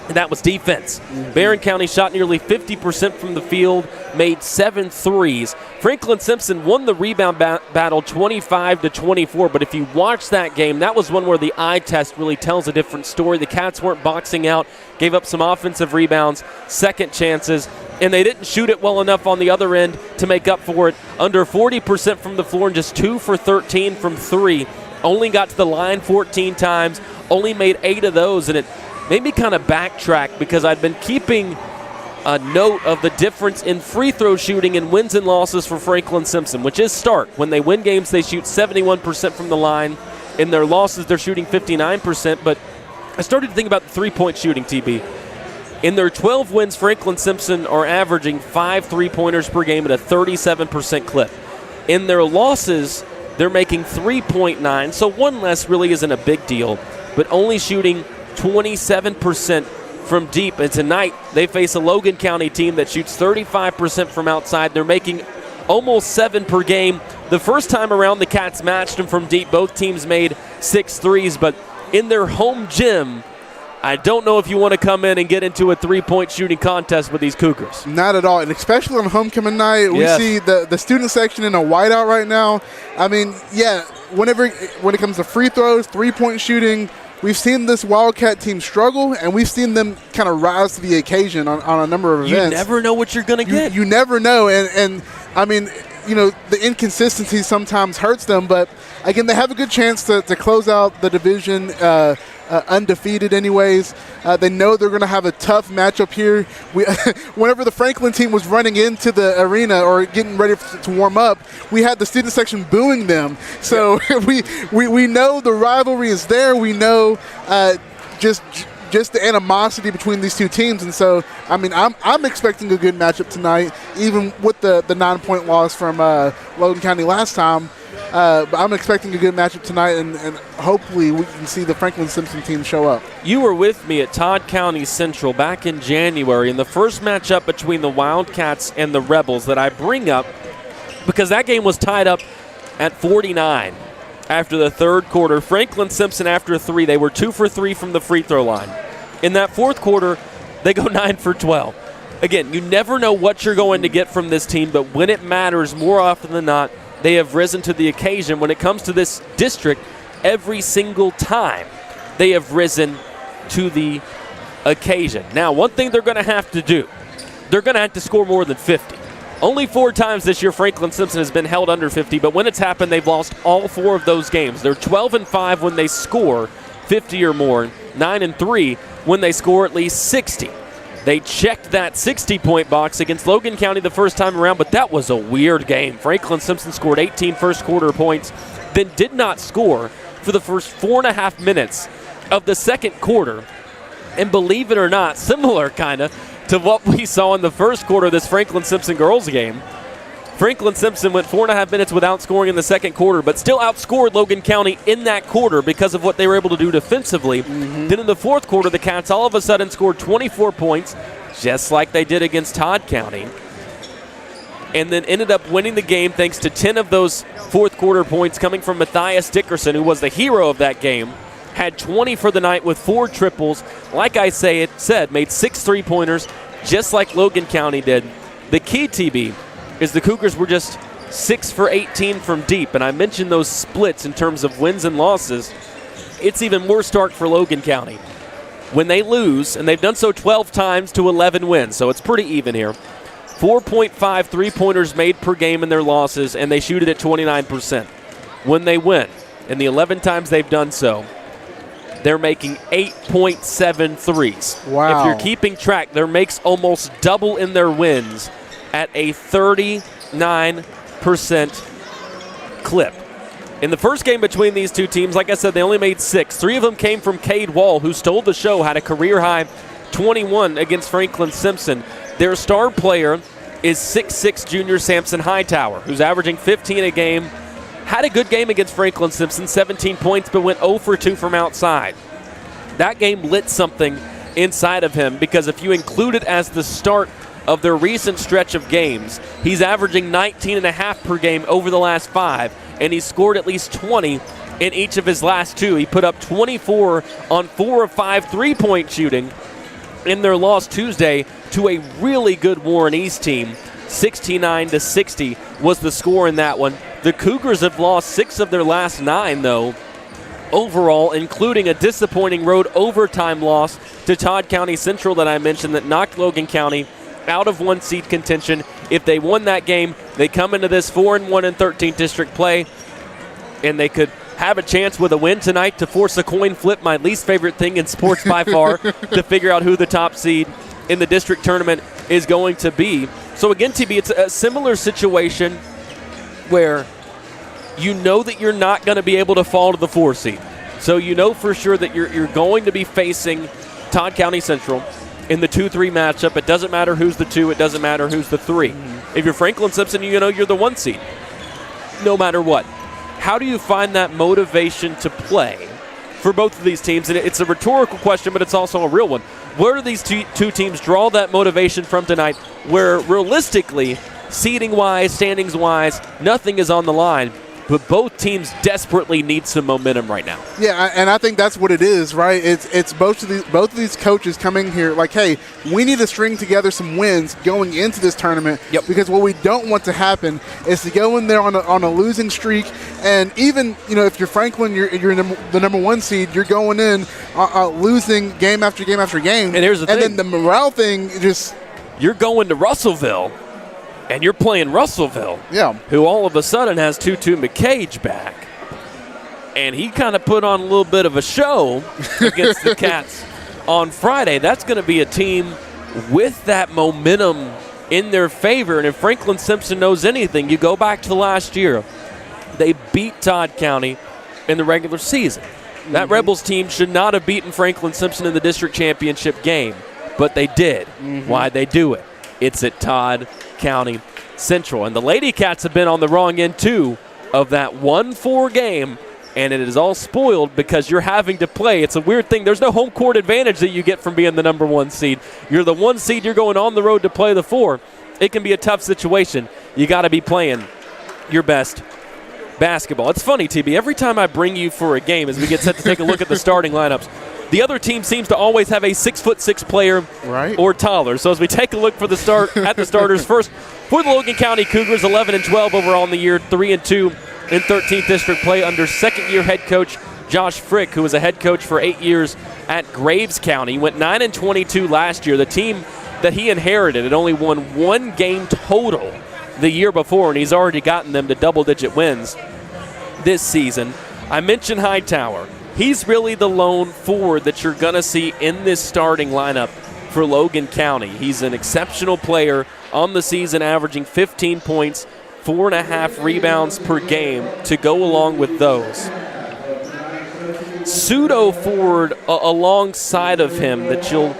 A: And that was defense. Barron County shot nearly 50% from the field, made 7 threes. Franklin-Simpson won the rebound battle 25-24, but if you watch that game, that was one where the eye test really tells a different story. The Cats weren't boxing out, gave up some offensive rebounds, second chances, and they didn't shoot it well enough on the other end to make up for it. Under 40% from the floor and just 2 for 13 from 3. Only got to the line 14 times, only made 8 of those, and it made me kind of backtrack because I'd been keeping a note of the difference in free throw shooting and wins and losses for Franklin-Simpson, which is stark. When they win games, they shoot 71% from the line. In their losses, they're shooting 59%. But I started to think about the three-point shooting, TB. In their 12 wins, Franklin-Simpson are averaging 5 three-pointers per game at a 37% clip. In their losses, they're making 3.9, so one less really isn't a big deal, but only shooting 27% from deep. And tonight they face a Logan County team that shoots 35% from outside. They're making almost 7 per game. The first time around, the Cats matched them from deep. Both teams made 6 threes, but in their home gym, I don't know if you want to come in and get into a three-point shooting contest with these Cougars.
B: Not at all, and especially on homecoming night, we see the student section in a whiteout right now. I mean, yeah, when it comes to free throws, three-point shooting, we've seen this Wildcat team struggle, and we've seen them kind of rise to the occasion on a number of events.
A: You never know what you're going to get.
B: You never know, and I mean, you know, the inconsistency sometimes hurts them, but again, they have a good chance to close out the division undefeated anyways. They know they're going to have a tough matchup here. Whenever the Franklin team was running into the arena or getting ready to warm up, we had the student section booing them. So we know the rivalry is there. We know just the animosity between these two teams. And so, I mean, I'm expecting a good matchup tonight, even with the 9-point loss from Logan County last time. But I'm expecting a good matchup tonight, and hopefully we can see the Franklin-Simpson team show up.
A: You were with me at Todd County Central back in January in the first matchup between the Wildcats and the Rebels that I bring up because that game was tied up at 49 after the third quarter. Franklin-Simpson, after 3, they were 2 for 3 from the free throw line. In that fourth quarter, they go 9 for 12. Again, you never know what you're going to get from this team, but when it matters, more often than not, they have risen to the occasion. When it comes to this district, every single time they have risen to the occasion. Now, one thing they're going to have to do, they're going to have to score more than 50. Only 4 times this year Franklin-Simpson has been held under 50, but when it's happened, they've lost all 4 of those games. They're 12-5 when they score 50 or more, 9-3 when they score at least 60. They checked that 60-point box against Logan County the first time around, but that was a weird game. Franklin-Simpson scored 18 first-quarter points, then did not score for the first 4.5 minutes of the second quarter. And believe it or not, similar kind of to what we saw in the first quarter of this Franklin-Simpson girls game. Franklin-Simpson went 4.5 minutes without scoring in the second quarter, but still outscored Logan County in that quarter because of what they were able to do defensively. Then in the fourth quarter, the Cats all of a sudden scored 24 points, just like they did against Todd County, and then ended up winning the game thanks to 10 of those fourth quarter points coming from Matthias Dickerson, who was the hero of that game. Had 20 for the night with 4 triples. Like I said, made 6 3-pointers, just like Logan County did. The key, TB, is the Cougars were just 6 for 18 from deep. And I mentioned those splits in terms of wins and losses. It's even more stark for Logan County. When they lose, and they've done so 12 times to 11 wins, so it's pretty even here. 4.5 3-pointers made per game in their losses, and they shoot it at 29%. When they win, and the 11 times they've done so, they're making 8.7 threes.
B: Wow.
A: If you're keeping track, their makes almost double in their wins at a 39% clip. In the first game between these two teams, like I said, they only made 6. 3 of them came from Cade Wall, who stole the show, had a career-high 21 against Franklin-Simpson. Their star player is 6'6" junior Samson Hightower, who's averaging 15 a game. Had a good game against Franklin-Simpson, 17 points, but went 0 for 2 from outside. That game lit something inside of him because if you include it as the start of their recent stretch of games, he's averaging 19.5 per game over the last 5, and he's scored at least 20 in each of his last 2. He put up 24 on 4 of 5 3-point shooting in their loss Tuesday to a really good Warren East team. 69-60 was the score in that one. The Cougars have lost 6 of their last 9, though, overall, including a disappointing road overtime loss to Todd County Central that I mentioned that knocked Logan County out of 1-seed contention. If they won that game, they come into this 4-1 in 13th district play, and they could have a chance with a win tonight to force a coin flip, my least favorite thing in sports by far, to figure out who the top seed in the district tournament is going to be. So again, TB, it's a similar situation where you know that you're not going to be able to fall to the 4 seed. So you know for sure that you're going to be facing Todd County Central in the 2-3 matchup. It doesn't matter who's the 2. It doesn't matter who's the 3. If you're Franklin-Simpson, you know you're the 1 seed, no matter what. How do you find that motivation to play for both of these teams? And it's a rhetorical question, but it's also a real one. Where do these two teams draw that motivation from tonight where realistically, seeding-wise, standings-wise, nothing is on the line, but both teams desperately need some momentum right now?
B: Yeah, and I think that's what it is, right? It's both of these coaches coming here like, hey, we need to string together some wins going into this tournament.
A: Yep.
B: Because what we don't want to happen is to go in there on a losing streak, and even if you're Franklin, you're the number 1 seed, you're going in losing game after game after game.
A: And here's the thing.
B: And then the morale thing just
A: you're going to Russellville. And you're playing Russellville, who all of a sudden has Tutu McCage back. And he kind of put on a little bit of a show against the Cats on Friday. That's going to be a team with that momentum in their favor. And if Franklin-Simpson knows anything, you go back to last year. They beat Todd County in the regular season. That Rebels team should not have beaten Franklin-Simpson in the district championship game, but they did. Why'd they do it? It's at Todd County Central. And the Lady Cats have been on the wrong end, too, of that 1-4 game, and it is all spoiled because you're having to play. It's a weird thing. There's no home court advantage that you get from being the number 1 seed. You're the 1 seed. You're going on the road to play the 4. It can be a tough situation. You got to be playing your best basketball. It's funny, TB. Every time I bring you for a game, as we get set to take a look at the starting lineups, the other team seems to always have a 6'6" player or taller. So as we take a look for the at the starters first, for the Logan County Cougars, 11-12 overall in the year, 3-2 in 13th district play under second-year head coach Josh Frick, who was a head coach for 8 years at Graves County. He went 9-22 last year. The team that he inherited had only won 1 game total the year before, and he's already gotten them to double-digit wins this season. I mentioned Hightower. He's really the lone forward that you're going to see in this starting lineup for Logan County. He's an exceptional player on the season, averaging 15 points, 4.5 rebounds per game to go along with those. Pseudo forward alongside of him that you'll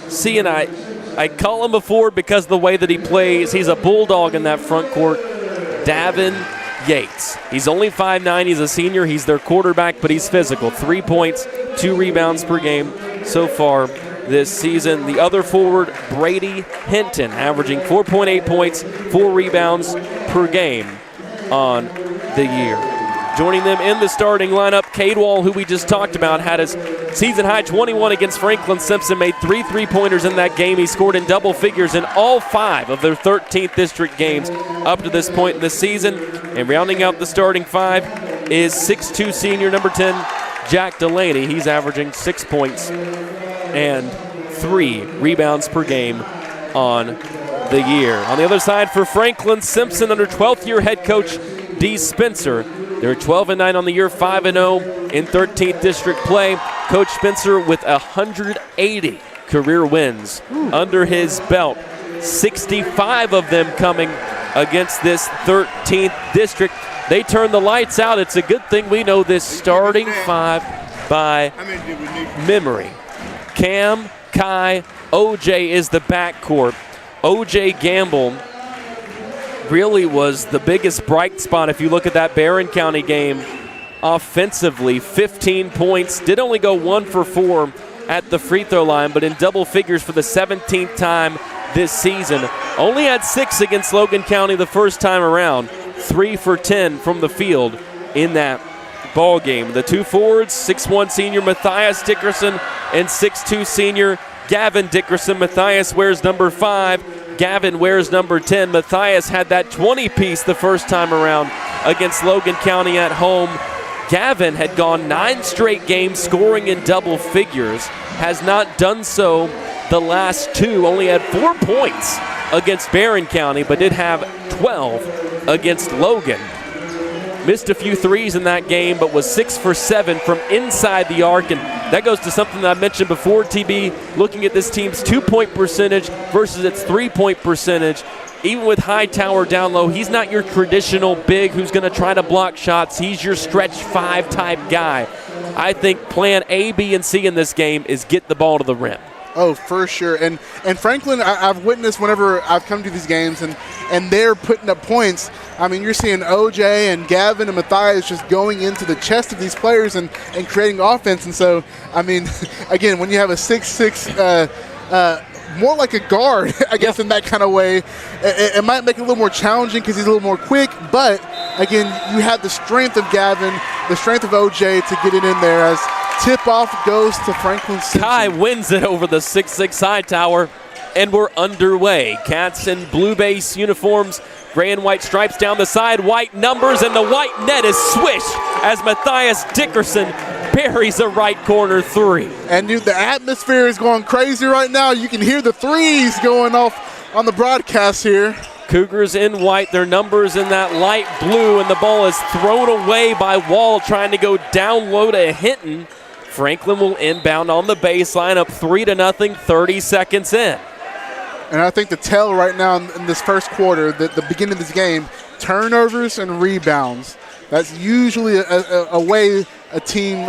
A: see, and I call him a forward because of the way that he plays. He's a bulldog in that front court. Davin Yates. He's only 5'9". He's a senior. He's their quarterback, but he's physical. 3 points, 2 rebounds per game so far this season. The other forward, Brady Hinton, averaging 4.8 points, 4 rebounds per game on the year. Joining them in the starting lineup, Cadewall, who we just talked about, had his season-high 21 against Franklin-Simpson, made 3 3-pointers in that game. He scored in double figures in all 5 of their 13th district games up to this point in the season. And rounding out the starting 5 is 6'2" senior number 10, Jack Delaney. He's averaging 6 points and 3 rebounds per game on the year. On the other side for Franklin-Simpson, under 12th-year head coach Dee Spencer, they're 12-9 on the year, 5-0 in 13th district play. Coach Spencer with 180 career wins under his belt, 65 of them coming against this 13th district. They turn the lights out. It's a good thing we know this starting 5 by memory. Cam, Kai, OJ is the backcourt. OJ Gamble really was the biggest bright spot if you look at that Barron County game offensively. 15 points, did only go 1 for 4 at the free throw line, but in double figures for the 17th time this season. Only had 6 against Logan County the first time around. 3 for 10 from the field in that ball game. The 2 forwards, 6'1" senior Matthias Dickerson and 6'2" senior Gavin Dickerson. Matthias wears number 5. Gavin wears number 10. Matthias had that 20-piece the first time around against Logan County at home. Gavin had gone 9 straight games scoring in double figures, has not done so the last 2, only had 4 points against Barron County, but did have 12 against Logan. Missed a few threes in that game, but was 6 for 7 from inside the arc, and that goes to something that I mentioned before, TB, looking at this team's 2-point percentage versus its 3-point percentage. Even with Hightower down low, he's not your traditional big who's going to try to block shots. He's your stretch 5 type guy. I think plan A, B, and C in this game is get the ball to the rim.
B: Oh, for sure. And Franklin, I've witnessed whenever I've come to these games and they're putting up points. I mean, you're seeing OJ and Gavin and Matthias just going into the chest of these players and creating offense. And so, I mean, again, when you have a 6'6", more like a guard, I guess, in that kind of way, it might make it a little more challenging because he's a little more quick. But, again, you have the strength of Gavin, the strength of OJ to get it in there as tip-off goes to Franklin-Simpson.
A: Kai wins it over the 6'6" Hightower, and we're underway. Cats in blue base uniforms, gray and white stripes down the side, white numbers, and the white net is swished as Matthias Dickerson buries a right corner 3.
B: And dude, the atmosphere is going crazy right now. You can hear the threes going off on the broadcast here.
A: Cougars in white, their numbers in that light blue, and the ball is thrown away by Wall trying to go down low to Hinton. Franklin will inbound on the baseline, up 3-0, 30 seconds in.
B: And I think the tell right now in this first quarter, the beginning of this game, turnovers and rebounds. That's usually a way a team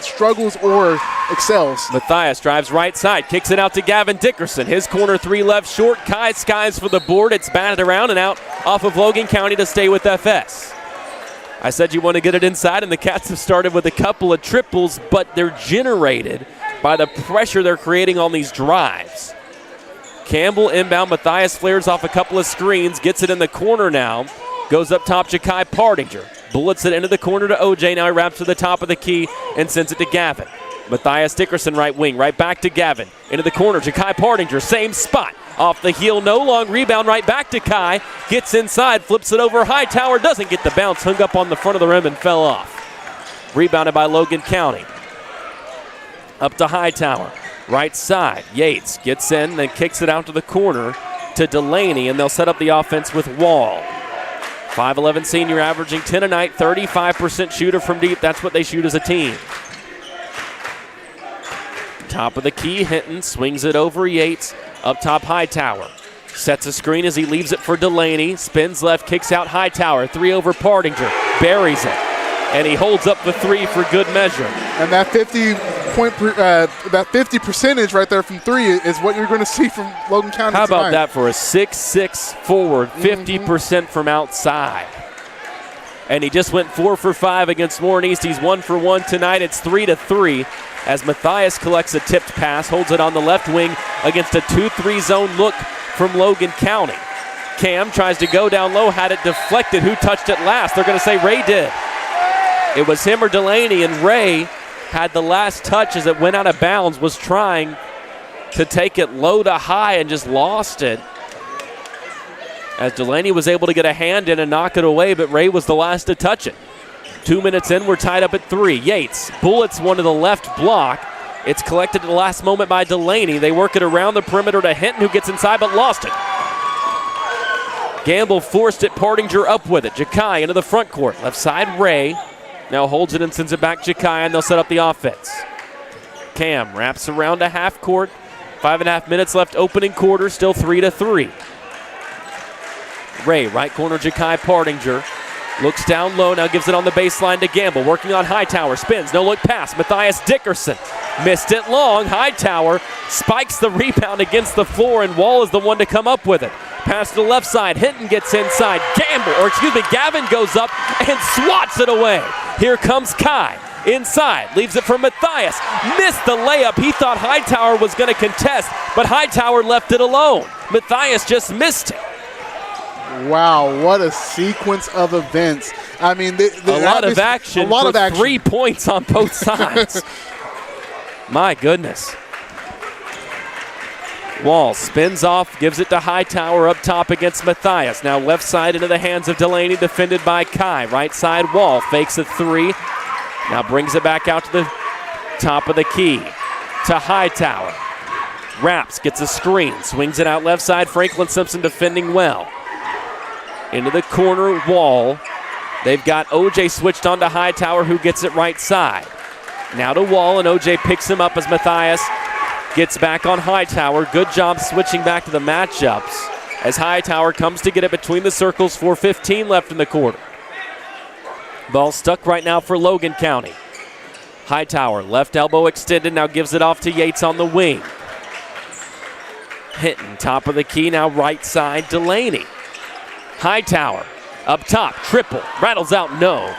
B: struggles or excels.
A: Matthias drives right side, kicks it out to Gavin Dickerson. His corner 3 left short. Kai skies for the board. It's batted around and out off of Logan County to stay with FS. I said you want to get it inside, and the Cats have started with a couple of triples, but they're generated by the pressure they're creating on these drives. Campbell inbound. Matthias flares off a couple of screens, gets it in the corner now. Goes up top to Kai Partinger. Bullets it into the corner to OJ. Now he wraps to the top of the key and sends it to Gavin. Matthias Dickerson right wing, right back to Gavin. Into the corner to Kai Partinger. Same spot. Off the heel, no long rebound, right back to Kai. Gets inside, flips it over. Hightower doesn't get the bounce. Hung up on the front of the rim and fell off. Rebounded by Logan County. Up to Hightower. Right side. Yates gets in, then kicks it out to the corner to Delaney, and they'll set up the offense with Wall. 5'11 senior, averaging 10 a night, 35% shooter from deep. That's what they shoot as a team. Top of the key, Hinton swings it over Yates. Up top, Hightower. Sets a screen as he leaves it for Delaney. Spins left, kicks out Hightower. 3 over Partinger. Buries it. And he holds up the 3 for good measure.
B: And that 50 percentage right there from 3 is what you're going to see from Logan County
A: How
B: tonight.
A: about that for a 6'6 forward, 50% from outside. And he just went 4 for 5 against Warren East. He's 1 for 1 tonight. It's 3-3 as Matthias collects a tipped pass, holds it on the left wing against a 2-3 zone look from Logan County. Cam tries to go down low, had it deflected. Who touched it last? They're going to say Ray did. It was him or Delaney, and Ray had the last touch as it went out of bounds, was trying to take it low to high and just lost it. As Delaney was able to get a hand in and knock it away, but Ray was the last to touch it. 2 minutes in, we're tied up at 3. Yates bullets one to the left block. It's collected at the last moment by Delaney. They work it around the perimeter to Hinton, who gets inside but lost it. Gamble forced it, Partinger up with it. Jakai into the front court. Left side, Ray. Now holds it and sends it back Jakai, and they'll set up the offense. Cam wraps around to half court. 5.5 minutes left opening quarter, still 3-3. Ray, right corner, Jakai Partinger. Looks down low, now gives it on the baseline to Gamble. Working on Hightower, spins, no look pass. Matthias Dickerson missed it long. Hightower spikes the rebound against the floor, and Wall is the one to come up with it. Pass to the left side, Hinton gets inside. Gavin goes up and swats it away. Here comes Kai. Inside, leaves it for Matthias. Missed the layup. He thought Hightower was going to contest, but Hightower left it alone. Matthias just missed it.
B: Wow, what a sequence of events. I mean,
A: a lot of action. 3 points on both sides. My goodness. Wall spins off, gives it to Hightower up top against Matthias. Now left side into the hands of Delaney, defended by Kai. Right side, Wall fakes a 3. Now brings it back out to the top of the key to Hightower. Wraps, gets a screen, swings it out left side. Franklin-Simpson defending well. Into the corner, Wall. They've got OJ switched on to Hightower, who gets it right side. Now to Wall, and OJ picks him up as Matthias gets back on Hightower. Good job switching back to the matchups as Hightower comes to get it between the circles. 4:15 left in the quarter. Ball stuck right now for Logan County. Hightower, left elbow extended, now gives it off to Yates on the wing. Hinton, top of the key, now right side, Delaney. Hightower, up top, triple, rattles out, no.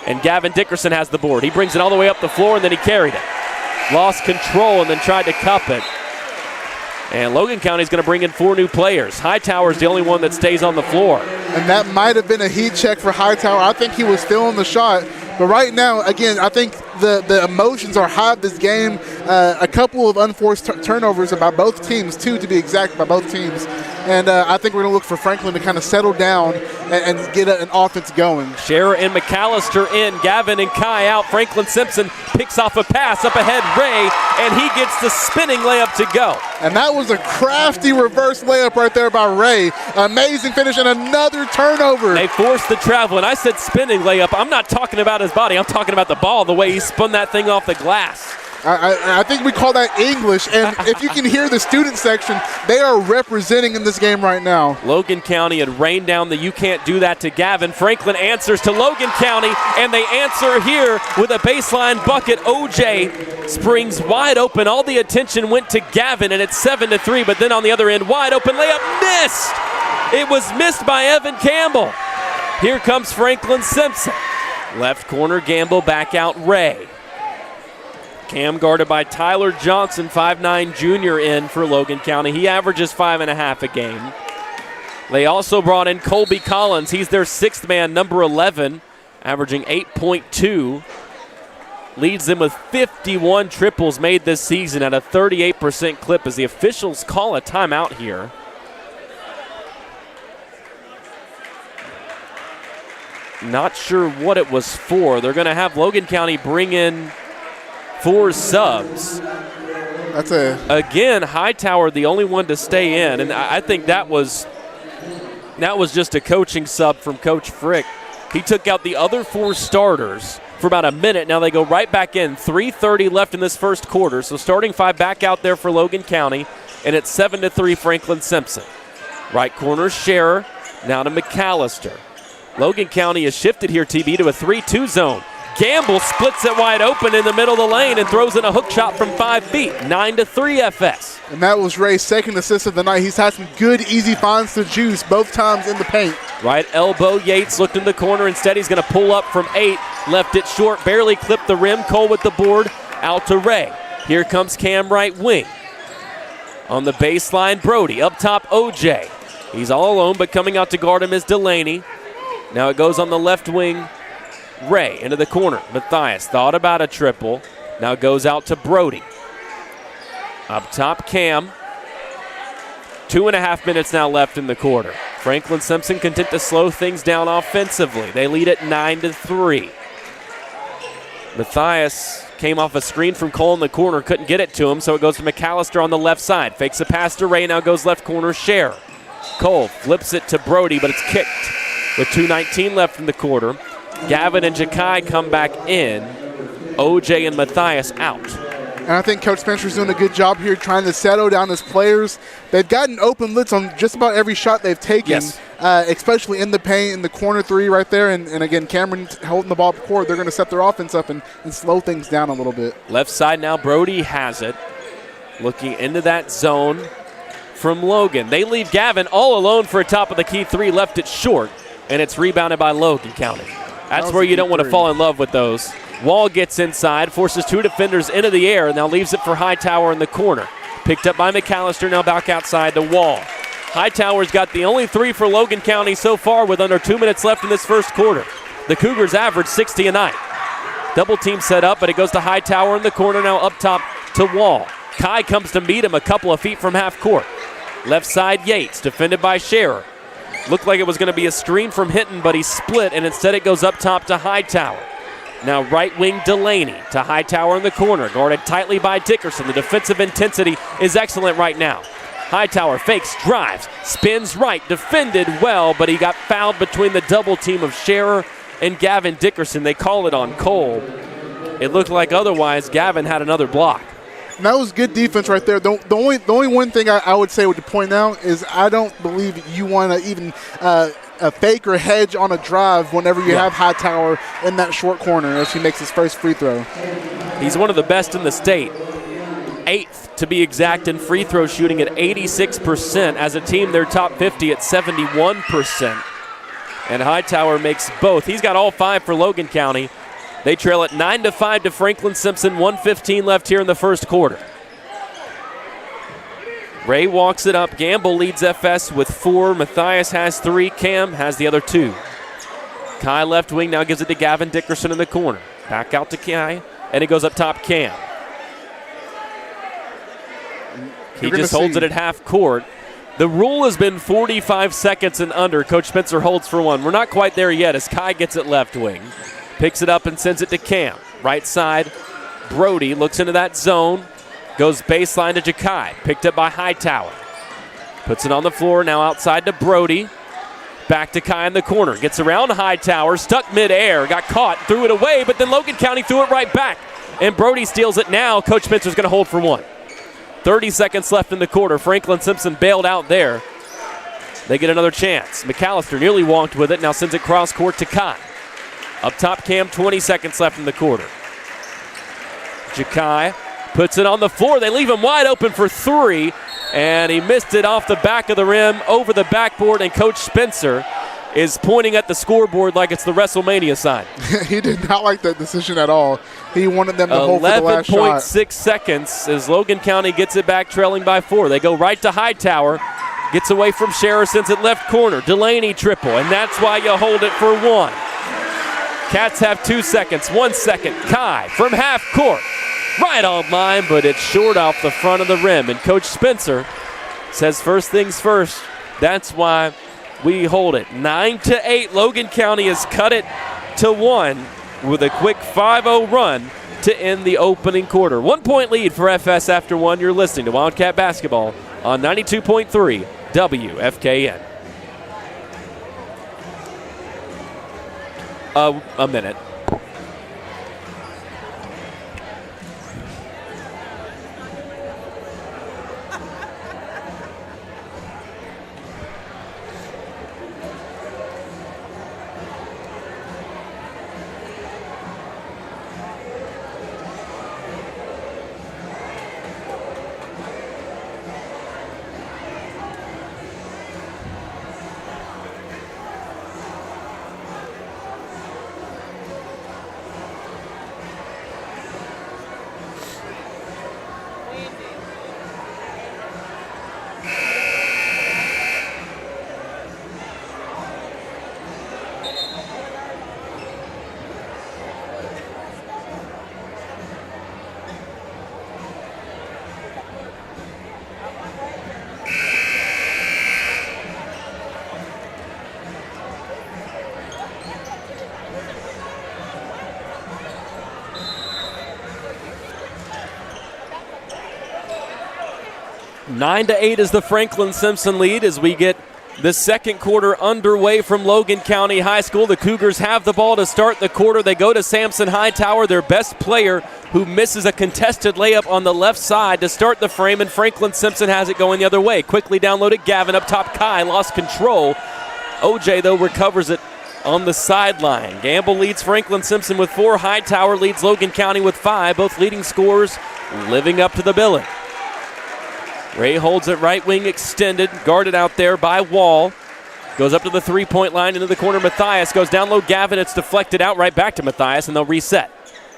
A: And Gavin Dickerson has the board. He brings it all the way up the floor, and then he carried it. Lost control and then tried to cup it. And Logan County is going to bring in 4 new players. Hightower is the only one that stays on the floor.
B: And that might have been a heat check for Hightower. I think he was feeling the shot. But right now, again, I think the emotions are high of this game. A couple of unforced turnovers by both teams, 2 to be exact, by both teams. And I think we're going to look for Franklin to kind of settle down and get an offense going.
A: Scherer and McAllister in. Gavin and Kai out. Franklin-Simpson picks off a pass up ahead, Ray, and he gets the spinning layup to go.
B: And that was a crafty reverse layup right there by Ray. Amazing finish and another turnover.
A: They forced the travel, and I said spinning layup. I'm not talking about his body. I'm talking about the ball, the way he spun that thing off the glass.
B: I think we call that English, and if you can hear the student section, they are representing in this game right now.
A: Logan County had rained down the "you can't do that" to Gavin. Franklin answers to Logan County, and they answer here with a baseline bucket. OJ springs wide open. All the attention went to Gavin, and it's 7-3, but then on the other end, wide open layup missed. It was missed by Evan Campbell. Here comes Franklin-Simpson. Left corner, Gamble, back out Ray. Cam guarded by Tyler Johnson, 5'9" junior in for Logan County. He averages 5.5 a game. They also brought in Colby Collins. He's their 6th man, number 11, averaging 8.2. Leads them with 51 triples made this season at a 38% clip as the officials call a timeout here. Not sure what it was for. They're going to have Logan County bring in 4 subs. Again, Hightower the only one to stay in, and I think that was just a coaching sub from Coach Frick. He took out the other 4 starters for about a minute. Now they go right back in. 3:30 left in this first quarter, so starting 5 back out there for Logan County, and it's 7-3 Franklin-Simpson. Right corner, Scherer, now to McAllister. Logan County has shifted here, TB, to a 3-2 zone. Gamble splits it wide open in the middle of the lane and throws in a hook shot from 5 feet. 9-3 FS.
B: And that was Ray's second assist of the night. He's had some good, easy finds to Juice both times in the paint.
A: Right elbow, Yates looked in the corner. Instead, he's going to pull up from 8. Left it short, barely clipped the rim. Cole with the board, out to Ray. Here comes Cam right wing. On the baseline, Brody. Up top, OJ. He's all alone, but coming out to guard him is Delaney. Now it goes on the left wing. Ray into the corner. Matthias thought about a triple. Now goes out to Brody. Up top, Cam. 2.5 minutes now left in the quarter. Franklin-Simpson content to slow things down offensively. They lead at 9-3. Matthias came off a screen from Cole in the corner, couldn't get it to him, so it goes to McAllister on the left side. Fakes a pass to Ray, now goes left corner, Scherer. Cole flips it to Brody, but it's kicked. With 2:19 left in the quarter, Gavin and Jakai come back in. OJ and Matthias out.
B: And I think Coach Spencer's doing a good job here trying to settle down his players. They've gotten open looks on just about every shot they've taken, especially in the paint, in the corner 3 right there. And again, Cameron holding the ball up court. They're going to set their offense up and slow things down a little bit.
A: Left side now, Brody has it. Looking into that zone from Logan. They leave Gavin all alone for a top of the key 3, left it short, and it's rebounded by Logan County. That's where you don't want to fall in love with those. Wall gets inside, forces 2 defenders into the air, and now leaves it for Hightower in the corner. Picked up by McAllister, now back outside to Wall. Hightower's got the only 3 for Logan County so far with under 2 minutes left in this first quarter. The Cougars average 60 a night. Double team set up, but it goes to Hightower in the corner, now up top to Wall. Kai comes to meet him a couple of feet from half court. Left side, Yates, defended by Scherer. Looked like it was going to be a screen from Hinton, but he split, and instead it goes up top to Hightower. Now right wing Delaney to Hightower in the corner, guarded tightly by Dickerson. The defensive intensity is excellent right now. Hightower fakes, drives, spins right, defended well, but he got fouled between the double team of Scherer and Gavin Dickerson. They call it on Cole. It looked like otherwise Gavin had another block.
B: And that was good defense right there. The only one thing I would say to point out is I don't believe you want to even a fake or hedge on a drive whenever you have Hightower in that short corner as he makes his first free throw.
A: He's one of the best in the state. 8th to be exact in free throw shooting at 86%. As a team, they're top 50 at 71%. And Hightower makes both. He's got all 5 for Logan County. They trail at 9-5 to Franklin-Simpson. 1:15 left here in the first quarter. Ray walks it up. Gamble leads FS with 4. Matthias has 3. Cam has the other 2. Kai left wing now gives it to Gavin Dickerson in the corner. Back out to Kai, and it goes up top Cam. He just holds it at half court. The rule has been 45 seconds and under. Coach Spencer holds for 1. We're not quite there yet as Kai gets it left wing. Picks it up and sends it to Cam. Right side, Brody looks into that zone. Goes baseline to Jakai. Picked up by Hightower. Puts it on the floor, now outside to Brody. Back to Kai in the corner. Gets around Hightower, stuck midair. Got caught, threw it away, but then Logan County threw it right back. And Brody steals it now. Coach Spencer's going to hold for 1. 30 seconds left in the quarter. Franklin-Simpson bailed out there. They get another chance. McAllister nearly walked with it, now sends it cross court to Kai. Up top, Cam, 20 seconds left in the quarter. Jakai puts it on the floor. They leave him wide open for 3, and he missed it off the back of the rim over the backboard, and Coach Spencer is pointing at the scoreboard like it's the WrestleMania sign.
B: He did not like that decision at all. He wanted them to hold for the last shot.
A: 11.6 seconds as Logan County gets it back, trailing by 4. They go right to Hightower. Gets away from Scherer, sends it left corner. Delaney triple, and that's why you hold it for 1. Cats have 2 seconds. 1 second. Kai from half court. Right on line, but it's short off the front of the rim. And Coach Spencer says first things first. That's why We hold it 9-8. Logan County has cut it to 1 with a quick 5-0 run to end the opening quarter. 1 point lead for FS after 1. You're listening to Wildcat Basketball on 92.3 WFKN. A minute. Nine to 8 is the Franklin-Simpson lead as we get the second quarter underway from Logan County High School. The Cougars have the ball to start the quarter. They go to Samson Hightower, their best player, who misses a contested layup on the left side to start the frame, and Franklin-Simpson has it going the other way. Quickly downloaded Gavin up top. Kai lost control. OJ, though, recovers it on the sideline. Gamble leads Franklin-Simpson with 4. Hightower leads Logan County with 5. Both leading scorers living up to the billing. Ray holds it right wing extended, guarded out there by Wall. Goes up to the three-point line into the corner. Matthias goes down low. Gavin, it's deflected out right back to Matthias, and they'll reset.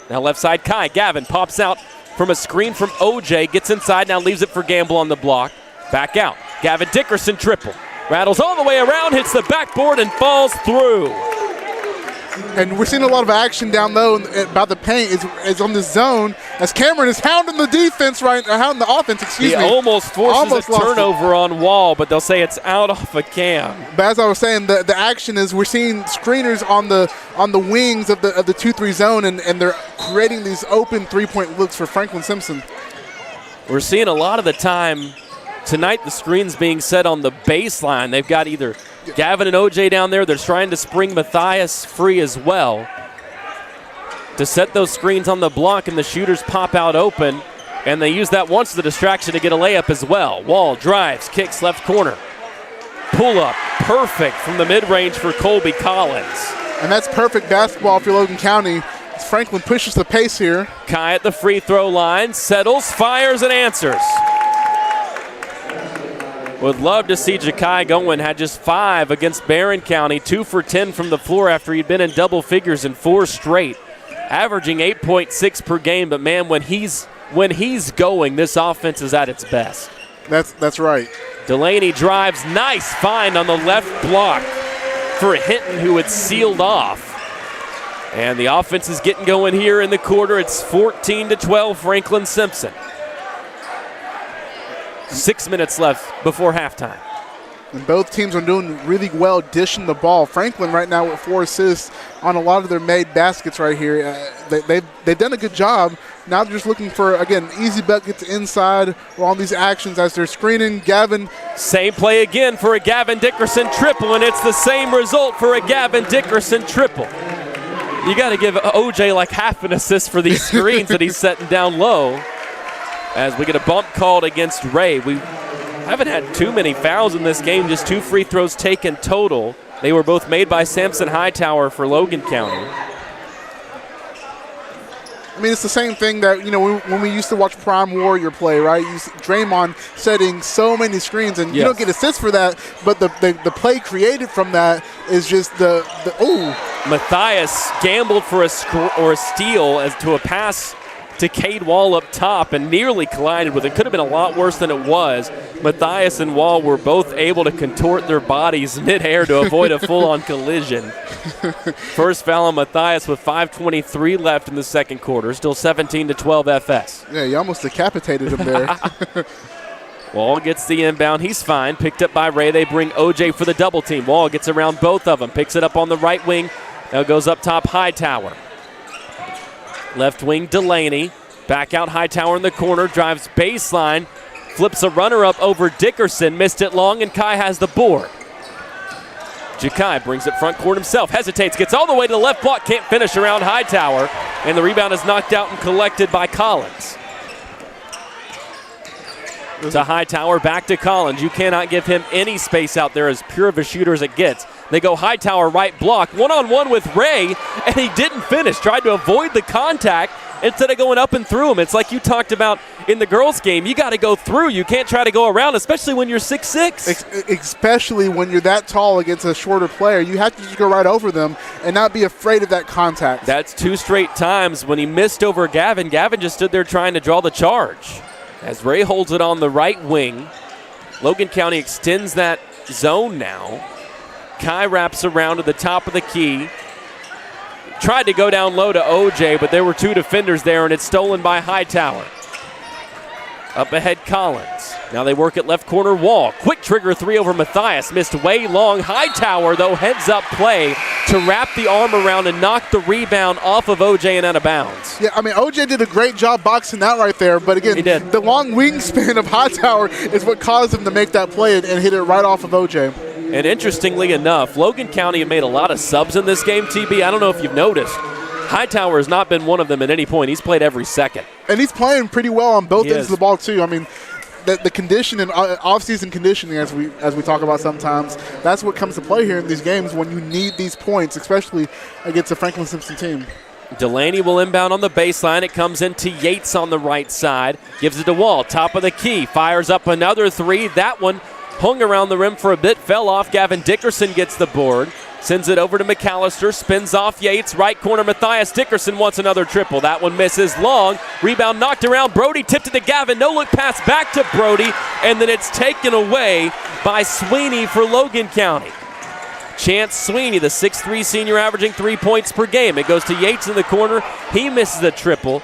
A: Now left side Kai. Gavin pops out from a screen from OJ. Gets inside, now leaves it for Gamble on the block. Back out. Gavin Dickerson triple. Rattles all the way around, hits the backboard, and falls through.
B: And we're seeing a lot of action down low about the paint. Is on the zone as Cameron is hounding the defense, hounding the offense, excuse me.
A: He almost forces a turnover on Wall, but they'll say it's out off a Cam.
B: But as I was saying, the action is we're seeing screeners on the wings of the 2-3 zone, and they're creating these open three-point looks for Franklin-Simpson.
A: We're seeing a lot of the time tonight the screen's being set on the baseline. They've got either Gavin and OJ down there. They're trying to spring Matthias free as well to set those screens on the block, and the shooters pop out open, and they use that once as a distraction to get a layup as well. Wall drives, kicks left corner. Pull up, perfect from the mid-range for Colby Collins.
B: And that's perfect basketball for Logan County. Franklin pushes the pace here.
A: Kai at the free throw line, settles, fires, and answers. Would love to see Ja'Kai going. Had just 5 against Barron County, 2 for 10 from the floor after he'd been in double figures in 4 straight, averaging 8.6 per game. But man, when he's going, this offense is at its best.
B: That's right.
A: Delaney drives, nice find on the left block for Hinton, who had sealed off. And the offense is getting going here in the quarter. It's 14-12 Franklin-Simpson. 6 minutes left before halftime.
B: And both teams are doing really well dishing the ball. Franklin right now with 4 assists on a lot of their made baskets right here. They've done a good job. Now they're just looking for, again, easy buckets inside on these actions as they're screening. Gavin.
A: Same play again for a Gavin Dickerson triple, and it's the same result for a Gavin Dickerson triple. You got to give OJ like half an assist for these screens that he's setting down low. As we get a bump called against Ray. We haven't had too many fouls in this game, just 2 free throws taken total. They were both made by Samson Hightower for Logan County.
B: I mean, it's the same thing that, when we used to watch Prime Warrior play, right? You see Draymond setting so many screens, and you don't get assists for that, but the play created from that is just the
A: Matthias gambled for a steal as to a pass to Cade Wall up top and nearly collided with it. Could have been a lot worse than it was. Matthias and Wall were both able to contort their bodies midair to avoid a full-on collision. First foul on Matthias with 5:23 left in the second quarter. Still 17-12 FS.
B: Yeah, you almost decapitated him there.
A: Wall gets the inbound. He's fine. Picked up by Ray. They bring OJ for the double team. Wall gets around both of them. Picks it up on the right wing. Now goes up top, Hightower. Left wing, Delaney. Back out, Hightower in the corner. Drives baseline. Flips a runner up over Dickerson. Missed it long, and Kai has the board. Jakai brings it front court himself. Hesitates. Gets all the way to the left block. Can't finish around Hightower. And the rebound is knocked out and collected by Collins. To Hightower, back to Collins. You cannot give him any space out there, as pure of a shooter as it gets. They go Hightower right block, one-on-one with Ray, and he didn't finish. Tried to avoid the contact instead of going up and through him. It's like you talked about in the girls' game. You got to go through. You can't try to go around, especially when you're 6'6".
B: Especially when you're that tall against a shorter player. You have to just go right over them and not be afraid of that contact.
A: That's 2 straight times when he missed over Gavin. Gavin just stood there trying to draw the charge. As Ray holds it on the right wing, Logan County extends that zone now. Kai wraps around to the top of the key. Tried to go down low to OJ, but there were 2 defenders there, and it's stolen by Hightower. Up ahead, Collins. Now they work at left corner, Wall. Quick trigger 3 over Matthias. Missed way long. Hightower, though, heads up play to wrap the arm around and knock the rebound off of OJ and out of bounds.
B: Yeah, I mean, OJ did a great job boxing that right there, but again, the long wingspan of Hightower is what caused him to make that play and hit it right off of OJ.
A: And interestingly enough, Logan County have made a lot of subs in this game, TB. I don't know if you've noticed. Hightower has not been one of them at any point. He's played every second.
B: And he's playing pretty well on both ends of the ball, too. I mean, the condition and off-season conditioning, as we talk about sometimes, that's what comes to play here in these games when you need these points, especially against a Franklin-Simpson team.
A: Delaney will inbound on the baseline. It comes into Yates on the right side. Gives it to Wall, top of the key. Fires up another 3. That one hung around the rim for a bit, fell off. Gavin Dickerson gets the board. Sends it over to McAllister, spins off Yates, right corner Matthias Dickerson wants another triple. That one misses long. Rebound knocked around. Brody tipped it to Gavin. No look pass back to Brody, and then it's taken away by Sweeney for Logan County. Chance Sweeney, the 6'3 senior, averaging 3 points per game. It goes to Yates in the corner. He misses a triple.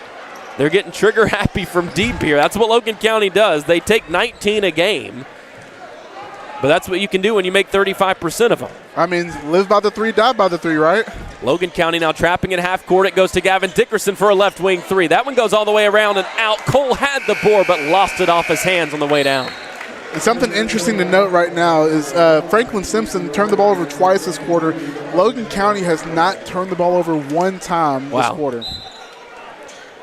A: They're getting trigger happy from deep here. That's what Logan County does. They take 19 a game. But that's what you can do when you make 35% of them.
B: I mean, live by the 3, die by the 3, right?
A: Logan County now trapping at half court. It goes to Gavin Dickerson for a left wing 3. That one goes all the way around and out. Cole had the board but lost it off his hands on the way down.
B: And something interesting to note right now is Franklin-Simpson turned the ball over twice this quarter. Logan County has not turned the ball over 1 time this quarter.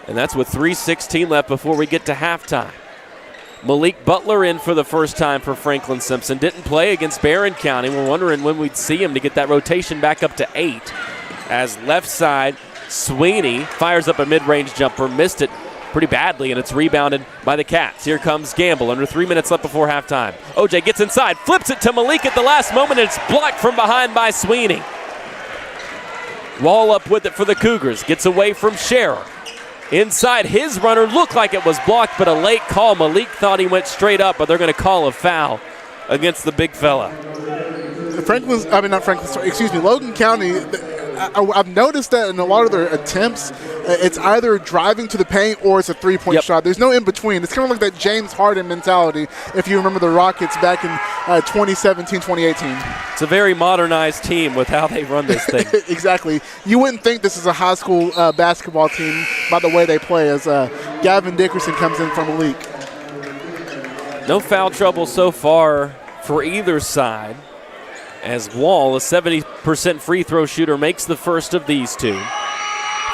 A: And that's with 3:16 left before we get to halftime. Malik Butler in for the first time for Franklin-Simpson. Didn't play against Barron County. We're wondering when we'd see him to get that rotation back up to 8. As left side, Sweeney fires up a mid-range jumper. Missed it pretty badly, and it's rebounded by the Cats. Here comes Gamble. Under 3 minutes left before halftime. OJ gets inside, flips it to Malik at the last moment, and it's blocked from behind by Sweeney. Wall up with it for the Cougars. Gets away from Scherer. Inside, his runner looked like it was blocked, but a late call. Malik thought he went straight up, but they're going to call a foul against the big fella.
B: Logan County, I've noticed that in a lot of their attempts, it's either driving to the paint or it's a three-point shot. There's no in-between. It's kind of like that James Harden mentality, if you remember the Rockets back in 2017, 2018.
A: It's a very modernized team with how they run this thing.
B: Exactly. You wouldn't think this is a high school basketball team by the way they play, as Gavin Dickerson comes in from Malik.
A: No foul trouble so far for either side, as Wall, a 70% free throw shooter, makes the first of these 2.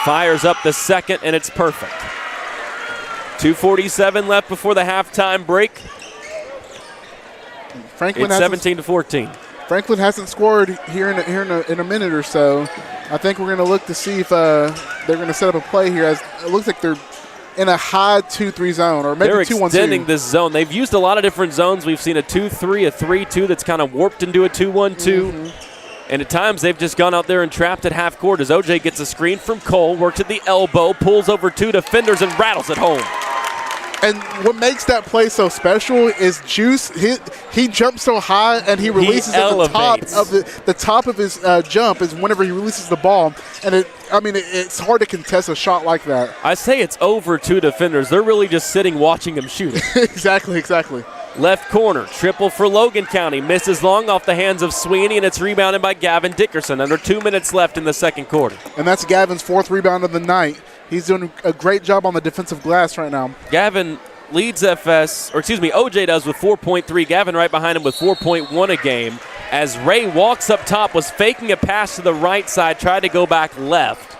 A: Fires up the second, and it's perfect. 2:47 left before the halftime break. It's 17-14.
B: Franklin hasn't scored here in a minute or so. I think we're going to look to see if they're going to set up a play here, as it looks like they're in a high 2-3 zone, or maybe 2-1-2.
A: They're extending this zone. They've used a lot of different zones. We've seen a 2-3, a 3-2 that's kind of warped into a 2-1-2. Mm-hmm. And at times they've just gone out there and trapped at half court as OJ gets a screen from Cole, works at the elbow, pulls over 2 defenders and rattles it home.
B: And what makes that play so special is Juice. He jumps so high and he releases at the top of his jump is whenever he releases the ball. And it's hard to contest a shot like that.
A: I say it's over 2 defenders. They're really just sitting watching him shoot it.
B: Exactly.
A: Left corner, triple for Logan County. Misses long off the hands of Sweeney, and it's rebounded by Gavin Dickerson. Under 2 minutes left in the second quarter.
B: And that's Gavin's 4th rebound of the night. He's doing a great job on the defensive glass right now.
A: Gavin leads OJ does with 4.3. Gavin right behind him with 4.1 a game. As Ray walks up top, was faking a pass to the right side, tried to go back left.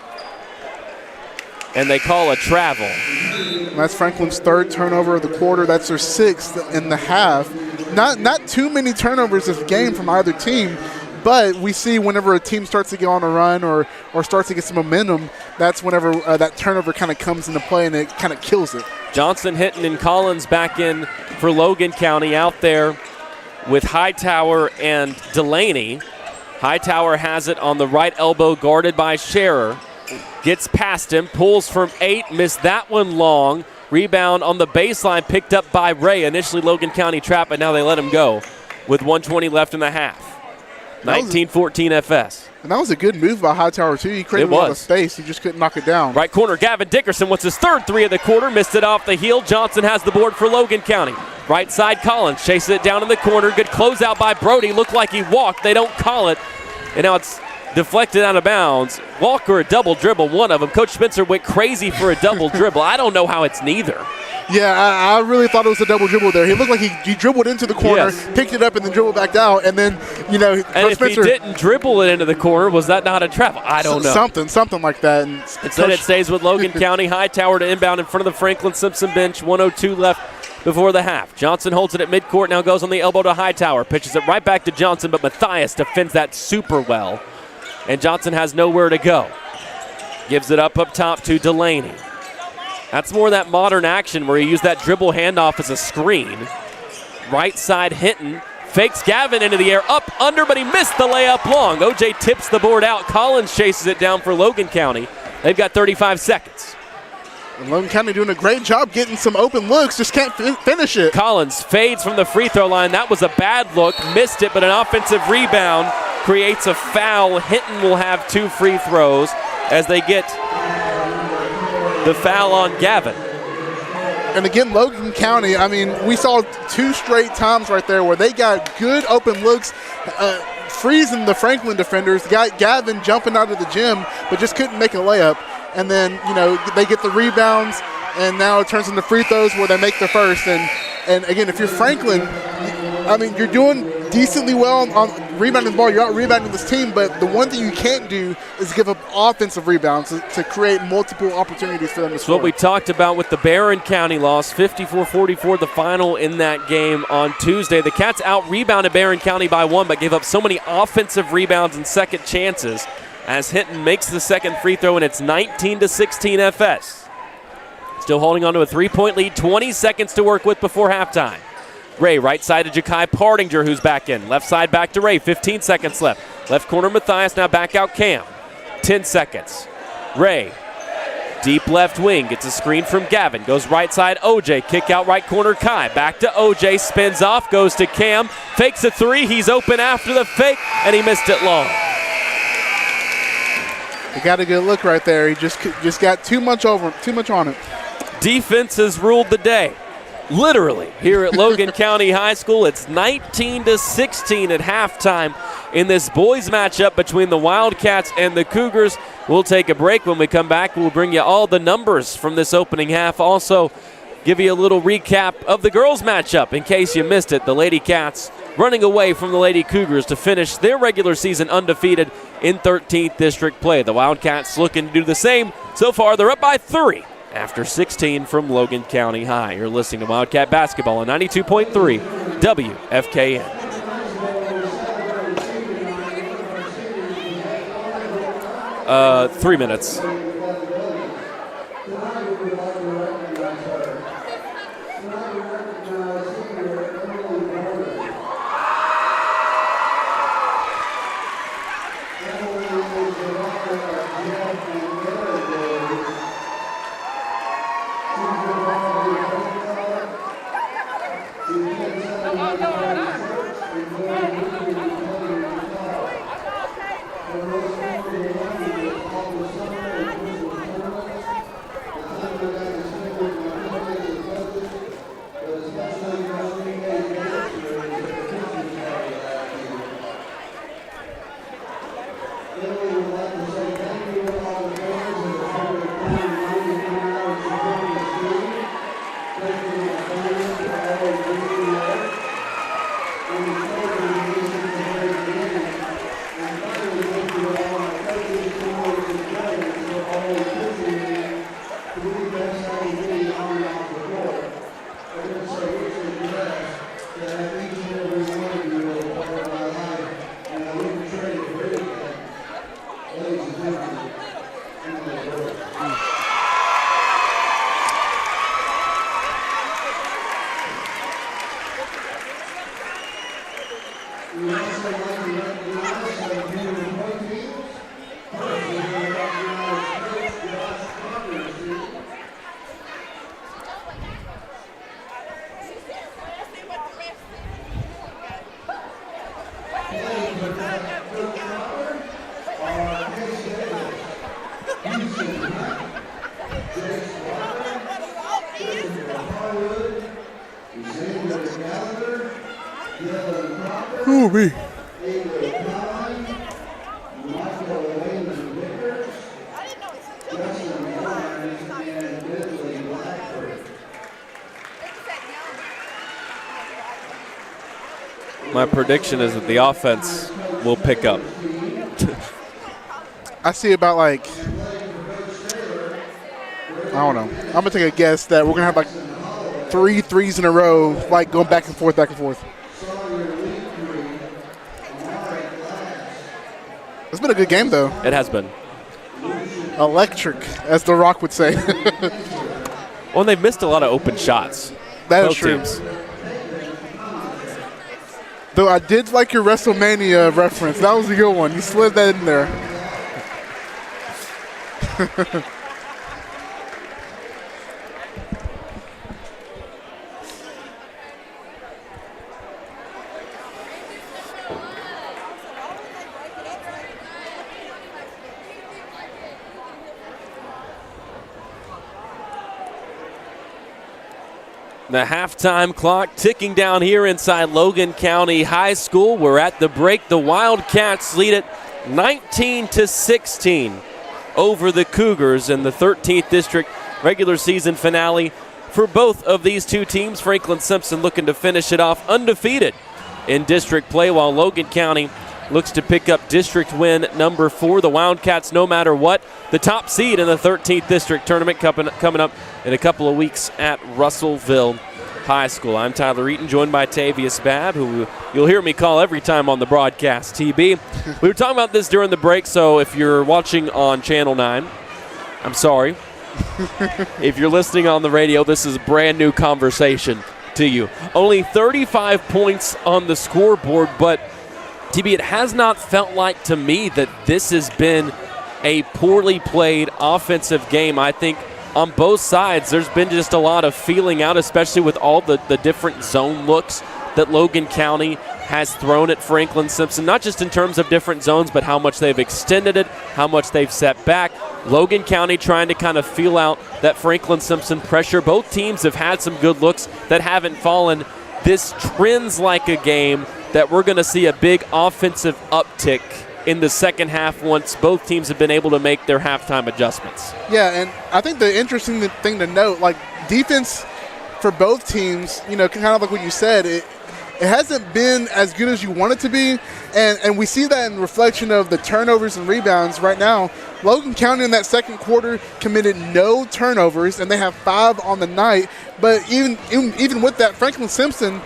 A: And they call a travel.
B: And that's Franklin's 3rd turnover of the quarter. That's their 6th in the half. Not too many turnovers this game from either team, but we see whenever a team starts to get on a run or starts to get some momentum, that's whenever that turnover kind of comes into play and it kind of kills it.
A: Johnson, Hinton, and Collins back in for Logan County out there with Hightower and Delaney. Hightower has it on the right elbow, guarded by Scherer. Gets past him, pulls from 8, missed that one long. Rebound on the baseline, picked up by Ray. Initially Logan County trapped, but now they let him go with 1:20 left in the half. 19-14 FS.
B: And that was a good move by Hightower, too. He created a lot of space. He just couldn't knock it down.
A: Right corner, Gavin Dickerson wants his 3rd 3 of the quarter. Missed it off the heel. Johnson has the board for Logan County. Right side, Collins chases it down in the corner. Good closeout by Brody. Looked like he walked. They don't call it. And now it's deflected out of bounds. Walk or a double dribble, one of them. Coach Spencer went crazy for a double dribble. I don't know how it's neither.
B: Yeah, I really thought it was a double dribble there. He looked like he dribbled into the corner, picked it up, and then dribbled back out. And then,
A: and if Spencer, he didn't dribble it into the corner, was that not a travel? I don't know.
B: Something like that. And
A: instead, it stays with Logan County. Hightower to inbound in front of the Franklin-Simpson bench. 1:02 left before the half. Johnson holds it at midcourt, now goes on the elbow to Hightower. Pitches it right back to Johnson, but Matthias defends that super well. And Johnson has nowhere to go. Gives it up top to Delaney. That's more that modern action where you use that dribble handoff as a screen. Right side, Hinton fakes Gavin into the air, up, under, but he missed the layup long. OJ tips the board out. Collins chases it down for Logan County. They've got 35 seconds.
B: And Logan County doing a great job getting some open looks, just can't finish it.
A: Collins fades from the free throw line. That was a bad look, missed it, but an offensive rebound creates a foul. Hinton will have 2 free throws as they get the foul on Gavin.
B: And again, Logan County, we saw 2 straight times right there where they got good open looks, freezing the Franklin defenders, got Gavin jumping out of the gym, but just couldn't make a layup. And then, they get the rebounds, and now it turns into free throws where they make the first. And again, if you're Franklin, you're doing decently well on rebounding the ball. You're out rebounding this team, but the one thing you can't do is give up offensive rebounds to create multiple opportunities for them to score.
A: What we talked about with the Barron County loss, 54-44, the final in that game on Tuesday. The Cats out-rebounded Barron County by 1, but gave up so many offensive rebounds and second chances as Hinton makes the second free throw, and it's 19-16 FS. Still holding on to a 3-point lead, 20 seconds to work with before halftime. Ray, right side to Ja'Kai Partinger, who's back in. Left side back to Ray, 15 seconds left. Left corner Matthias, now back out Cam. 10 seconds. Ray, deep left wing, gets a screen from Gavin. Goes right side, OJ, kick out right corner Kai. Back to OJ, spins off, goes to Cam. Fakes a 3, he's open after the fake, and he missed it long.
B: He got a good look right there. He just got too much on it.
A: Defense has ruled the day. Literally, here at Logan County High School, it's 19-16 at halftime in this boys matchup between the Wildcats and the Cougars. We'll take a break. When we come back, we'll bring you all the numbers from this opening half. Also, give you a little recap of the girls matchup in case you missed it. The Lady Cats running away from the Lady Cougars to finish their regular season undefeated in 13th district play. The Wildcats looking to do the same. So far, they're up by 3. After 16 from Logan County High. You're listening to Wildcat Basketball on 92.3 WFKN. 3 minutes.
B: Ooh, me.
A: My prediction is that the offense will pick up.
B: I see about like, I don't know. I'm going to take a guess that we're going to have like 3 threes in a row, like going back and forth, back and forth. It's been a good game, though.
A: It has been.
B: Electric, as The Rock would say.
A: Well, they've missed a lot of open shots.
B: That is
A: Both
B: true.
A: teams.
B: Though I did like your WrestleMania reference. That was a good one. You slid that in there.
A: The halftime clock ticking down here inside Logan County High School. We're at the break. The Wildcats lead it 19-16 over the Cougars in the 13th District regular season finale. For both of these two teams, Franklin-Simpson looking to finish it off undefeated in district play, while Logan County looks to pick up district win number 4. The Wildcats, no matter what, the top seed in the 13th District tournament coming up in a couple of weeks at Russellville High School. I'm Tyler Eaton, joined by Tavius Babb, who you'll hear me call every time on the broadcast, TB. We were talking about this during the break, so if you're watching on Channel 9, I'm sorry. If you're listening on the radio, this is a brand new conversation to you. Only 35 points on the scoreboard, but TB, it has not felt like to me that this has been a poorly played offensive game. I think on both sides there's been just a lot of feeling out, especially with all the different zone looks that Logan County has thrown at Franklin-Simpson, not just in terms of different zones, but how much they've extended it, how much they've set back. Logan County trying to kind of feel out that Franklin-Simpson pressure. Both teams have had some good looks that haven't fallen. This trends like a game that we're going to see a big offensive uptick in the second half once both teams have been able to make their halftime adjustments.
B: Yeah, and I think the interesting thing to note, like defense for both teams, you know, kind of like what you said, it hasn't been as good as you want it to be, and we see that in reflection of the turnovers and rebounds right now. Logan County in that second quarter committed no turnovers, and they have 5 on the night. But even with that, Franklin-Simpson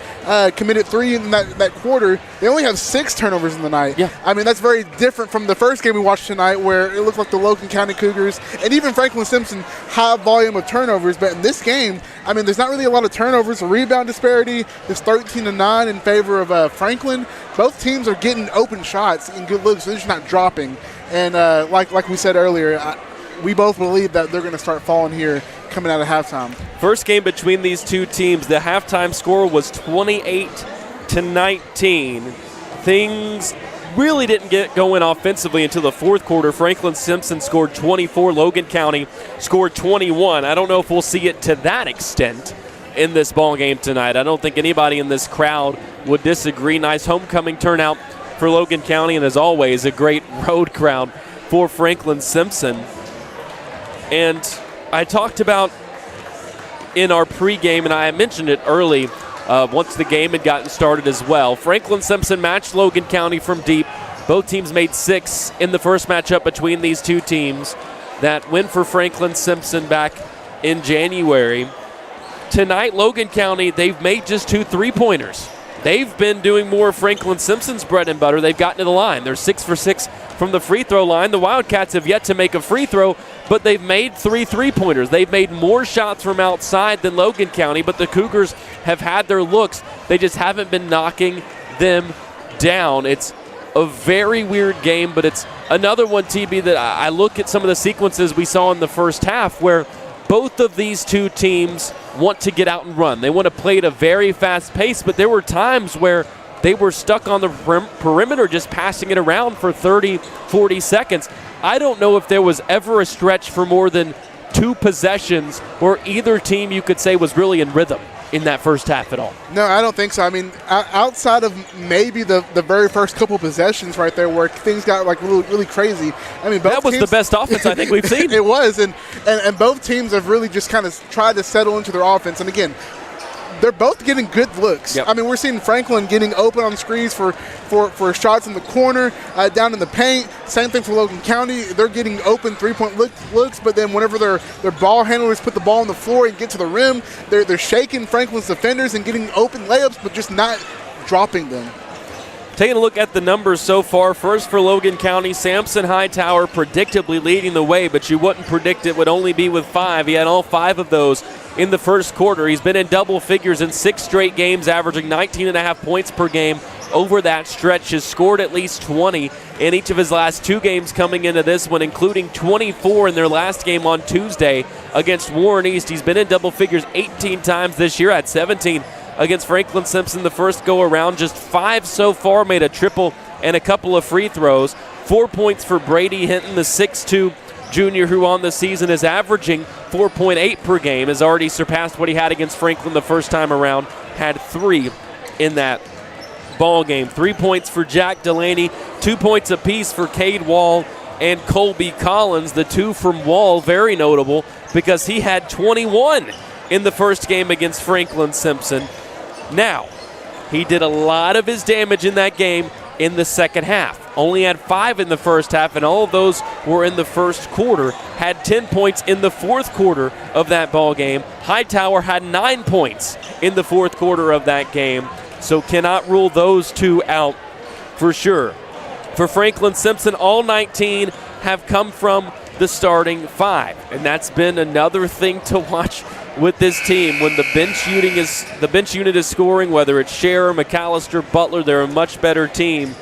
B: committed 3 in that quarter. They only have 6 turnovers in the night.
A: Yeah.
B: I mean, that's very different from the first game we watched tonight, where it looked like the Logan County Cougars and even Franklin-Simpson high volume of turnovers. But in this game, I mean, there's not really a lot of turnovers. The rebound disparity is 13-9 in favor of Franklin. Both teams are getting open shots and good looks. So they're just not dropping. And like we said earlier, we both believe that they're going to start falling here coming out of halftime.
A: First game between these two teams, the halftime score was 28-19. Things really didn't get going offensively until the fourth quarter. Franklin-Simpson scored 24. Logan County scored 21. I don't know if we'll see it to that extent in this ball game tonight. I don't think anybody in this crowd would disagree. Nice homecoming turnout for Logan County, and as always, a great road crowd for Franklin-Simpson. And I talked about in our pregame, and I mentioned it early once the game had gotten started as well. Franklin-Simpson matched Logan County from deep. Both teams made 6 in the first matchup between these two teams. That win for Franklin-Simpson back in January. Tonight, Logan County, they've made just 2 3-pointers. They've been doing more of Franklin-Simpson's bread and butter. They've gotten to the line. They're 6 for 6 from the free throw line. The Wildcats have yet to make a free throw, but they've made 3 3-pointers. They've made more shots from outside than Logan County, but the Cougars have had their looks. They just haven't been knocking them down. It's a very weird game, but it's another one, TB, that I look at some of the sequences we saw in the first half where both of these two teams want to get out and run. They want to play at a very fast pace, but there were times where they were stuck on the perimeter just passing it around for 30, 40 seconds. I don't know if there was ever a stretch for more than 2 possessions where either team you could say was really in rhythm in that first half at all.
B: No, I don't think so. I mean, outside of maybe the very first couple possessions right there where things got like really crazy. I mean, both
A: that was
B: teams,
A: the best offense I think we've seen.
B: It was, and both teams have really just kind of tried to settle into their offense. And again, they're both getting good looks.
A: Yep.
B: I mean, we're seeing Franklin getting open on screens for shots in the corner, down in the paint. Same thing for Logan County. They're getting open three-point looks, but then whenever their ball handlers put the ball on the floor and get to the rim, they're shaking Franklin's defenders and getting open layups, but just not dropping them.
A: Taking a look at the numbers so far, first for Logan County, Samson Hightower predictably leading the way, but you wouldn't predict it would only be with 5. He had all 5 of those in the first quarter. He's been in double figures in 6 straight games, averaging 19.5 points per game over that stretch. Has scored at least 20 in each of his last 2 games coming into this one, including 24 in their last game on Tuesday against Warren East. He's been in double figures 18 times this year, at 17 against Franklin-Simpson the first go-around. Just 5 so far, made a triple and a couple of free throws. 4 points for Brady Hinton, the 6'2" junior who on the season is averaging 4.8 per game, has already surpassed what he had against Franklin the first time around, had 3 in that ball game. 3 points for Jack Delaney, 2 points apiece for Cade Wall and Colby Collins. The 2 from Wall, very notable because he had 21 in the first game against Franklin-Simpson. Now, he did a lot of his damage in that game in the second half. Only had 5 in the first half, and all of those were in the first quarter. Had 10 points in the fourth quarter of that ball game. Hightower had 9 points in the fourth quarter of that game, so cannot rule those 2 out for sure. For Franklin-Simpson, all 19 have come from the starting 5, and that's been another thing to watch with this team. When the bench unit is scoring, whether it's Scherer, McAllister, Butler, they're a much better team.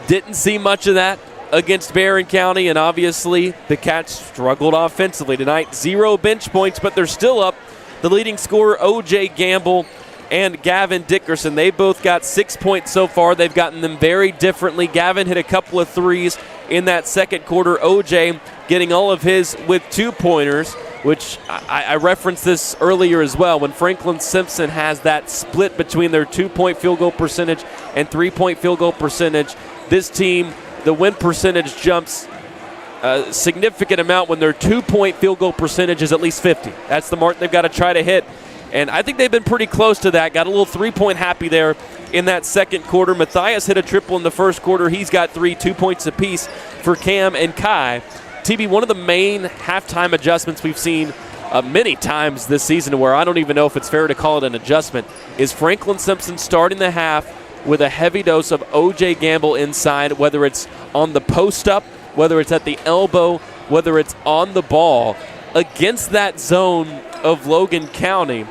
A: Didn't see much of that against Barron County, and obviously the Cats struggled offensively tonight. 0 bench points, but they're still up. The leading scorer, O.J. Gamble and Gavin Dickerson, they both got 6 points so far. They've gotten them very differently. Gavin hit a couple of threes in that second quarter. O.J. getting all of his with 2-pointers, which I referenced this earlier as well. When Franklin-Simpson has that split between their 2-point field goal percentage and 3-point field goal percentage, this team, the win percentage jumps a significant amount when their 2-point field goal percentage is at least 50. That's the mark they've got to try to hit. And I think they've been pretty close to that. Got a little 3-point happy there in that second quarter. Matthias hit a triple in the first quarter. He's got 3, 2 points apiece for Cam and Kai. TB, one of the main halftime adjustments we've seen many times this season, where I don't even know if it's fair to call it an adjustment, is Franklin-Simpson starting the half with a heavy dose of O.J. Gamble inside, whether it's on the post-up, whether it's at the elbow, whether it's on the ball. Against that zone of Logan County,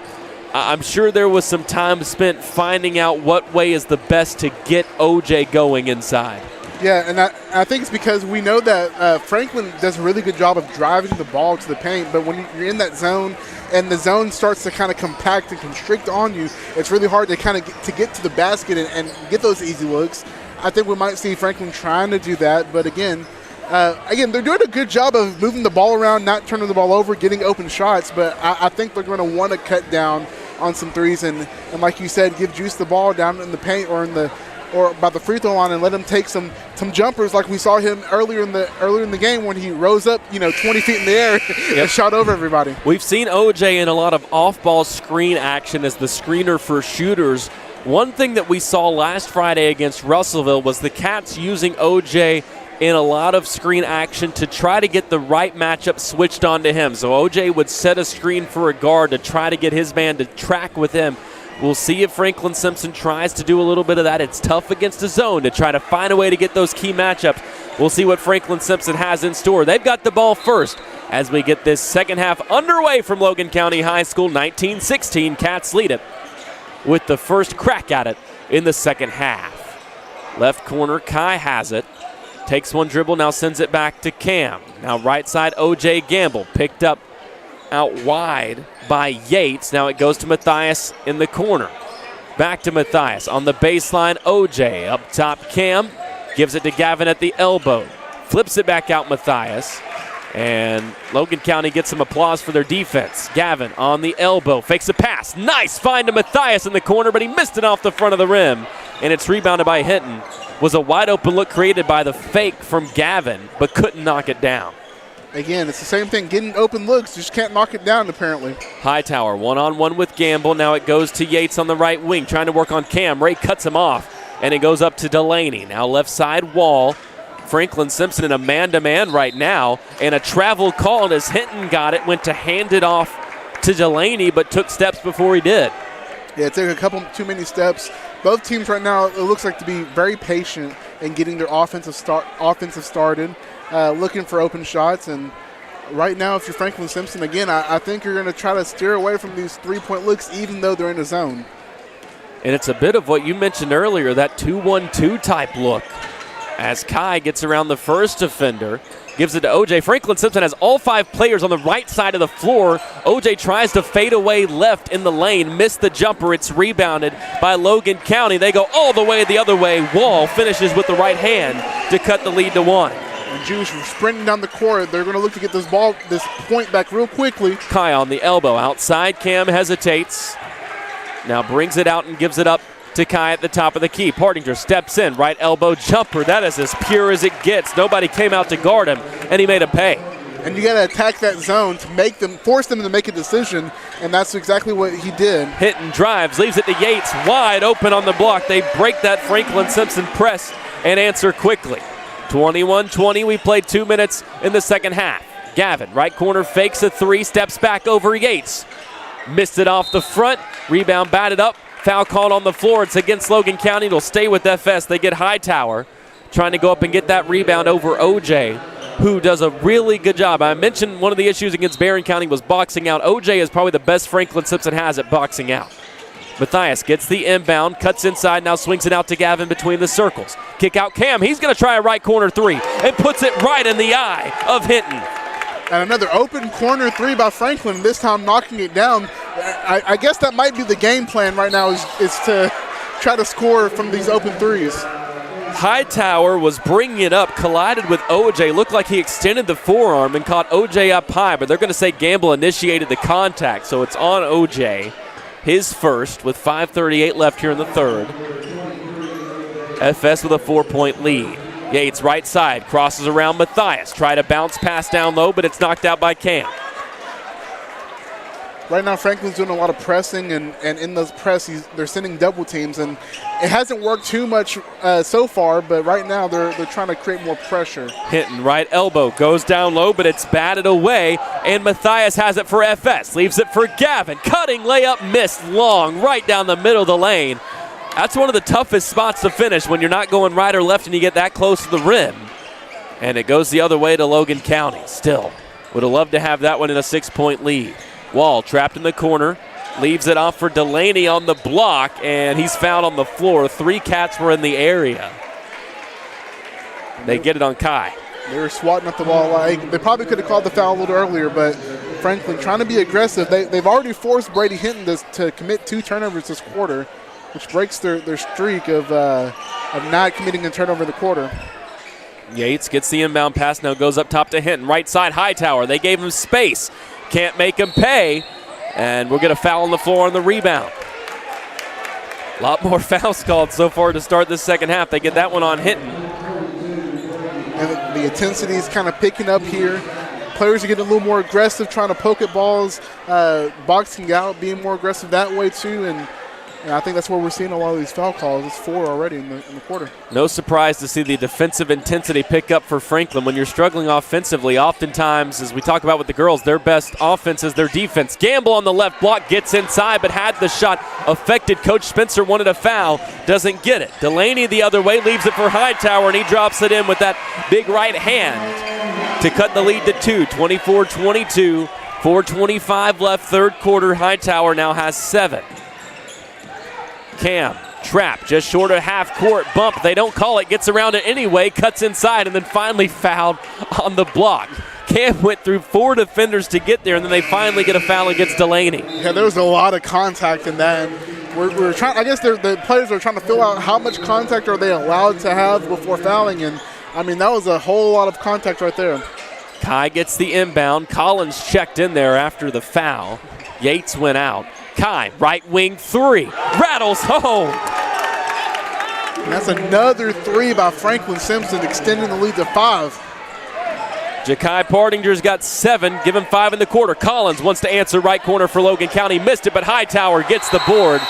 A: I'm sure there was some time spent finding out what way is the best to get O.J. going inside.
B: Yeah, and I think it's because we know that Franklin does a really good job of driving the ball to the paint, but when you're in that zone and the zone starts to kind of compact and constrict on you, it's really hard to kind of get to the basket and get those easy looks. I think we might see Franklin trying to do that, but again, they're doing a good job of moving the ball around, not turning the ball over, getting open shots, but I think they're going to want to cut down on some threes and like you said, give Juice the ball down in the paint or by the free throw line and let him take some jumpers like we saw him earlier in the game when he rose up 20 feet in the air and shot over everybody.
A: We've seen OJ in a lot of off-ball screen action as the screener for shooters. One thing that we saw last Friday against Russellville was the Cats using OJ in a lot of screen action to try to get the right matchup switched onto him. So OJ would set a screen for a guard to try to get his man to track with him. We'll see if Franklin-Simpson tries to do a little bit of that. It's tough against a zone to try to find a way to get those key matchups. We'll see what Franklin-Simpson has in store. They've got the ball first as we get this second half underway from Logan County High School. 19-16, Cats lead it with the first crack at it in the second half. Left corner, Kai has it. Takes one dribble, now sends it back to Cam. Now right side, O.J. Gamble. Picked up out wide by Yates. Now it goes to Matthias in the corner. Back to Matthias on the baseline, O.J. Up top, Cam. Gives it to Gavin at the elbow. Flips it back out, Matthias. And Logan County gets some applause for their defense. Gavin on the elbow, fakes a pass. Nice find to Matthias in the corner, but he missed it off the front of the rim. And it's rebounded by Hinton. Was a wide open look created by the fake from Gavin, but couldn't knock it down.
B: Again, it's the same thing, getting open looks, just can't knock it down apparently.
A: Hightower one-on-one with Gamble. Now it goes to Yates on the right wing, trying to work on Cam. Ray cuts him off, and it goes up to Delaney. Now left side wall. Franklin-Simpson in a man-to-man right now, and a travel call, and as Hinton got it, went to hand it off to Delaney, but took steps before he did.
B: Yeah, it took a couple too many steps. Both teams right now, it looks like to be very patient in getting their offensive started, looking for open shots. And right now, if you're Franklin-Simpson, again, I think you're going to try to steer away from these three-point looks, even though they're in the zone.
A: And it's a bit of what you mentioned earlier, that 2-1-2 type look. As Kai gets around the first defender, gives it to O.J. Franklin-Simpson has all 5 players on the right side of the floor. O.J. tries to fade away left in the lane, missed the jumper. It's rebounded by Logan County. They go all the way the other way. Wall finishes with the right hand to cut the lead to 1.
B: And Jews were sprinting down the court. They're going to look to get this point back real quickly.
A: Kai on the elbow. Outside, Cam hesitates. Now brings it out and gives it up to Kai at the top of the key. Partinger steps in, right elbow jumper. That is as pure as it gets. Nobody came out to guard him, and he made a pay.
B: And you got to attack that zone to force them to make a decision, and that's exactly what he did.
A: Hinton drives, leaves it to Yates, wide open on the block. They break that Franklin-Simpson press and answer quickly. 21-20, we played 2 minutes in the second half. Gavin, right corner, fakes a 3, steps back over Yates. Missed it off the front, rebound batted up. Foul called on the floor. It's against Logan County. It'll stay with FS. They get Hightower trying to go up and get that rebound over O.J., who does a really good job. I mentioned one of the issues against Barron County was boxing out. O.J. is probably the best Franklin-Simpson has at boxing out. Matthias gets the inbound, cuts inside, now swings it out to Gavin between the circles. Kick out Cam. He's going to try a right corner 3 and puts it right in the eye of Hinton.
B: And another open corner 3 by Franklin, this time knocking it down. I guess that might be the game plan right now is to try to score from these open 3s.
A: Hightower was bringing it up, collided with O.J. Looked like he extended the forearm and caught O.J. up high, but they're going to say Gamble initiated the contact, so it's on O.J. His first with 5:38 left here in the third. FS with a 4-point lead. Yates right side, crosses around Matthias. Try to bounce pass down low, but it's knocked out by Cam.
B: Right now, Franklin's doing a lot of pressing, and in those press, they're sending double teams, and it hasn't worked too much so far, but right now they're trying to create more pressure.
A: Hinton, right elbow, goes down low, but it's batted away, and Matthias has it for FS. Leaves it for Gavin. Cutting layup, missed long, right down the middle of the lane. That's one of the toughest spots to finish when you're not going right or left and you get that close to the rim. And it goes the other way to Logan County. Still, would have loved to have that one in a 6-point lead. Wall trapped in the corner, leaves it off for Delaney on the block, and he's fouled on the floor. 3 Cats were in the area. They get it on Kai.
B: They were swatting at the ball. They probably could have called the foul a little earlier, but Franklin trying to be aggressive. They've already forced Brady Hinton to commit 2 turnovers this quarter, which breaks their streak of not committing a turnover in the quarter.
A: Yates gets the inbound pass, now goes up top to Hinton. Right side, Hightower. They gave him space. Can't make him pay, and we'll get a foul on the floor on the rebound. A lot more fouls called so far to start this second half. They get that one on Hinton.
B: And the intensity is kind of picking up here. Players are getting a little more aggressive, trying to poke at balls, boxing out, being more aggressive that way too, and I think that's where we're seeing a lot of these foul calls. It's 4 already in the quarter.
A: No surprise to see the defensive intensity pick up for Franklin. When you're struggling offensively, oftentimes, as we talk about with the girls, their best offense is their defense. Gamble on the left block, gets inside, but had the shot affected. Coach Spencer wanted a foul, doesn't get it. Delaney the other way, leaves it for Hightower, and he drops it in with that big right hand to cut the lead to 2, 24-22. 4:25 left, third quarter. Hightower now has 7. Cam trap. Just short of half court bump. They don't call it. Gets around it anyway. Cuts inside and then finally fouled on the block. Cam went through 4 defenders to get there, and then they finally get a foul against Delaney.
B: Yeah, there was a lot of contact in that. We're trying. I guess the players are trying to fill out how much contact are they allowed to have before fouling, and I mean that was a whole lot of contact right there.
A: Kai gets the inbound. Collins checked in there after the foul. Yates went out. Kai, right wing 3, rattles home.
B: And that's another 3 by Franklin-Simpson, extending the lead to 5.
A: Ja'Kai Pardinger's got 7, give him 5 in the quarter. Collins wants to answer right corner for Logan County. Missed it, but Hightower gets the board,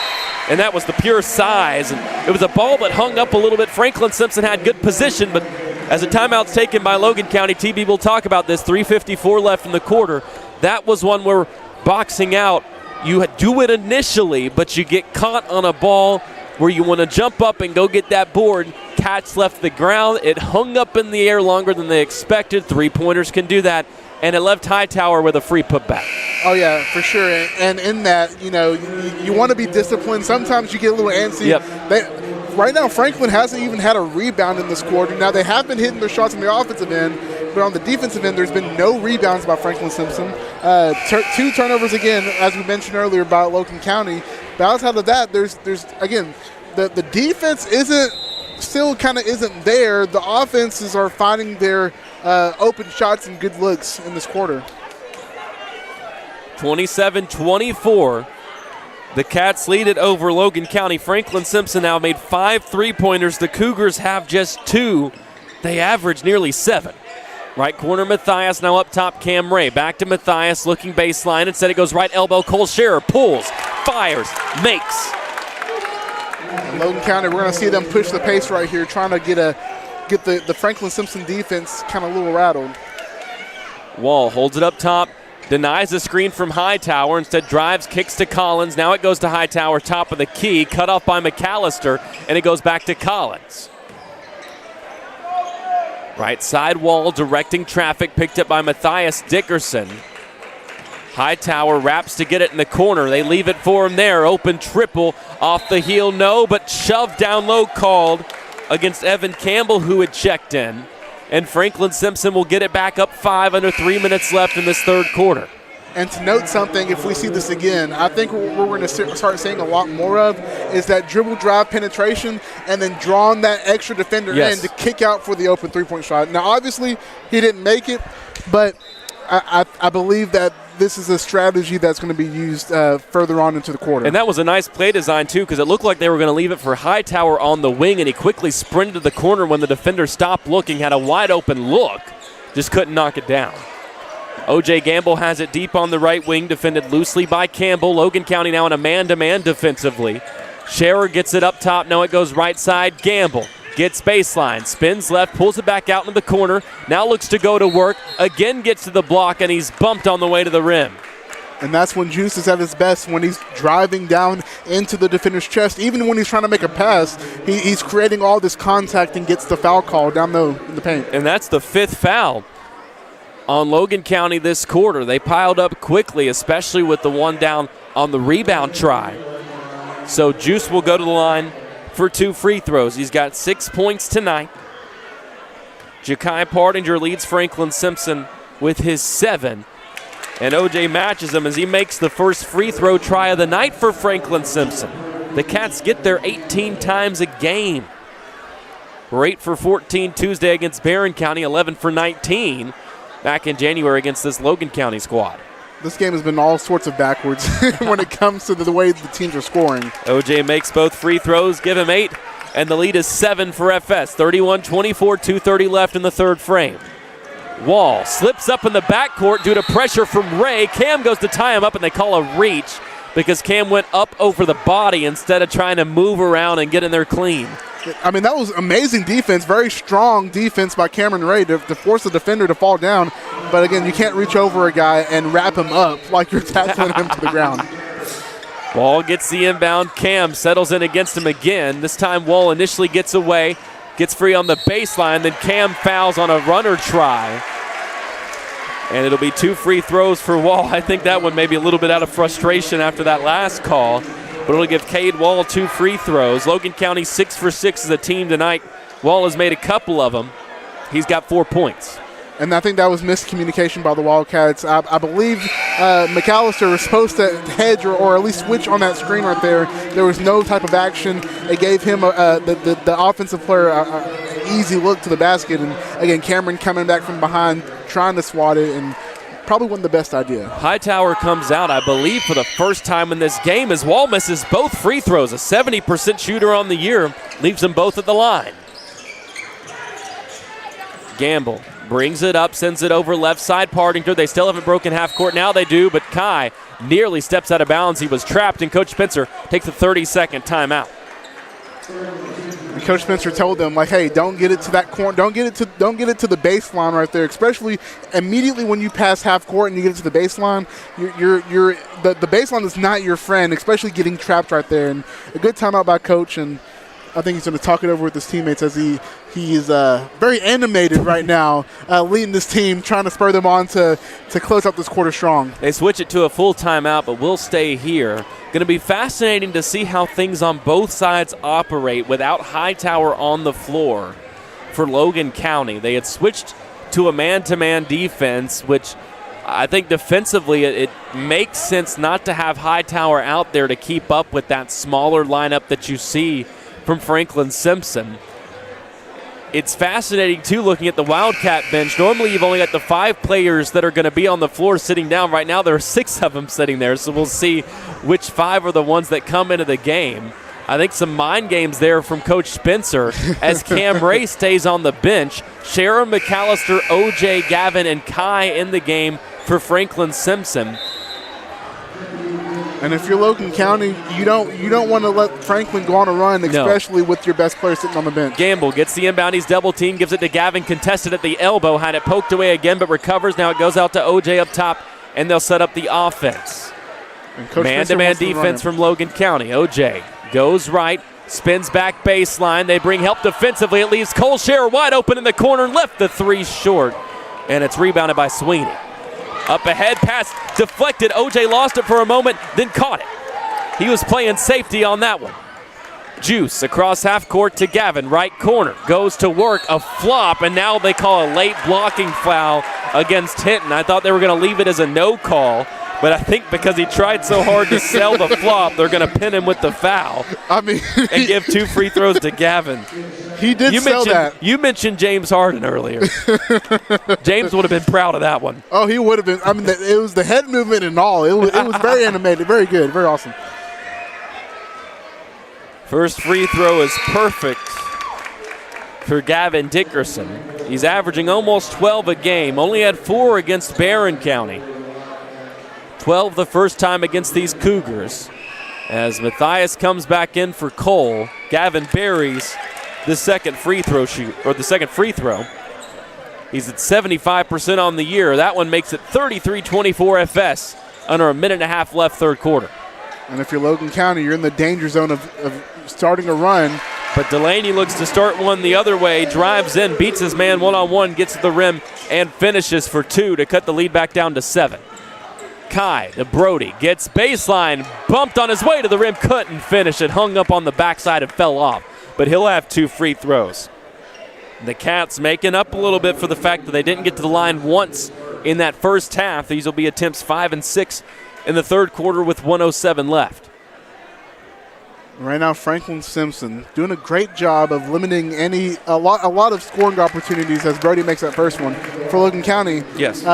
A: and that was the pure size. And it was a ball that hung up a little bit. Franklin-Simpson had good position, but as a timeout's taken by Logan County, TB will talk about this, 3:54 left in the quarter. That was one where boxing out, you do it initially, but you get caught on a ball where you want to jump up and go get that board. Cats left the ground. It hung up in the air longer than they expected. 3-pointers can do that. And it left Hightower with a free putback.
B: Oh, yeah, for sure. And in that, you want to be disciplined. Sometimes you get a little antsy.
A: Yep.
B: Right now, Franklin hasn't even had a rebound in this quarter. Now, they have been hitting their shots on the offensive end, but on the defensive end, there's been no rebounds by Franklin-Simpson. 2 turnovers again, as we mentioned earlier, by Logan County. But outside of that, there's again, the defense isn't there. The offenses are finding their open shots and good looks in this quarter.
A: 27-24. The Cats lead it over Logan County. Franklin-Simpson now made 5 3-pointers. The Cougars have just 2. They average nearly 7. Right corner, Matthias. Now up top, Cam Ray. Back to Matthias, looking baseline. Instead, it goes right elbow. Cole Scherer pulls, fires, makes.
B: Logan County, we're going to see them push the pace right here, trying to get the Franklin-Simpson defense kind of a little rattled.
A: Wall holds it up top, denies the screen from Hightower. Instead, drives, kicks to Collins. Now it goes to Hightower, top of the key, cut off by McAllister, and it goes back to Collins. Right side Wall directing traffic, picked up by Matthias Dickerson. Hightower wraps to get it in the corner. They leave it for him there. Open triple off the heel, no, but shoved down low called against Evan Campbell, who had checked in. And Franklin-Simpson will get it back up 5 under 3 minutes left in this third quarter.
B: And to note something, if we see this again, I think what we're going to start seeing a lot more of is that dribble drive penetration and then drawing that extra defender in to kick out for the open 3-point shot. Now, obviously, he didn't make it, but I believe that this is a strategy that's going to be used further on into the quarter.
A: And that was a nice play design, too, because it looked like they were going to leave it for Hightower on the wing, and he quickly sprinted to the corner when the defender stopped looking, had a wide-open look, just couldn't knock it down. O.J. Gamble has it deep on the right wing, defended loosely by Campbell. Logan County now in a man-to-man defensively. Scherer gets it up top. Now it goes right side. Gamble gets baseline, spins left, pulls it back out into the corner. Now looks to go to work. Again gets to the block, and he's bumped on the way to the rim.
B: And that's when Juice is at his best, when he's driving down into the defender's chest. Even when he's trying to make a pass, he's creating all this contact and gets the foul call down in the paint.
A: And that's the 5th foul on Logan County this quarter. They piled up quickly, especially with the one down on the rebound try. So Juice will go to the line for 2 free throws. He's got 6 points tonight. Ja'Kai Pardinger leads Franklin-Simpson with his 7. And O.J. matches him as he makes the first free throw try of the night for Franklin-Simpson. The Cats get there 18 times a game. We're 8 for 14 Tuesday against Barron County, 11 for 19 back in January against this Logan County squad.
B: This game has been all sorts of backwards when it comes to the way the teams are scoring.
A: O.J. makes both free throws, give him 8, and the lead is 7 for FS. 31-24, 2:30 left in the third frame. Wall slips up in the backcourt due to pressure from Ray. Cam goes to tie him up, and they call a reach because Cam went up over the body instead of trying to move around and get in there clean.
B: I mean, that was amazing defense, very strong defense by Cameron Ray to force the defender to fall down. But, again, you can't reach over a guy and wrap him up like you're tackling him to the ground.
A: Wall gets the inbound. Cam settles in against him again. This time Wall initially gets away, gets free on the baseline, then Cam fouls on a runner try. And it'll be 2 free throws for Wall. I think that one may be a little bit out of frustration after that last call. but it'll give Cade Wall 2 free throws. Logan County 6 for 6 as a team tonight. Wall has made a couple of them. He's got 4 points.
B: And I think that was miscommunication by the Wildcats. I believe McAllister was supposed to hedge or at least switch on that screen right there. There was no type of action. It gave him the offensive player an easy look to the basket. And, again, Cameron coming back from behind, trying to swat it, and probably wasn't the best idea.
A: Hightower comes out, I believe, for the first time in this game as Wall misses both free throws. A 70% shooter on the year, leaves them both at the line. Gamble brings it up, sends it over left side. Partington, they still haven't broken half court. Now they do, but Kai nearly steps out of bounds. He was trapped, and Coach Spencer takes a 30-second timeout.
B: And Coach Spencer told them, like, hey, don't get it to that corner, don't get it to the baseline right there. Especially immediately when you pass half court and you get it to the baseline, the baseline is not your friend, especially getting trapped right there. And a good timeout by Coach, and I think he's going to talk it over with his teammates as he is very animated right now, leading this team, trying to spur them on to close out this quarter strong.
A: They switch it to a full timeout, but we'll stay here. Going to be fascinating to see how things on both sides operate without Hightower on the floor for Logan County. They had switched to a man-to-man defense, which I think defensively it makes sense not to have Hightower out there to keep up with that smaller lineup that you see from Franklin-Simpson. It's fascinating, too, looking at the Wildcat bench. Normally you've only got the 5 players that are going to be on the floor sitting down. Right now there are 6 of them sitting there, so we'll see which 5 are the ones that come into the game. I think some mind games there from Coach Spencer as Cam Ray stays on the bench. Sharon McAllister, OJ, Gavin, and Kai in the game for Franklin-Simpson.
B: And if you're Logan County, you don't want to let Franklin go on a run, especially with your best player sitting on the bench.
A: Gamble gets the inbound. He's double teamed, gives it to Gavin, contested at the elbow, had it poked away again, but recovers. Now it goes out to OJ up top, and they'll set up the offense. Man-to-man defense from Logan County. OJ goes right, spins back baseline. They bring help defensively. It leaves Cole Scherer wide open in the corner, left the 3 short, and it's rebounded by Sweeney. Up ahead, pass deflected. OJ lost it for a moment, then caught it. He was playing safety on that one. Juice across half court to Gavin, right corner. Goes to work, a flop, and now they call a late blocking foul against Hinton. I thought they were going to leave it as a no call, but I think because he tried so hard to sell the flop, they're going to pin him with the foul.
B: I mean,
A: and give 2 free throws to Gavin.
B: He did sell that.
A: You mentioned James Harden earlier. James would have been proud of that one.
B: Oh, he would have been. I mean, it was the head movement and all. It was very animated, very good, very awesome.
A: First free throw is perfect for Gavin Dickerson. He's averaging almost 12 a game. Only had 4 against Barron County. 12 the first time against these Cougars. As Matthias comes back in for Cole, Gavin buries the second free throw. He's at 75% on the year. That one makes it 33-24 FS under a minute and a half left third quarter.
B: And if you're Logan County, you're in the danger zone of starting a run.
A: But Delaney looks to start one the other way, drives in, beats his man one-on-one, gets to the rim, and finishes for 2 to cut the lead back down to 7. Kai to Brody, gets baseline, bumped on his way to the rim, couldn't finish it, hung up on the backside and fell off. But he'll have 2 free throws. The Cats making up a little bit for the fact that they didn't get to the line once in that first half. These will be attempts 5 and 6 in the third quarter with 1:07 left.
B: Right now, Franklin-Simpson doing a great job of limiting a lot of scoring opportunities as Brody makes that first one for Logan County.
A: Yes.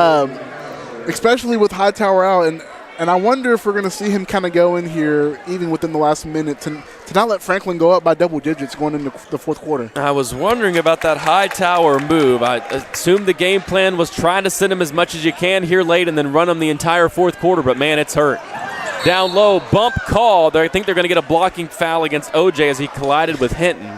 B: Especially with Hightower out, and I wonder if we're going to see him kind of go in here even within the last minute to not let Franklin go up by double digits going into the fourth quarter.
A: I was wondering about that Hightower move. I assumed the game plan was trying to send him as much as you can here late and then run him the entire fourth quarter, but man, it's hurt. Down low, bump call. I think they're going to get a blocking foul against OJ as he collided with Hinton.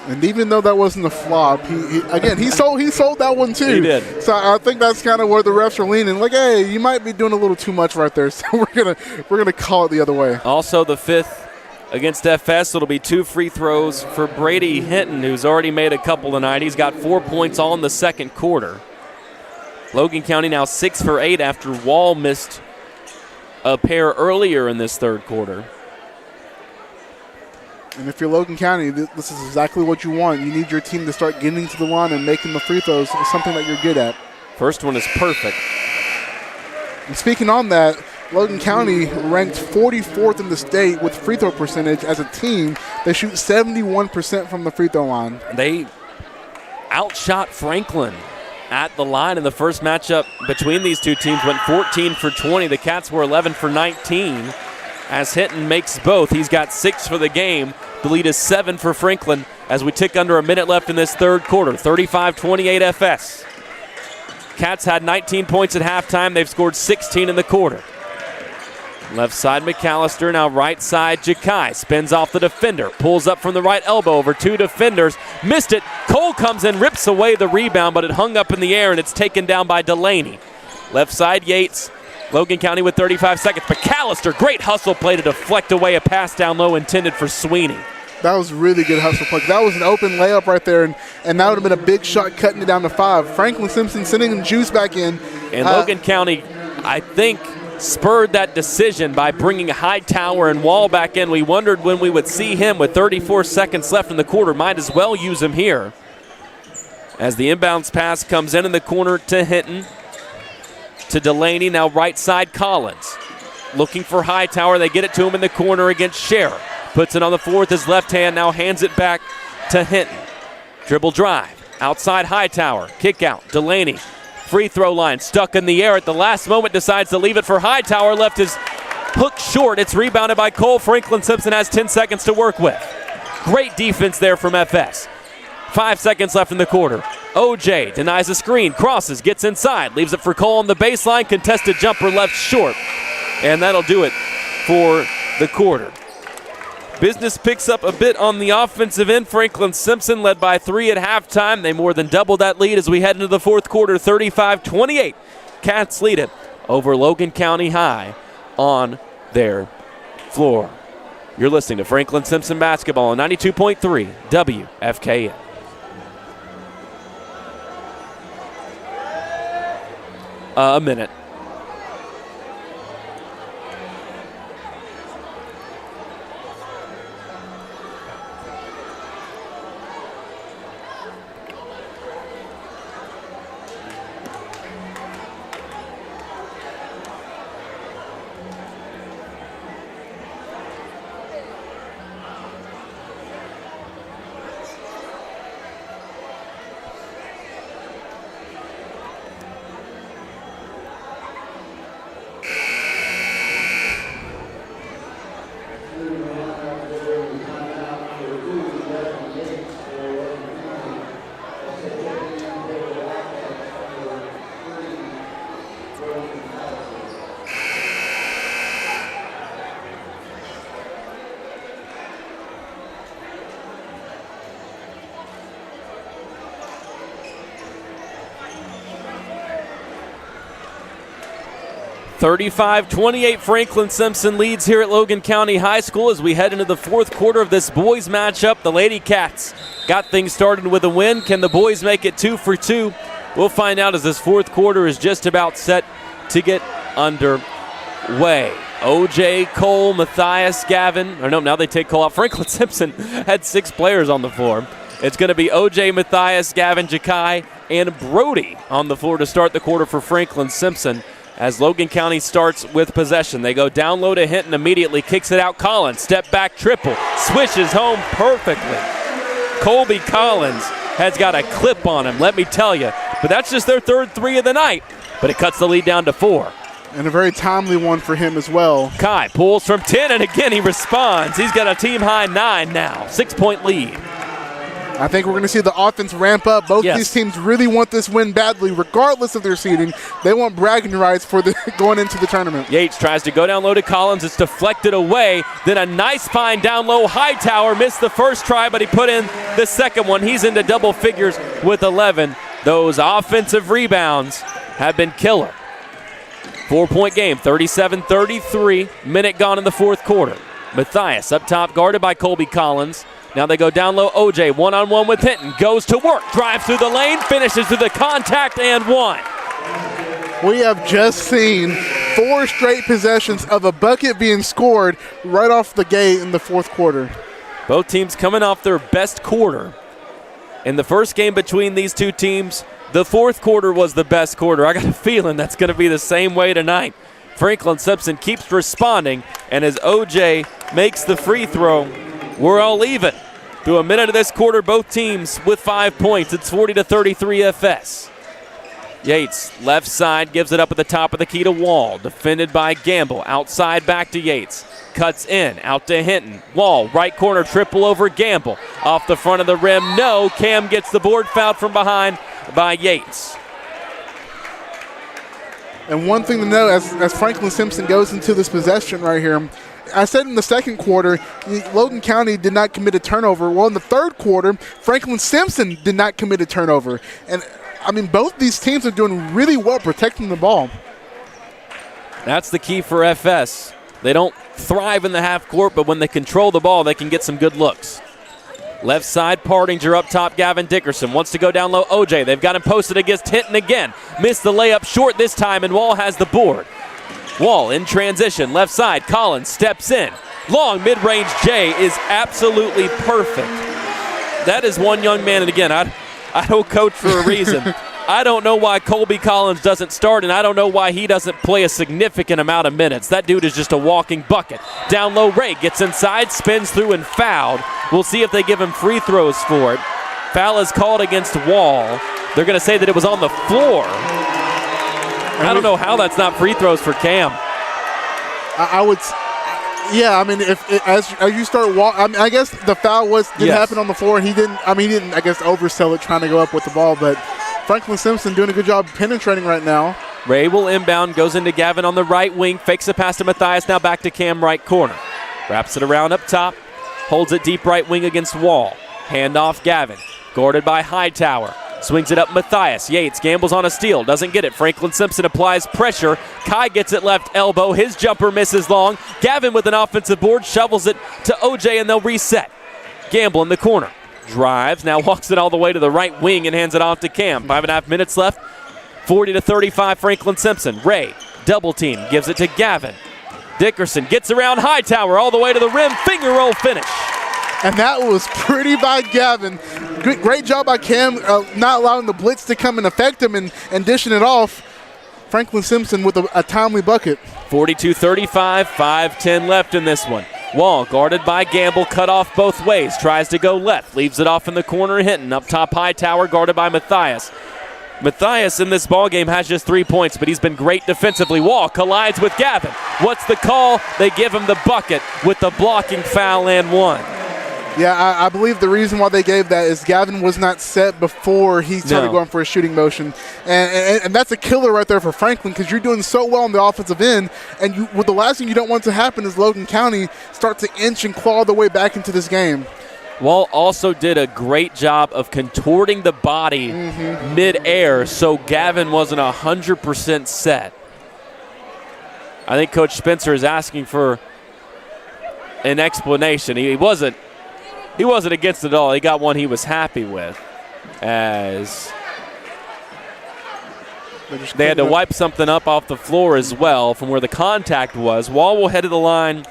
B: And even though that wasn't a flop, he sold that one too.
A: He did.
B: So I think that's kind of where the refs are leaning. Like, hey, you might be doing a little too much right there. So we're gonna call it the other way.
A: Also the 5th against FS. It'll be 2 free throws for Brady Hinton, who's already made a couple tonight. He's got 4 points all in the second quarter. Logan County now 6 for 8 after Wall missed a pair earlier in this third quarter.
B: And if you're Logan County, this is exactly what you want. You need your team to start getting to the line and making the free throws, something that you're good at.
A: First one is perfect.
B: And speaking on that, Logan County ranked 44th in the state with free throw percentage as a team. They shoot 71% from the free throw line.
A: They outshot Franklin at the line in the first matchup between these two teams. Went 14 for 20. The Cats were 11 for 19 as Hinton makes both. He's got 6 for the game. The lead is 7 for Franklin as we tick under a minute left in this third quarter. 35-28 FS. Cats had 19 points at halftime. They've scored 16 in the quarter. Left side McAllister, now right side Jakai. Spins off the defender, pulls up from the right elbow over 2 defenders. Missed it. Cole comes in, rips away the rebound, but it hung up in the air and it's taken down by Delaney. Left side Yates. Logan County with 35 seconds. McAllister, great hustle play to deflect away a pass down low intended for Sweeney.
B: That was really good hustle play. That was an open layup right there, and that would have been a big shot cutting it down to 5. Franklin-Simpson sending Juice back in.
A: And Logan County, I think, spurred that decision by bringing Hightower and Wall back in. We wondered when we would see him with 34 seconds left in the quarter. Might as well use him here. As the inbounds pass comes in the corner to Hinton. To Delaney, now right side Collins. Looking for Hightower. They get it to him in the corner against Scherer. Puts it on the floor with his left hand, now hands it back to Hinton. Dribble drive, outside Hightower, kick out, Delaney. Free throw line, stuck in the air at the last moment, decides to leave it for Hightower, left his hook short. It's rebounded by Cole. Franklin-Simpson has 10 seconds to work with. Great defense there from FS. 5 seconds left in the quarter. OJ denies a screen, crosses, gets inside, leaves it for Cole on the baseline, contested jumper left short. And that'll do it for the quarter. Business picks up a bit on the offensive end. Franklin-Simpson led by 3 at halftime. They more than doubled that lead as we head into the fourth quarter, 35-28. Cats lead it over Logan County High on their floor. You're listening to Franklin-Simpson basketball on 92.3 WFKN. A minute. (35-28) Franklin-Simpson leads here at Logan County High School as we head into the fourth quarter of this boys matchup. The Lady Cats got things started with a win. Can the boys make it 2 for 2? We'll find out as this fourth quarter is just about set to get underway. OJ, Cole, Matthias, Gavin. Or no, now they take Cole out. Franklin-Simpson had 6 players on the floor. It's going to be OJ, Matthias, Gavin, Jakai, and Brody on the floor to start the quarter for Franklin-Simpson. As Logan County starts with possession. They go down low to Hinton immediately, kicks it out. Collins, step back triple, swishes home perfectly. Colby Collins has got a clip on him, let me tell you. But that's just their third 3 of the night. But it cuts the lead down to 4.
B: And a very timely one for him as well.
A: Kai pulls from 10, and again he responds. He's got a team-high 9 now, 6-point lead.
B: I think we're going to see the offense ramp up. Both these teams really want this win badly, regardless of their seeding. They want bragging rights for going into the tournament.
A: Yates tries to go down low to Collins. It's deflected away. Then a nice find down low. Hightower missed the first try, but he put in the second one. He's into double figures with 11. Those offensive rebounds have been killer. 4-point game, 37-33. Minute gone in the fourth quarter. Matthias up top, guarded by Colby Collins. Now they go down low. OJ one-on-one with Hinton. Goes to work. Drives through the lane. Finishes through the contact and 1.
B: We have just seen 4 straight possessions of a bucket being scored right off the gate in the fourth quarter.
A: Both teams coming off their best quarter. In the first game between these two teams, the fourth quarter was the best quarter. I got a feeling that's going to be the same way tonight. Franklin-Simpson keeps responding, and as OJ makes the free throw, we're all even. Through a minute of this quarter, both teams with 5 points. It's 40-33 FS. Yates, left side, gives it up at the top of the key to Wall. Defended by Gamble. Outside back to Yates. Cuts in, out to Hinton. Wall, right corner, triple over Gamble. Off the front of the rim, no. Cam gets the board, fouled from behind by Yates.
B: And one thing to know, as Franklin-Simpson goes into this possession right here, I said in the second quarter, Logan County did not commit a turnover. Well, in the third quarter, Franklin-Simpson did not commit a turnover. And, I mean, both these teams are doing really well protecting the ball.
A: That's the key for FS. They don't thrive in the half court, but when they control the ball, they can get some good looks. Left side, Partinger up top. Gavin Dickerson wants to go down low. OJ, they've got him posted against Hinton again. Missed the layup short this time, and Wall has the board. Wall in transition, left side. Collins steps in. Long mid-range J is absolutely perfect. That is one young man, and again, I don't coach for a reason. I don't know why Colby Collins doesn't start, and I don't know why he doesn't play a significant amount of minutes. That dude is just a walking bucket. Down low, Ray gets inside, spins through, and fouled. We'll see if they give him free throws for it. Foul is called against Wall. They're going to say that it was on the floor. I don't know how that's not free throws for Cam.
B: I would, yeah. I mean, as you start walking, I guess the foul did happen on the floor, and he didn't. I guess oversell it trying to go up with the ball, but Franklin-Simpson doing a good job penetrating right now.
A: Ray will inbound, goes into Gavin on the right wing, fakes it past to Matthias. Now back to Cam, right corner, wraps it around up top, holds it deep right wing against Wall. Hand off Gavin, guarded by Hightower. Swings it up Matthias. Yates gambles on a steal. Doesn't get it. Franklin-Simpson applies pressure. Kai gets it left elbow. His jumper misses long. Gavin with an offensive board shovels it to OJ, and they'll reset. Gamble in the corner. Drives. Now walks it all the way to the right wing and hands it off to Cam. 5.5 minutes left. 40-35 Franklin-Simpson. Ray, double team. Gives it to Gavin. Dickerson gets around Hightower all the way to the rim. Finger roll finish.
B: And that was pretty by Gavin. Great job by Cam, not allowing the blitz to come and affect him and dishing it off. Franklin-Simpson with a timely bucket.
A: 42-35, 5:10 left in this one. Wall guarded by Gamble, cut off both ways. Tries to go left, leaves it off in the corner. Hinton up top, Hightower guarded by Matthias. Matthias in this ballgame has just 3 points, but he's been great defensively. Wall collides with Gavin. What's the call? They give him the bucket with the blocking foul and one.
B: Yeah, I believe the reason why they gave that is Gavin was not set before he started going for a shooting motion. And that's a killer right there for Franklin, because you're doing so well on the offensive end, and the last thing you don't want to happen is Logan County start to inch and claw their way back into this game.
A: Wall also did a great job of contorting the body mid-air, so Gavin wasn't 100% set. I think Coach Spencer is asking for an explanation. He wasn't against it all. He got one he was happy with, as they had to wipe something up off the floor as well from where the contact was. Wall will head to the line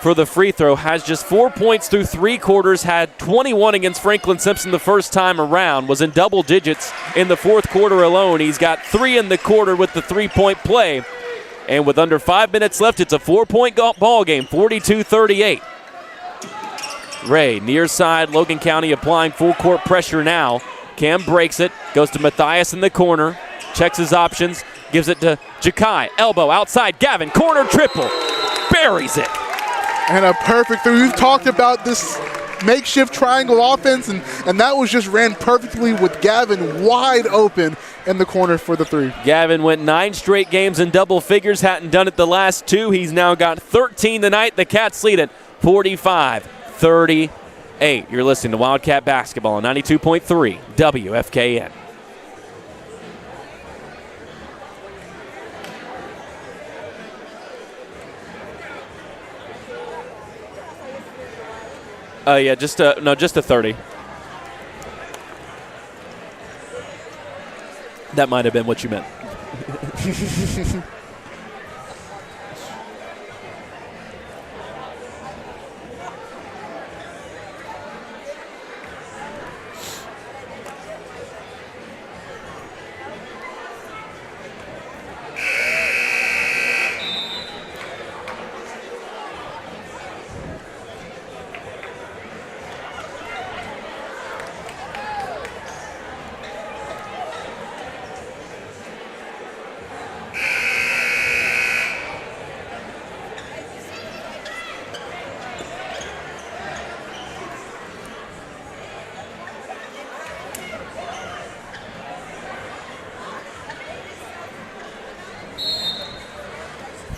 A: for the free throw. Has just 4 points through 3 quarters. Had 21 against Franklin-Simpson the first time around. Was in double digits in the fourth quarter alone. He's got 3 in the quarter with the 3-point play. And with under 5 minutes left, it's a 4-point ball game, 42-38. Ray, near side, Logan County applying full court pressure now. Cam breaks it, goes to Matthias in the corner, checks his options, gives it to Jakai. Elbow outside, Gavin, corner triple, buries it.
B: And a perfect three. We've talked about this makeshift triangle offense, and that was just ran perfectly with Gavin wide open in the corner for the three.
A: Gavin went 9 straight games in double figures, hadn't done it the last 2. He's now got 13 tonight. The Cats lead it 45-38. You're listening to Wildcat Basketball on 92.3 WFKN. Just a 30. That might have been what you meant.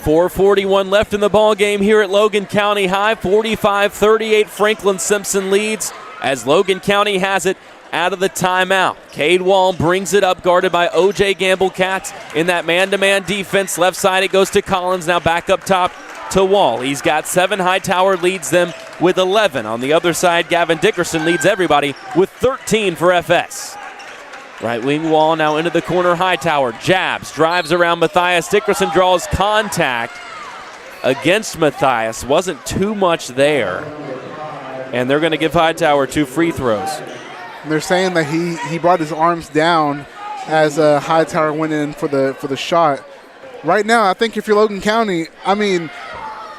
A: .441 left in the ball game here at Logan County High. 45-38, Franklin-Simpson leads as Logan County has it out of the timeout. Cade Wall brings it up, guarded by O.J. Gamble Cats in that man-to-man defense. Left side it goes to Collins, now back up top to Wall. He's got 7. Hightower leads them with 11. On the other side, Gavin Dickerson leads everybody with 13 for FS. Right wing Wall now into the corner. Hightower jabs, drives around Matthias. Dickerson draws contact against Matthias. Wasn't too much there. And they're going to give Hightower 2 free throws.
B: And they're saying that he brought his arms down as Hightower went in for the shot. Right now, I think if you're Logan County, I mean,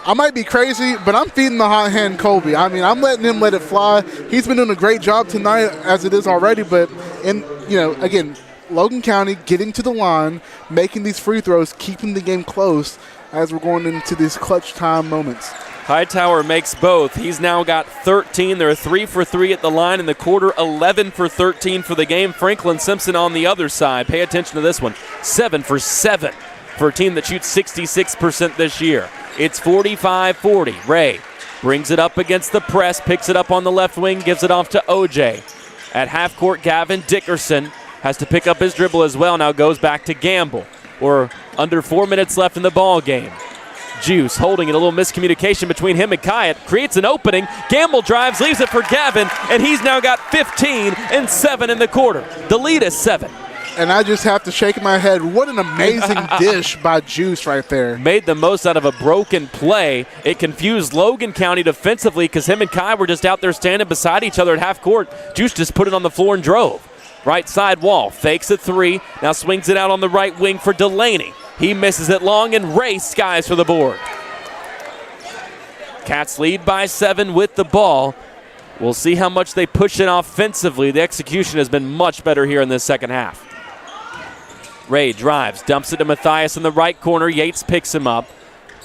B: I might be crazy, but I'm feeding the hot hand Colby. I mean, I'm letting him let it fly. He's been doing a great job tonight as it is already, but again, Logan County getting to the line, making these free throws, keeping the game close as we're going into these clutch time moments.
A: Hightower makes both. He's now got 13. They're 3 for 3 at the line in the quarter, 11 for 13 for the game. Franklin-Simpson on the other side. Pay attention to this one. 7 for 7 for a team that shoots 66% this year. It's 45-40. Ray brings it up against the press, picks it up on the left wing, gives it off to O.J. At half court, Gavin Dickerson has to pick up his dribble as well. Now goes back to Gamble. We're under 4 minutes left in the ball game. Juice holding it, a little miscommunication between him and Kai. It creates an opening. Gamble drives, leaves it for Gavin, and he's now got 15 and 7 in the quarter. The lead is 7.
B: And I just have to shake my head. What an amazing dish by Juice right there.
A: Made the most out of a broken play. It confused Logan County defensively because him and Kai were just out there standing beside each other at half court. Juice just put it on the floor and drove. Right side Wall, fakes a 3, now swings it out on the right wing for Delaney. He misses it long, and Ray skies for the board. Cats lead by 7 with the ball. We'll see how much they push it offensively. The execution has been much better here in this second half. Ray drives, dumps it to Matthias in the right corner. Yates picks him up.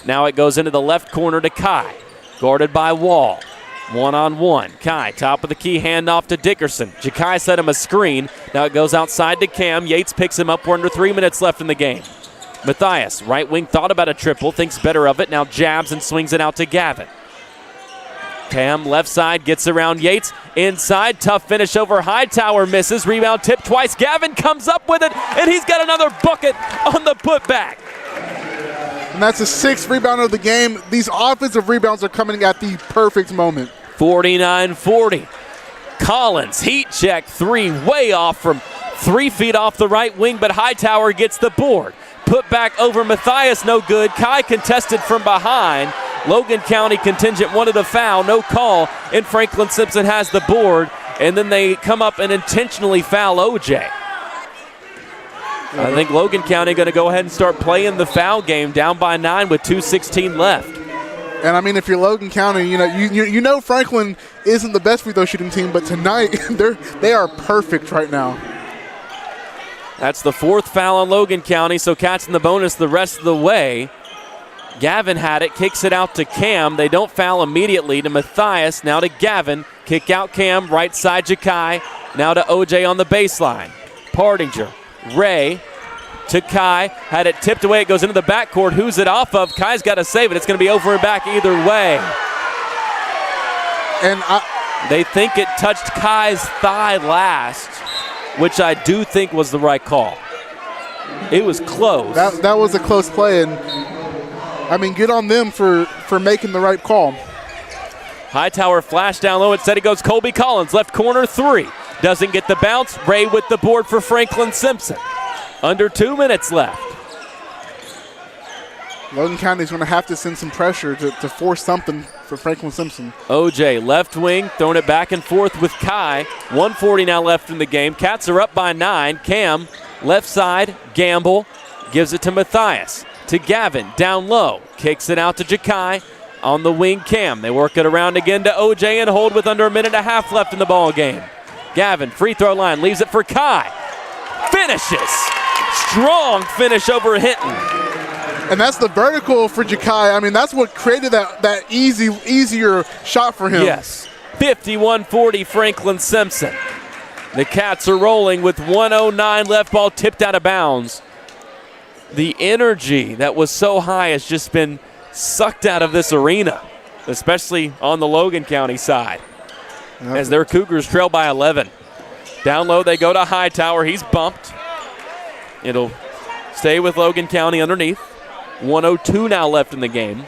A: Now it goes into the left corner to Kai, guarded by Wall. 1-on-1. Kai, top of the key, handoff to Dickerson. Jakai set him a screen. Now it goes outside to Cam. Yates picks him up. We're under 3 minutes left in the game. Matthias, right wing, thought about a triple, thinks better of it. Now jabs and swings it out to Gavin. Cam, left side, gets around Yates. Inside, tough finish over Hightower, misses. Rebound tip twice. Gavin comes up with it, and he's got another bucket on the putback.
B: And that's the 6th rebound of the game. These offensive rebounds are coming at the perfect moment.
A: 49-40. Collins, heat check 3, way off from 3 feet off the right wing, but Hightower gets the board. Put back over Matthias, no good. Kai contested from behind. Logan County contingent wanted a foul, no call, and Franklin-Simpson has the board, and then they come up and intentionally foul O.J. I think Logan County going to go ahead and start playing the foul game, down by 9 with 2:16 left.
B: And I mean, if you're Logan County, you know Franklin isn't the best free throw shooting team, but tonight they are perfect right now.
A: That's the 4th foul on Logan County, so Cats in the bonus the rest of the way. Gavin had it, kicks it out to Cam. They don't foul immediately to Matthias. Now to Gavin. Kick out Cam, right side Jakai. Now to O.J. on the baseline. Pardinger, Ray to Kai. Had it tipped away. It goes into the backcourt. Who's it off of? Kai's got to save it. It's going to be over and back either way.
B: And
A: they think it touched Kai's thigh last, which I do think was the right call. It was close.
B: That was a close play, and I mean, good on them for making the right call.
A: Hightower flash down low. Instead it goes Colby Collins, left corner 3. Doesn't get the bounce. Ray with the board for Franklin-Simpson. Under 2 minutes left.
B: Logan County's going to have to send some pressure to force something for Franklin-Simpson.
A: OJ, left wing, throwing it back and forth with Kai. 1:40 now left in the game. Cats are up by 9. Cam, left side, Gamble, gives it to Matthias. To Gavin, down low. Kicks it out to Jakai. On the wing, Cam. They work it around again to OJ and hold with under a minute and a half left in the ball game. Gavin, free throw line, leaves it for Kai. Finishes. Strong finish over Hinton.
B: And that's the vertical for Jakai. I mean, that's what created that easier shot for him.
A: Yes. 51-40 Franklin-Simpson. The Cats are rolling with 1:09 left, ball tipped out of bounds. The energy that was so high has just been sucked out of this arena, especially on the Logan County side, as their Cougars trail by 11. Down low, they go to Hightower. He's bumped. It'll stay with Logan County underneath. 1:02 now left in the game.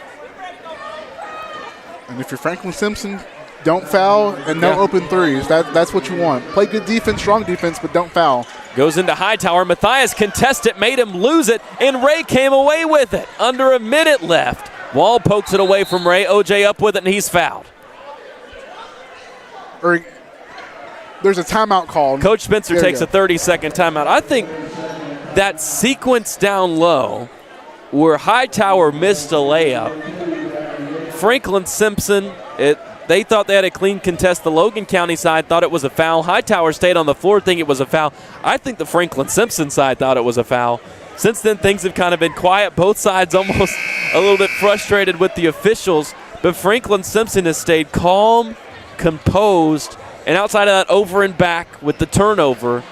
B: And if you're Franklin-Simpson, don't foul and no open threes. That's what you want. Play good defense, strong defense, but don't foul.
A: Goes into Hightower. Matthias contests it, made him lose it, and Ray came away with it. Under a minute left. Wall pokes it away from Ray. OJ up with it, and he's fouled.
B: There's a timeout called.
A: Coach Spencer takes a 30-second timeout. I think that sequence down low where Hightower missed a layup, Franklin-Simpson, they thought they had a clean contest. The Logan County side thought it was a foul. Hightower stayed on the floor thinking it was a foul. I think the Franklin-Simpson side thought it was a foul. Since then, things have kind of been quiet. Both sides almost a little bit frustrated with the officials. But Franklin-Simpson has stayed calm, composed, and outside of that over and back with the turnover,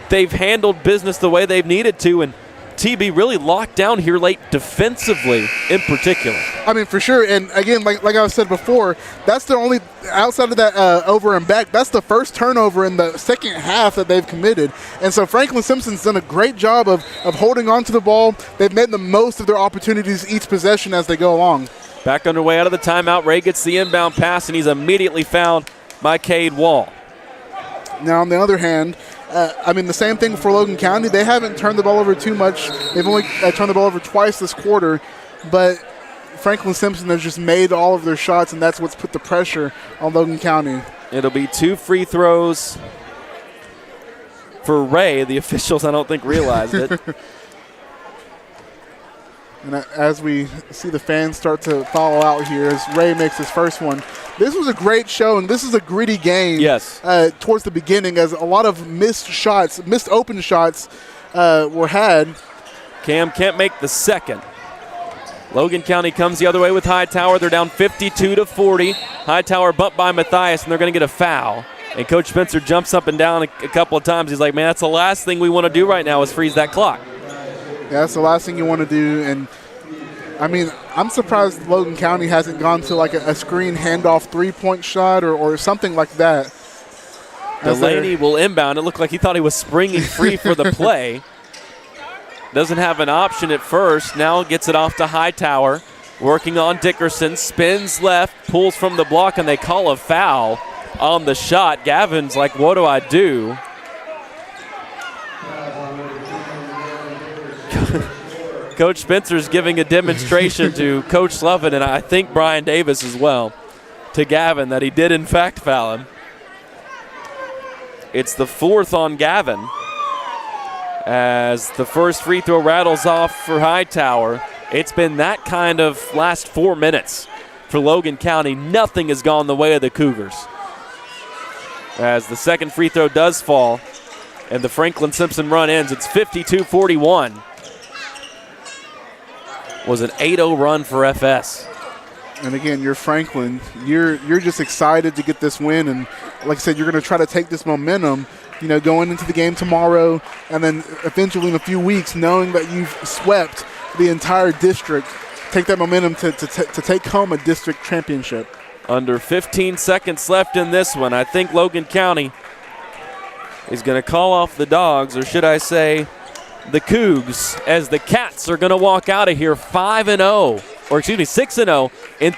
A: they've handled business the way they've needed to. And TB really locked down here late defensively in particular.
B: I mean, for sure. And again, like I said before, that's the only, outside of that over and back, that's the first turnover in the second half that they've committed. And so Franklin-Simpson's done a great job of holding on to the ball. They've made the most of their opportunities each possession as they go along.
A: Back underway out of the timeout. Ray gets the inbound pass, and he's immediately fouled by Cade Wall.
B: Now, on the other hand, I mean, the same thing for Logan County. They haven't turned the ball over too much. They've only turned the ball over twice this quarter. But Franklin-Simpson has just made all of their shots, and that's what's put the pressure on Logan County.
A: It'll be 2 free throws for Ray. The officials, I don't think, realized it.
B: And as we see the fans start to follow out here as Ray makes his first one. This was a great show, and this is a gritty game.
A: Yes.
B: Towards the beginning, as a lot of missed open shots were had.
A: Cam can't make the second. Logan County comes the other way with Hightower. They're down 52-40. Hightower bumped by Matthias, and they're going to get a foul. And Coach Spencer jumps up and down a couple of times. He's like, man, that's the last thing we want to do right now is freeze that clock.
B: Yeah, that's the last thing you want to do. And, I mean, I'm surprised Logan County hasn't gone to like a screen handoff three-point shot or something like that.
A: Delaney will inbound. It looked like he thought he was springing free for the play. Doesn't have an option at first. Now gets it off to Hightower. Working on Dickerson. Spins left. Pulls from the block, and they call a foul on the shot. Gavin's like, what do I do? Coach Spencer's giving a demonstration to Coach Slovin, and I think Brian Davis as well, to Gavin, that he did in fact foul him. It's the 4th on Gavin as the first free throw rattles off for Hightower. It's been that kind of last 4 minutes for Logan County. Nothing has gone the way of the Cougars. As the second free throw does fall and the Franklin-Simpson run ends, it's 52-41. Was an 8-0 run for FS.
B: And again, you're Franklin. You're just excited to get this win, and like I said, you're going to try to take this momentum, going into the game tomorrow, and then eventually in a few weeks, knowing that you've swept the entire district, take that momentum to take home a district championship.
A: Under 15 seconds left in this one, I think Logan County is going to call off the Dogs, or should I say the Cougs, as the Cats are going to walk out of here 6-0